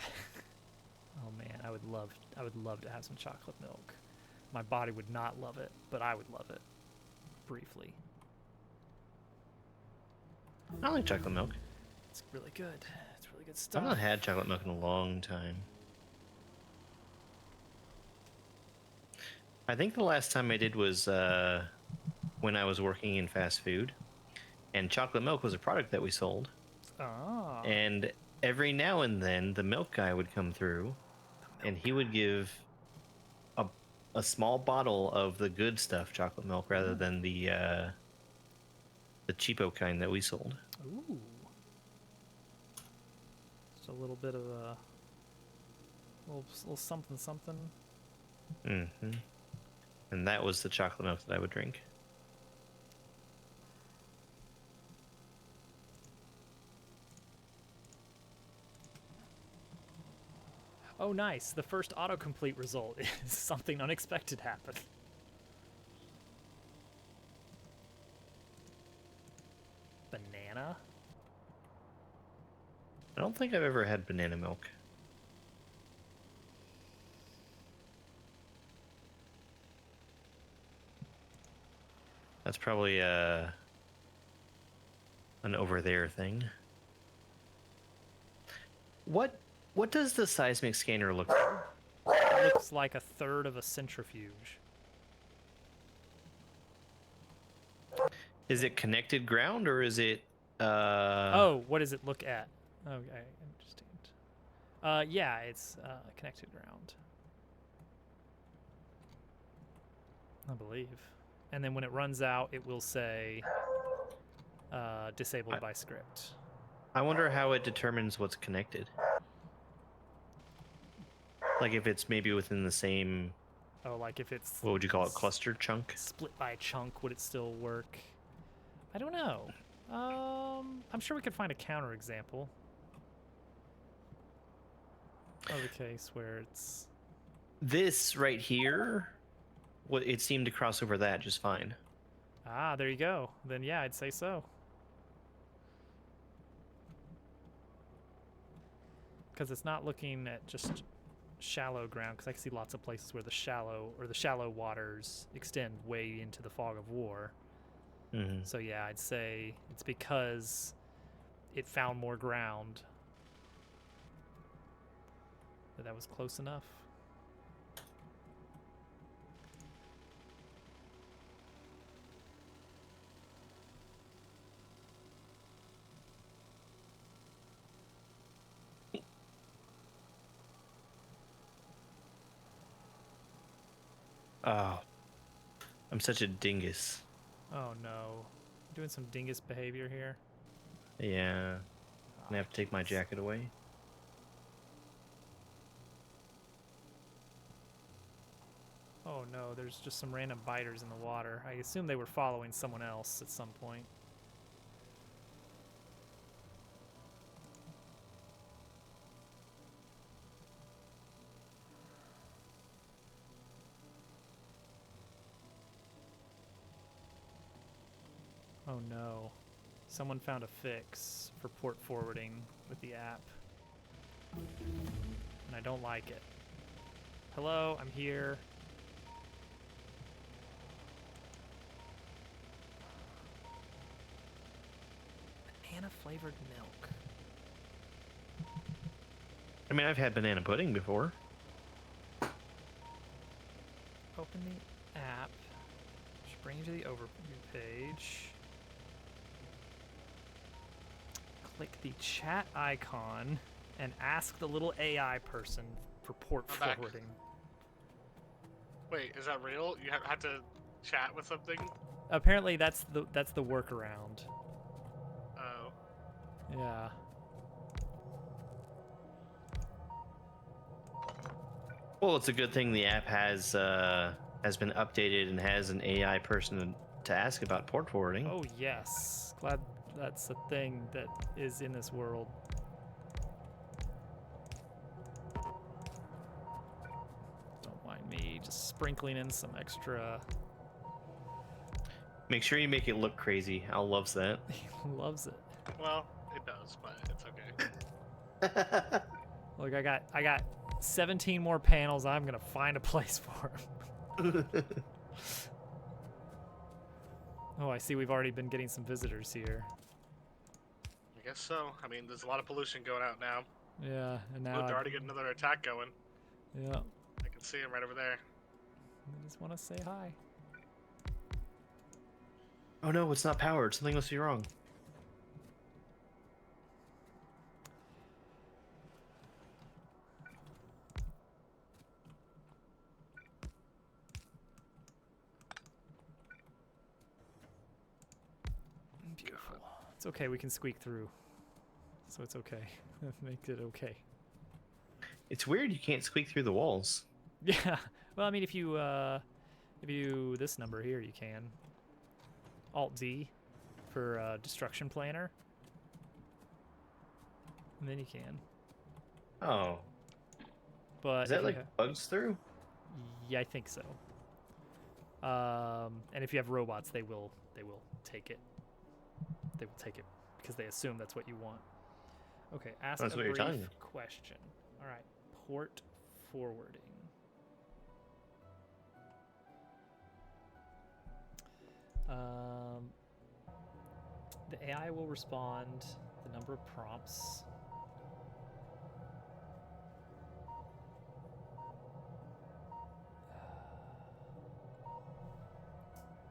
Oh man, I would love to have some chocolate milk. My body would not love it, but I would love it. Briefly. I like chocolate milk. It's really good. It's really good I've stuff. not had chocolate milk in a long time. I think the last time I did was when I was working in fast food, and chocolate milk was a product that we sold. Ah. And every now and then, the milk guy would come through, and he would give a small bottle of the good stuff, chocolate milk, rather than the cheapo kind that we sold. Ooh. Just a little bit of a little something something. Mm-hmm. And that was the chocolate milk that I would drink. Oh, nice. The first autocomplete result is something unexpected happened. Banana? I don't think I've ever had banana milk. That's probably an over there thing. What does the seismic scanner look like? It looks like a third of a centrifuge. Is it connected ground or is it Oh, what does it look at? Okay, interesting. Yeah, it's connected ground. I believe. And then when it runs out, it will say disabled by script. I wonder how it determines what's connected. Like if it's maybe within the same, Oh, like if it's what would you call it, cluster chunk? split by a chunk, would it still work? I don't know. I'm sure we could find a counterexample of a case where it's... This right here, it seemed to cross over that just fine. Ah, there you go. Then yeah, I'd say so. Because it's not looking at just shallow ground, because I can see lots of places where the shallow waters extend way into the fog of war. Mm-hmm. So yeah, I'd say it's because it found more ground. But that was close enough. Oh, I'm such a dingus. Oh no. Doing some dingus behavior here. Yeah, I have to take my jacket away. Oh no, there's just some random biters in the water. I assume they were following someone else at some point. Oh no. Someone found a fix for port forwarding with the app. And I don't like it. Hello, I'm here. Banana flavored milk. I mean, I've had banana pudding before. Open the app. Should bring you to the overview page. Click the chat icon and ask the little AI person for port I'm back. forwarding. Wait, is that real? You had to chat with something? Apparently that's the workaround. Oh. Yeah. Well, it's a good thing the app has been updated and has an AI person to ask about port forwarding. Oh, yes. Glad that's a thing that is in this world. Don't mind me just sprinkling in some extra. Make sure you make it look crazy. Al loves that. He loves it. Well, it does, but it's okay. Look, I got 17 more panels. I'm gonna find a place for them. Oh, I see we've already been getting some visitors here. I guess so. I mean, there's a lot of pollution going out now. Yeah, and now Look, they're already getting another attack going. yeah, I can see him right over there. I just want to say hi. Oh no, it's not powered. Something must be wrong. Beautiful. It's okay. We can squeak through. So it's okay. Make it okay. It's weird you can't squeak through the walls. Yeah. Well, I mean, if you this number here, you can. Alt D for destruction planner, and then you can. Oh, But is that if you like bugs through? yeah, I think so. And if you have robots, they will take it. They will take it because they assume that's what you want. Okay, ask That's a what you're telling brief me. question. All right, port forwarding. The AI will respond the number of prompts.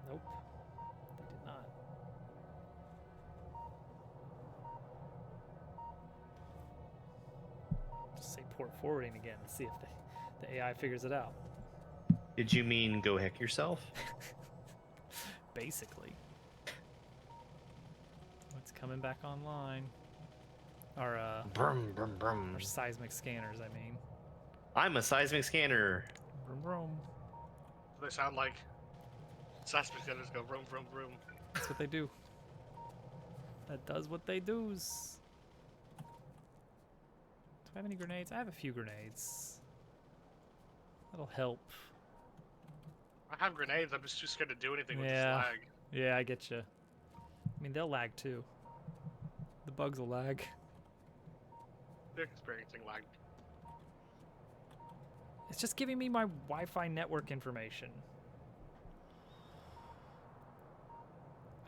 Nope, they did not. Just say port forwarding again and see if the AI figures it out. Did you mean go heck yourself? Basically. It's coming back online. Our Brum brum brum. our seismic scanners, I mean. I'm a seismic scanner. Vroom, vroom. They sound like seismic centers go vroom, vroom, vroom. That's what they do. That does what they do's. Do I have any grenades? I have a few grenades. That'll help. I have grenades. I'm just too scared to do anything with this Yeah. lag. Yeah, I get you. I mean, they'll lag too. The bugs will lag. They're experiencing lag. It's just giving me my Wi-Fi network information.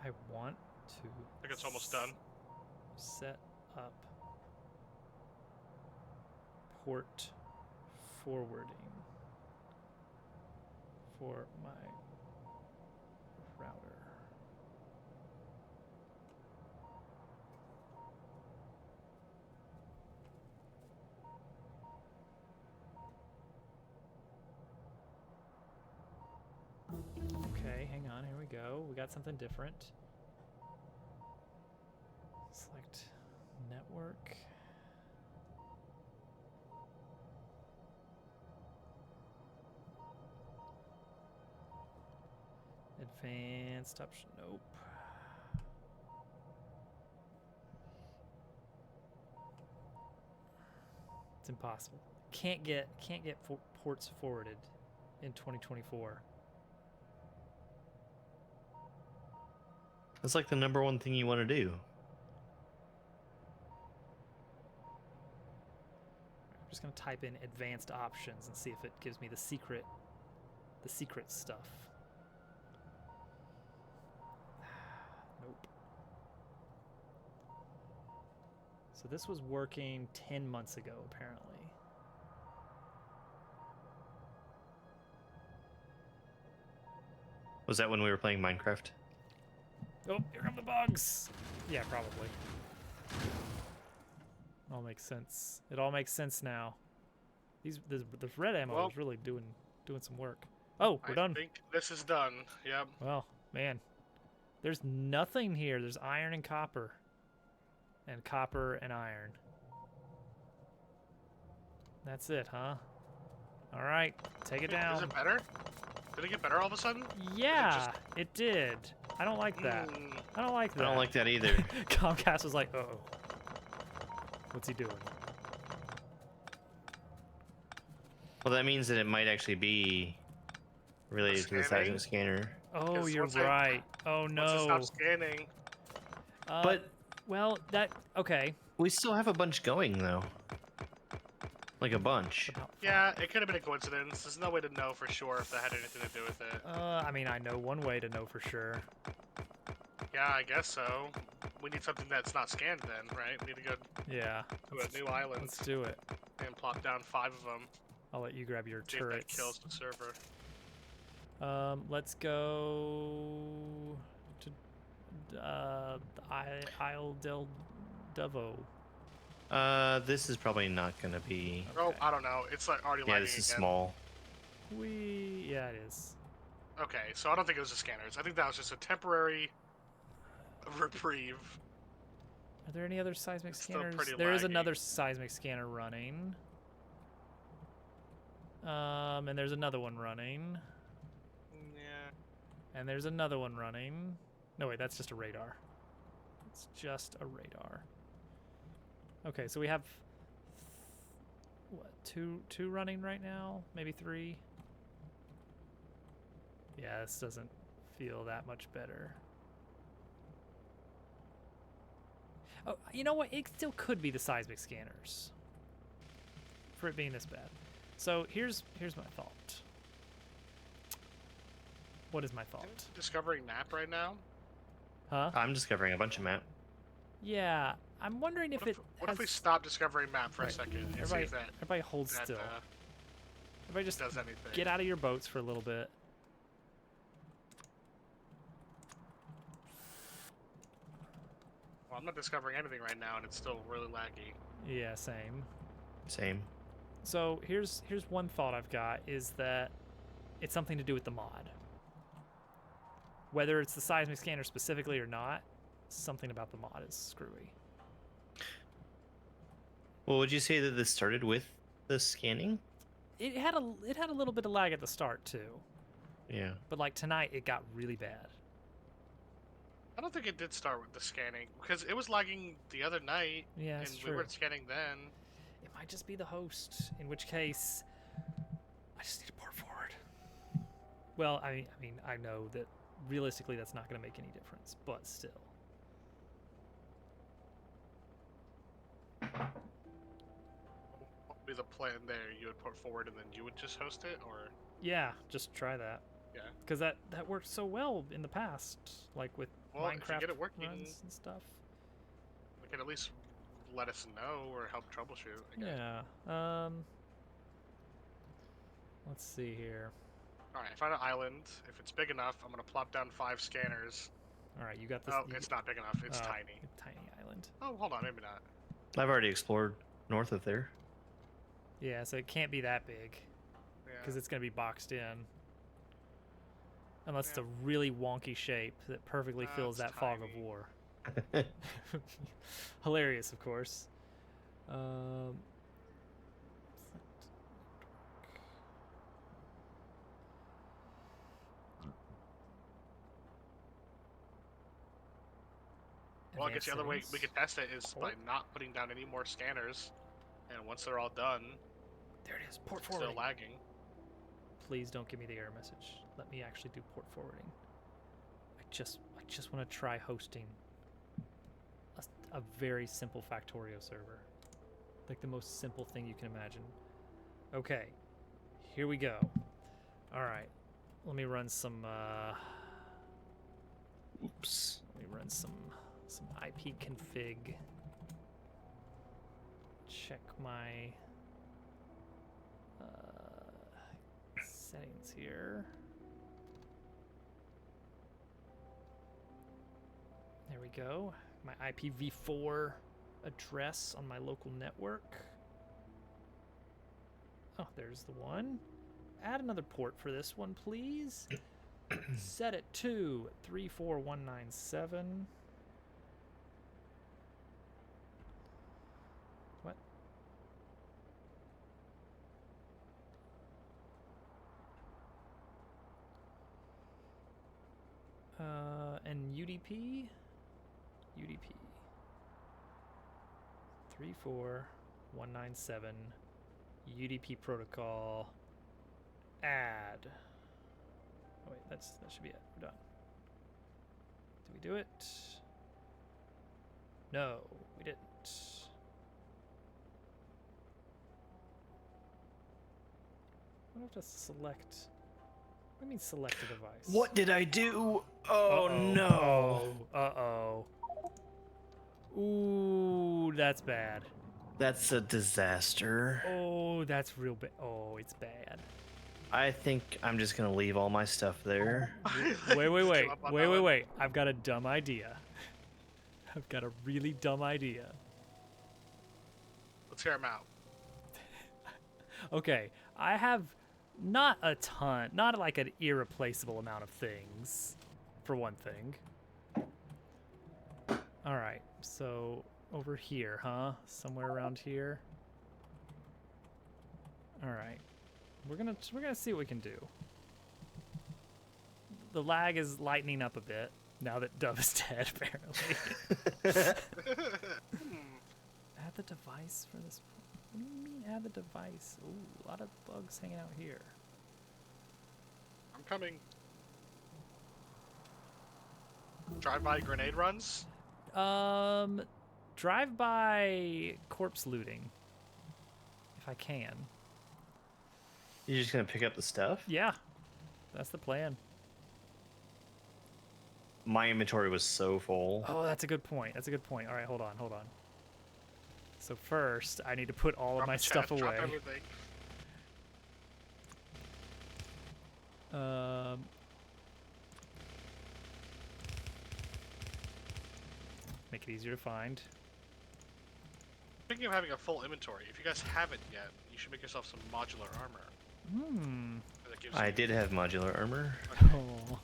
I want to. I think it's almost done. Set up port forwarding for my router. Okay, hang on, here we go. We got something different. Select network. Advanced option, nope. It's impossible. Can't get ports forwarded in 2024. That's like the number one thing you want to do. I'm just gonna type in advanced options and see if it gives me the secret stuff. Nope. So this was working 10 months ago, apparently. Was that when we were playing Minecraft? Oh, here come the bugs! Yeah, probably. All makes sense. It all makes sense now. The red ammo Well- is really doing some work. Oh, we're done. I think this is done. Yep. Well, man, there's nothing here. There's iron and copper, and iron. That's it, huh? All right, take it down. Is it better? Did it get better all of a sudden? Yeah, it did. I don't like that. Mm, I don't like that. I don't like that either. Comcast was like, uh-oh. What's he doing? Well, that means that it might actually be related to the scanning? seismic scanner. Oh, 'Cause you're once I- right. Oh, Once it no. stops scanning, But Well, that... Okay. we still have a bunch going, though. Like a bunch. But not yeah, it could have been a coincidence. There's no way to know for sure if that had anything to do with it. I mean, I know one way to know for sure. Yeah, I guess so. We need something that's not scanned then, right? We need to go Yeah. to a new island Let's do it. and plop down 5 of them. I'll let you grab your See if that turrets. kills the server. Let's go to the Isle del Devo. This is probably not gonna be. Oh, Okay. I don't know. It's like already Yeah, lagging this is again. small. Yeah, it is. Okay, so I don't think it was the scanners. I think that was just a temporary reprieve. Are there any other seismic It's still scanners? pretty There is laggy. another seismic scanner running. And there's another one running. Yeah. And there's another one running. No, wait, that's just a radar. It's just a radar. Okay, so we have what, two running right now? Maybe 3? Yeah, this doesn't feel that much better. Oh, you know what? It still could be the seismic scanners. For it being this bad. So here's my thought. What is my thought? Discovering map right now. Huh? I'm discovering a bunch of map. Yeah, I'm wondering if it What if we has- stop discovering map for Right. a second and see Everybody, if that, everybody hold that still. Everybody just does anything? get out of your boats for a little bit. Well, I'm not discovering anything right now, and it's still really laggy. Yeah, same. Same. So here's one thought I've got is that it's something to do with the mod. Whether it's the seismic scanner specifically or not, something about the mod is screwy. Well, would you say that this started with the scanning? It had a little bit of lag at the start too, Yeah. but like tonight it got really bad. I don't think it did start with the scanning because it was lagging the other night, Yeah, and that's we true. weren't scanning then. It might just be the host, in which case I just need to port forward. Well, I mean, I know that realistically that's not going to make any difference, but still. What would be the plan there? You would port forward, and then you would just host it, or Yeah, just try that. Yeah. Because that worked so well in the past, like with Well, if you Minecraft get it working- runs and stuff. we can at least let us know or help troubleshoot. I guess. Yeah. Let's see here. All right, find an island. If it's big enough, I'm gonna plop down 5 scanners. All right, you got this. Oh, you it's not big enough. It's oh, tiny. Tiny island. Oh, hold on, maybe not. I've already explored north of there. Yeah, so it can't be that big Yeah. because it's going to be boxed in. Unless it's Yeah. a really wonky shape that perfectly fills it's that fog of tiny. war. Hilarious, of course. Well, I guess the other way we Advanced could test it is by Port. not putting down any more scanners, and once they're all done, settings. There it is. Port it's still forwarding. lagging. Please don't give me the error message. Let me actually do port forwarding. I just want to try hosting a very simple Factorio server. Like the most simple thing you can imagine. Okay. Here we go. All right. Let me run some Oops. let me run some IP config. Check my settings here. There we go. My IPv4 address on my local network. Oh, there's the one. Add another port for this one, please. Set it to 34197. What? UDP. UDP. 34197. UDP protocol. Add. Oh wait, that should be it. We're done. Did we do it? No, we didn't. I have to select. What do you mean select a device? What did I do? Oh no. Uh-oh. Ooh, that's bad. That's a disaster. Oh, that's real bad. Oh, it's bad. I think I'm just gonna leave all my stuff there. Wait. I've got a dumb idea. I've got a really dumb idea. Let's hear him out. Okay, I have not a ton, not like an irreplaceable amount of things, for one thing. All right, so over here, huh? Somewhere around here. All right, we're gonna see what we can do. The lag is lightening up a bit now that Dove is dead, apparently. Add the device for this. What do you mean add the device? Ooh, a lot of bugs hanging out here. I'm coming. Drive-by grenade runs? Drive-by corpse looting, if I can. You're just gonna pick up the stuff? Yeah, that's the plan. My inventory was so full. Oh, that's a good point. That's a good point. All right, hold on. So first, I need to put all of my stuff away. Drop everything. Make it easier to find. Speaking of having a full inventory, if you guys haven't yet, you should make yourself some modular armor. Hmm. That gives I you- did have modular armor. Oh.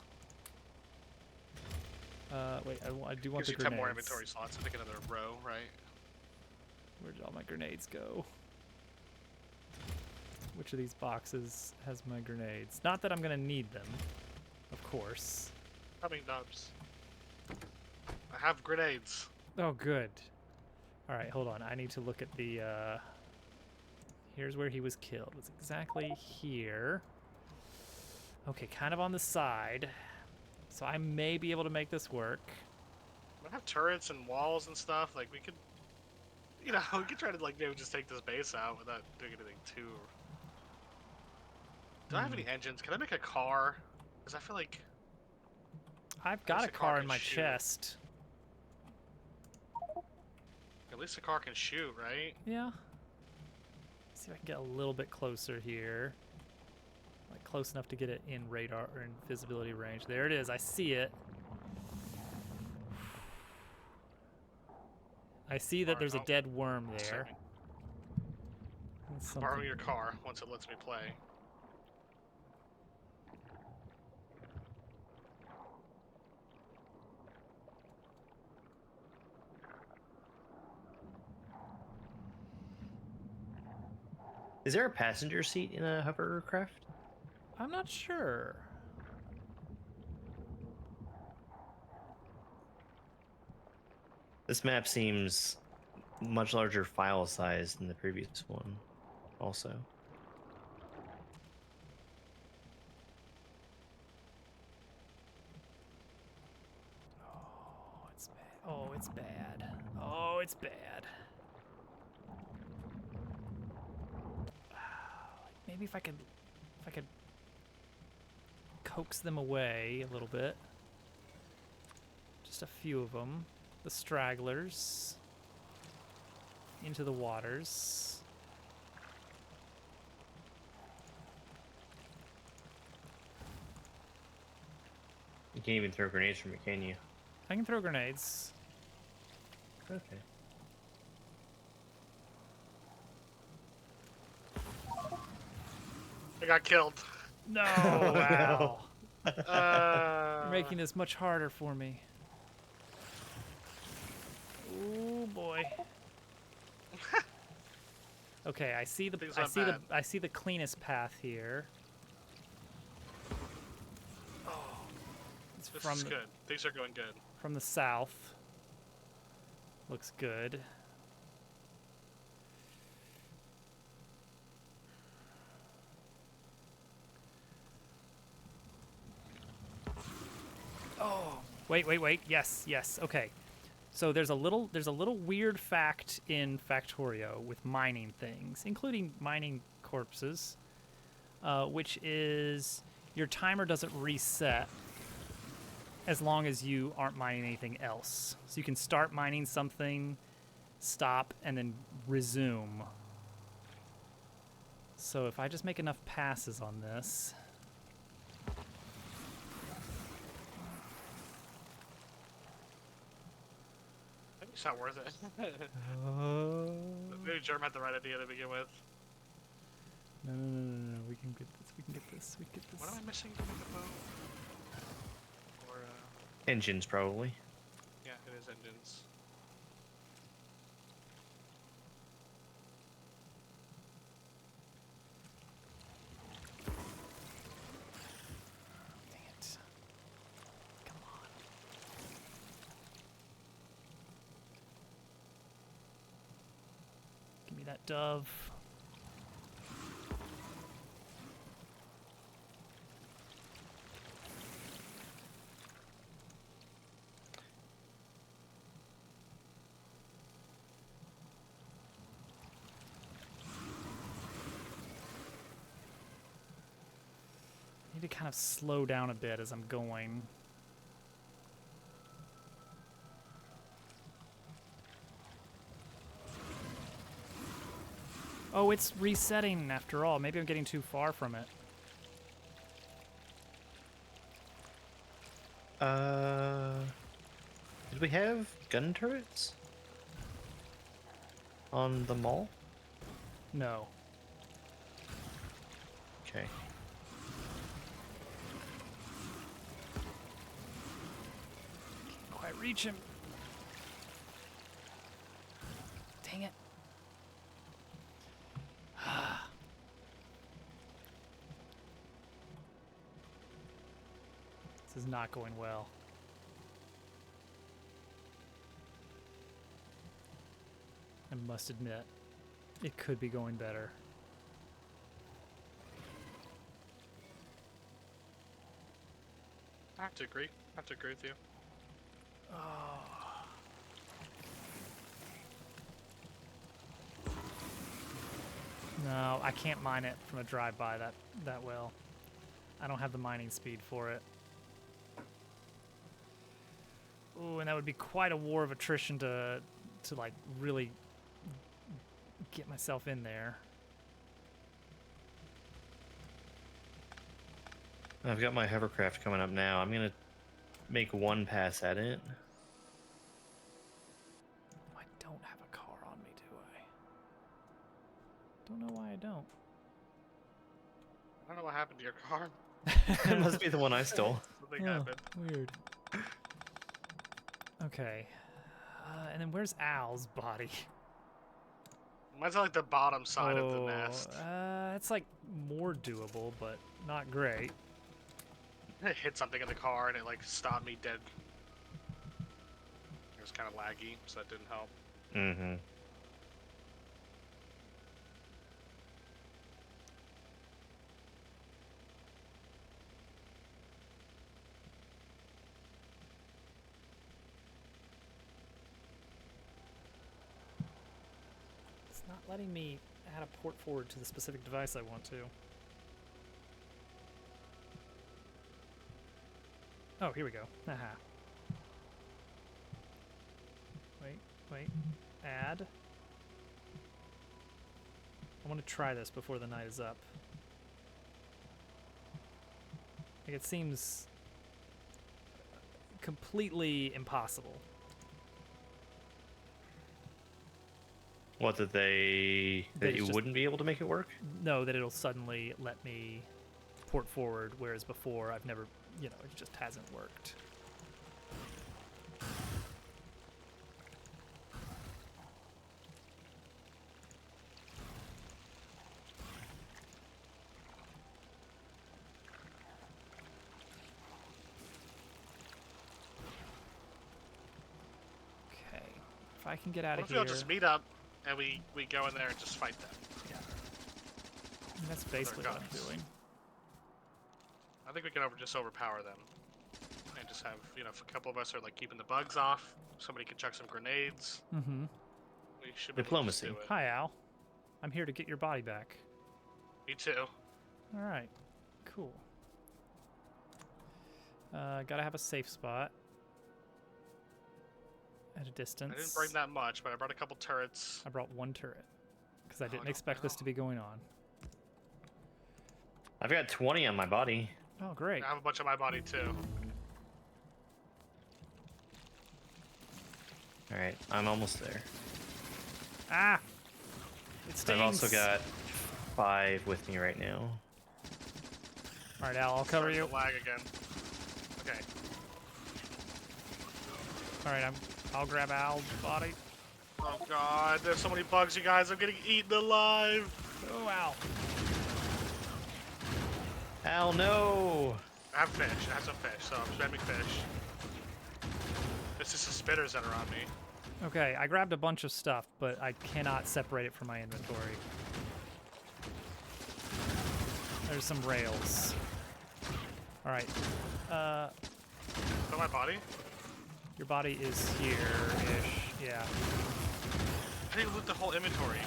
Wait, I do want Gives the you 10 more grenades. inventory slots. I think another row, right? Where did all my grenades go? Which of these boxes has my grenades? Not that I'm gonna need them, of course. Coming, Dubs. I have grenades. Oh, good. All right, hold on. I need to look at the. Here's where he was killed. Was exactly here. Okay, kind of on the side. So I may be able to make this work. I have turrets and walls and stuff. Like we could, we could try to like maybe just take this base out without doing anything too. Do I have any engines? Can I make a car? Because I feel like I've got least a the car car in can my shoot. chest. at least the car can shoot, right? Yeah. See if I can get a little bit closer here. Like close enough to get it in radar or in visibility range. There it is. I see it. I see that there's a dead worm there. That's Borrow something- your car once it lets me play. Is there a passenger seat in a hovercraft? I'm not sure. This map seems much larger file size than the previous one, also. Oh, it's bad. Oh, it's bad. Oh, it's bad. Maybe if I could coax them away a little bit. Just a few of them. The stragglers. Into the waters. You can't even throw grenades from it, can you? I can throw grenades. Okay. I got killed. No, wow. Uh, You're making this much harder for me. Oh boy. Okay, I see the Things I aren't see the bad. I see the cleanest path here. Oh, it's This from is the, good. Things are going good. from the south. Looks good. Oh, wait. Yes. Okay. So there's a little weird fact in Factorio with mining things, including mining corpses, which is your timer doesn't reset as long as you aren't mining anything else. So you can start mining something, stop, and then resume. So if I just make enough passes on this... Maybe it's not worth it. Maybe Germ had the right idea to begin with. No. We can get this. What am I missing to make a bow? Or, Engines, probably. yeah, it is engines. Dang it. Come on. Give me that dove. I need to kind of slow down a bit as I'm going. Oh, it's resetting after all. Maybe I'm getting too far from it. Did we have gun turrets on the mall? No. Okay. Can't quite reach him. Dang it. This is not going well. I must admit, it could be going better. I have to agree with you. No, I can't mine it from a drive-by that well. I don't have the mining speed for it. Ooh, and that would be quite a war of attrition to like really get myself in there. I've got my hovercraft coming up now. I'm gonna make one pass at it. I don't have a car on me, do I? Don't know why I don't. I don't know what happened to your car. It must be the one I stole. Something Oh, happened. weird. Okay. And then where's Al's body? Mine's on like the bottom side of the nest. It's like more doable, but not great. I hit something in the car and it like stopped me dead. It was kind of laggy, so that didn't help. Mm-hmm. It's not letting me add a port forward to the specific device I want to. Oh, here we go. Haha. Wait. Add. I want to try this before the night is up. Like, it seems completely impossible. What, that you just- wouldn't be able to make it work? No, that it'll suddenly let me port forward, whereas before I've never, it just hasn't worked. If I can get out What of if we all here. just meet up and we go in there and just fight them? Yeah. I mean, that's basically what I'm guns. doing. I think we can just overpower them. And just have, you know, if a couple of us are like keeping the bugs off, somebody can chuck some grenades. Mm-hmm. We should be able to just Diplomacy. do it. Hi, Al. I'm here to get your body back. Me too. All right. Cool. Gotta have a safe spot. At a distance. I didn't bring that much, but I brought a couple turrets. I brought one turret. Because I didn't don't expect this know. to be going on. I've got 20 on my body. Oh, great. I have a bunch on my body too. All right, I'm almost there. Ah! It stings. I've also got 5 with me right now. All right, Al, I'll cover Starting you. to lag again. Okay. All right, I'll grab Al's body. Oh god, there's so many bugs, you guys. I'm getting eaten alive. Oh, Al. Al, no! I have fish. I have some fish, so I'm spamming fish. It's just the spitters that are on me. Okay, I grabbed a bunch of stuff, but I cannot separate it from my inventory. There's some rails. All right. Is that my body? Your body is here-ish. Yeah. I didn't loot the whole inventory.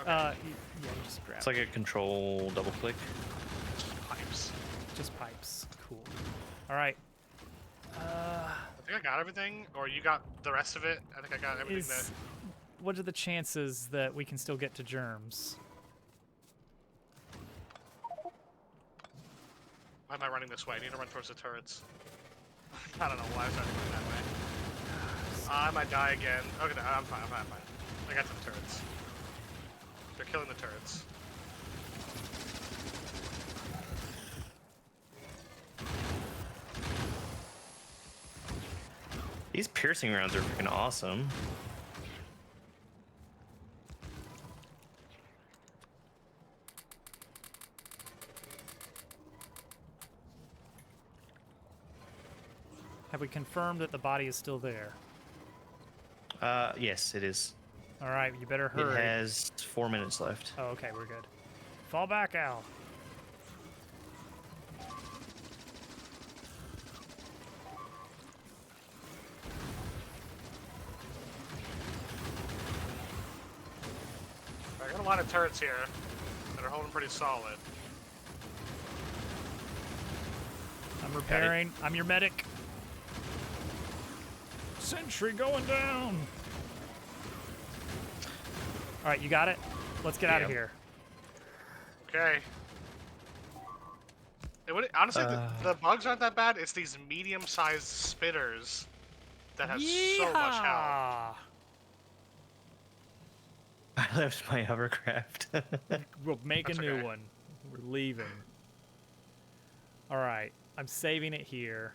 Okay. Yeah, you just grab It's like a control double click. Pipes. just pipes. Cool. All right. I think I got everything, or you got the rest of it. I think I got everything that. What are the chances that we can still get to germs? Why am I running this way? I need to run towards the turrets. I don't know why I was running that way. I might die again. Okay, no, I'm fine. I'm fine. I got to the turrets. They're killing the turrets. These piercing rounds are freaking awesome. Have we confirmed that the body is still there? Yes, it is. All right, you better It hurry. has 4 minutes left. Oh, okay, we're good. Fall back, Al. I got a lot of turrets here that are holding pretty solid. I'm repairing. I'm your medic. Sentry going down. All right, you got it? Let's get out of Yeah. here. Okay. Honestly, the bugs aren't that bad. It's these medium-sized spitters that have so much health. Yeehaw! I left my hovercraft. We'll make That's a new okay. one. We're leaving. All right, I'm saving it here.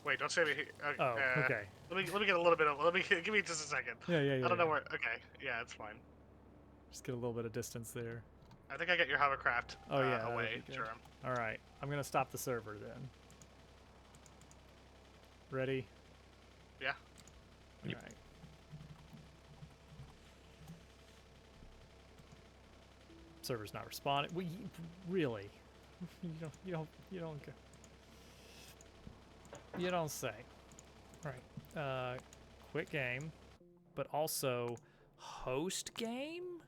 Wait, don't save me here. Oh, okay. Let me get a little bit of. Give me just a second. Yeah. I don't know where. Okay, yeah, it's fine. Just get a little bit of distance there. I think I get your hovercraft Oh, yeah, that'd away, be good. Jerome. All right, I'm gonna stop the server then. Ready? Yeah. Yep. All right. Server's not responding. Really? You don't say. All right. Quit game, but also host game.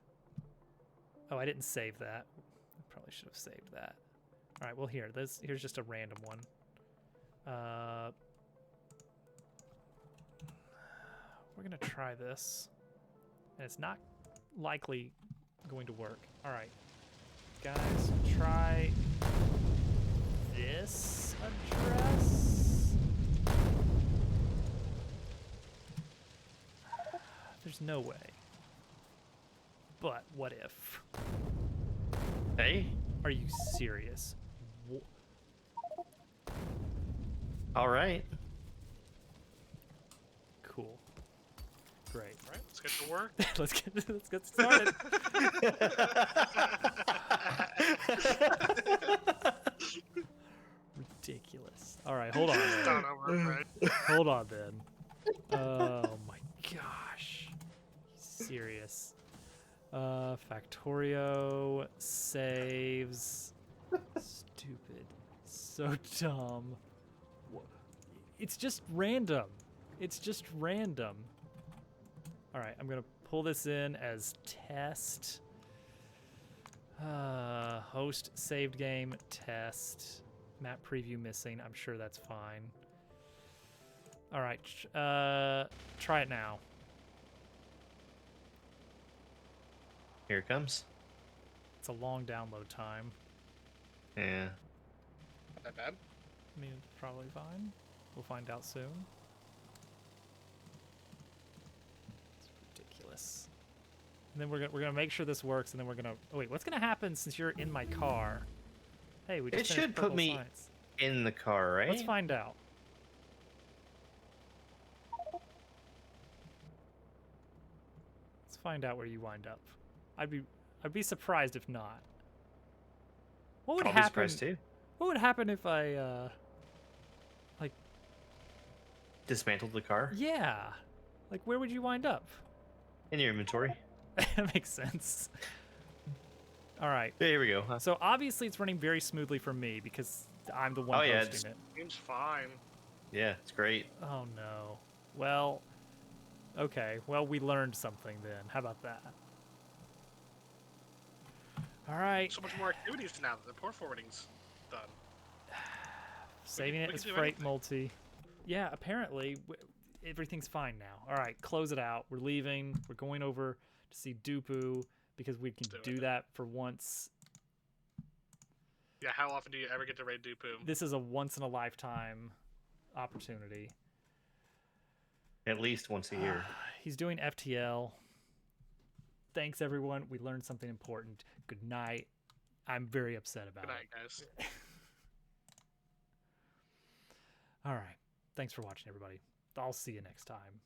Oh, I didn't save that. I probably should have saved that. All right. Well, here's just a random one. We're gonna try this, and it's not likely going to work. All right, guys, try this address. There's no way. But what if? Hey, Are you serious? all right. Cool. Great. All right, let's get to work. let's get started. Ridiculous. All right, hold on. Start over, right? Hold on then. Oh my gosh. Serious. Factorio saves. Stupid. So dumb. It's just random. It's just random. All right, I'm gonna pull this in as test. Host saved game test. Map preview missing. I'm sure that's fine. All right, try it now. Here it comes. It's a long download time. Yeah. Not that bad. I mean, it's probably fine. We'll find out soon. It's ridiculous. And then we're gonna make sure this works, and then we're gonna. Oh wait, what's gonna happen since you're in my car? Hey, we just It finished should put Purple me Science. in the car, right? Let's find out. Let's find out where you wind up. I'd be surprised if not. What would I'll be happen? surprised too. What would happen if I Dismantled the car yeah. Like where would you wind up? in your inventory. That makes sense. All right. Yeah, here we go. So obviously it's running very smoothly for me because I'm the one Oh, yeah, hosting it. Seems fine. Yeah, it's great. Oh no. Well, okay. Well, we learned something then. How about that? All right. So much more activities now that the port forwarding's done. Saving we it can as do freight anything. multi. Yeah, apparently everything's fine now. All right, close it out. We're leaving. We're going over to see Dupu because we can Do do it. that for once. Yeah, how often do you ever get to raid Dupu? This is a once in a lifetime opportunity. At least once a year. He's doing FTL. Thanks, everyone. We learned something important. Good night. I'm very upset about Good night, guys. it. All right. Thanks for watching, everybody. I'll see you next time.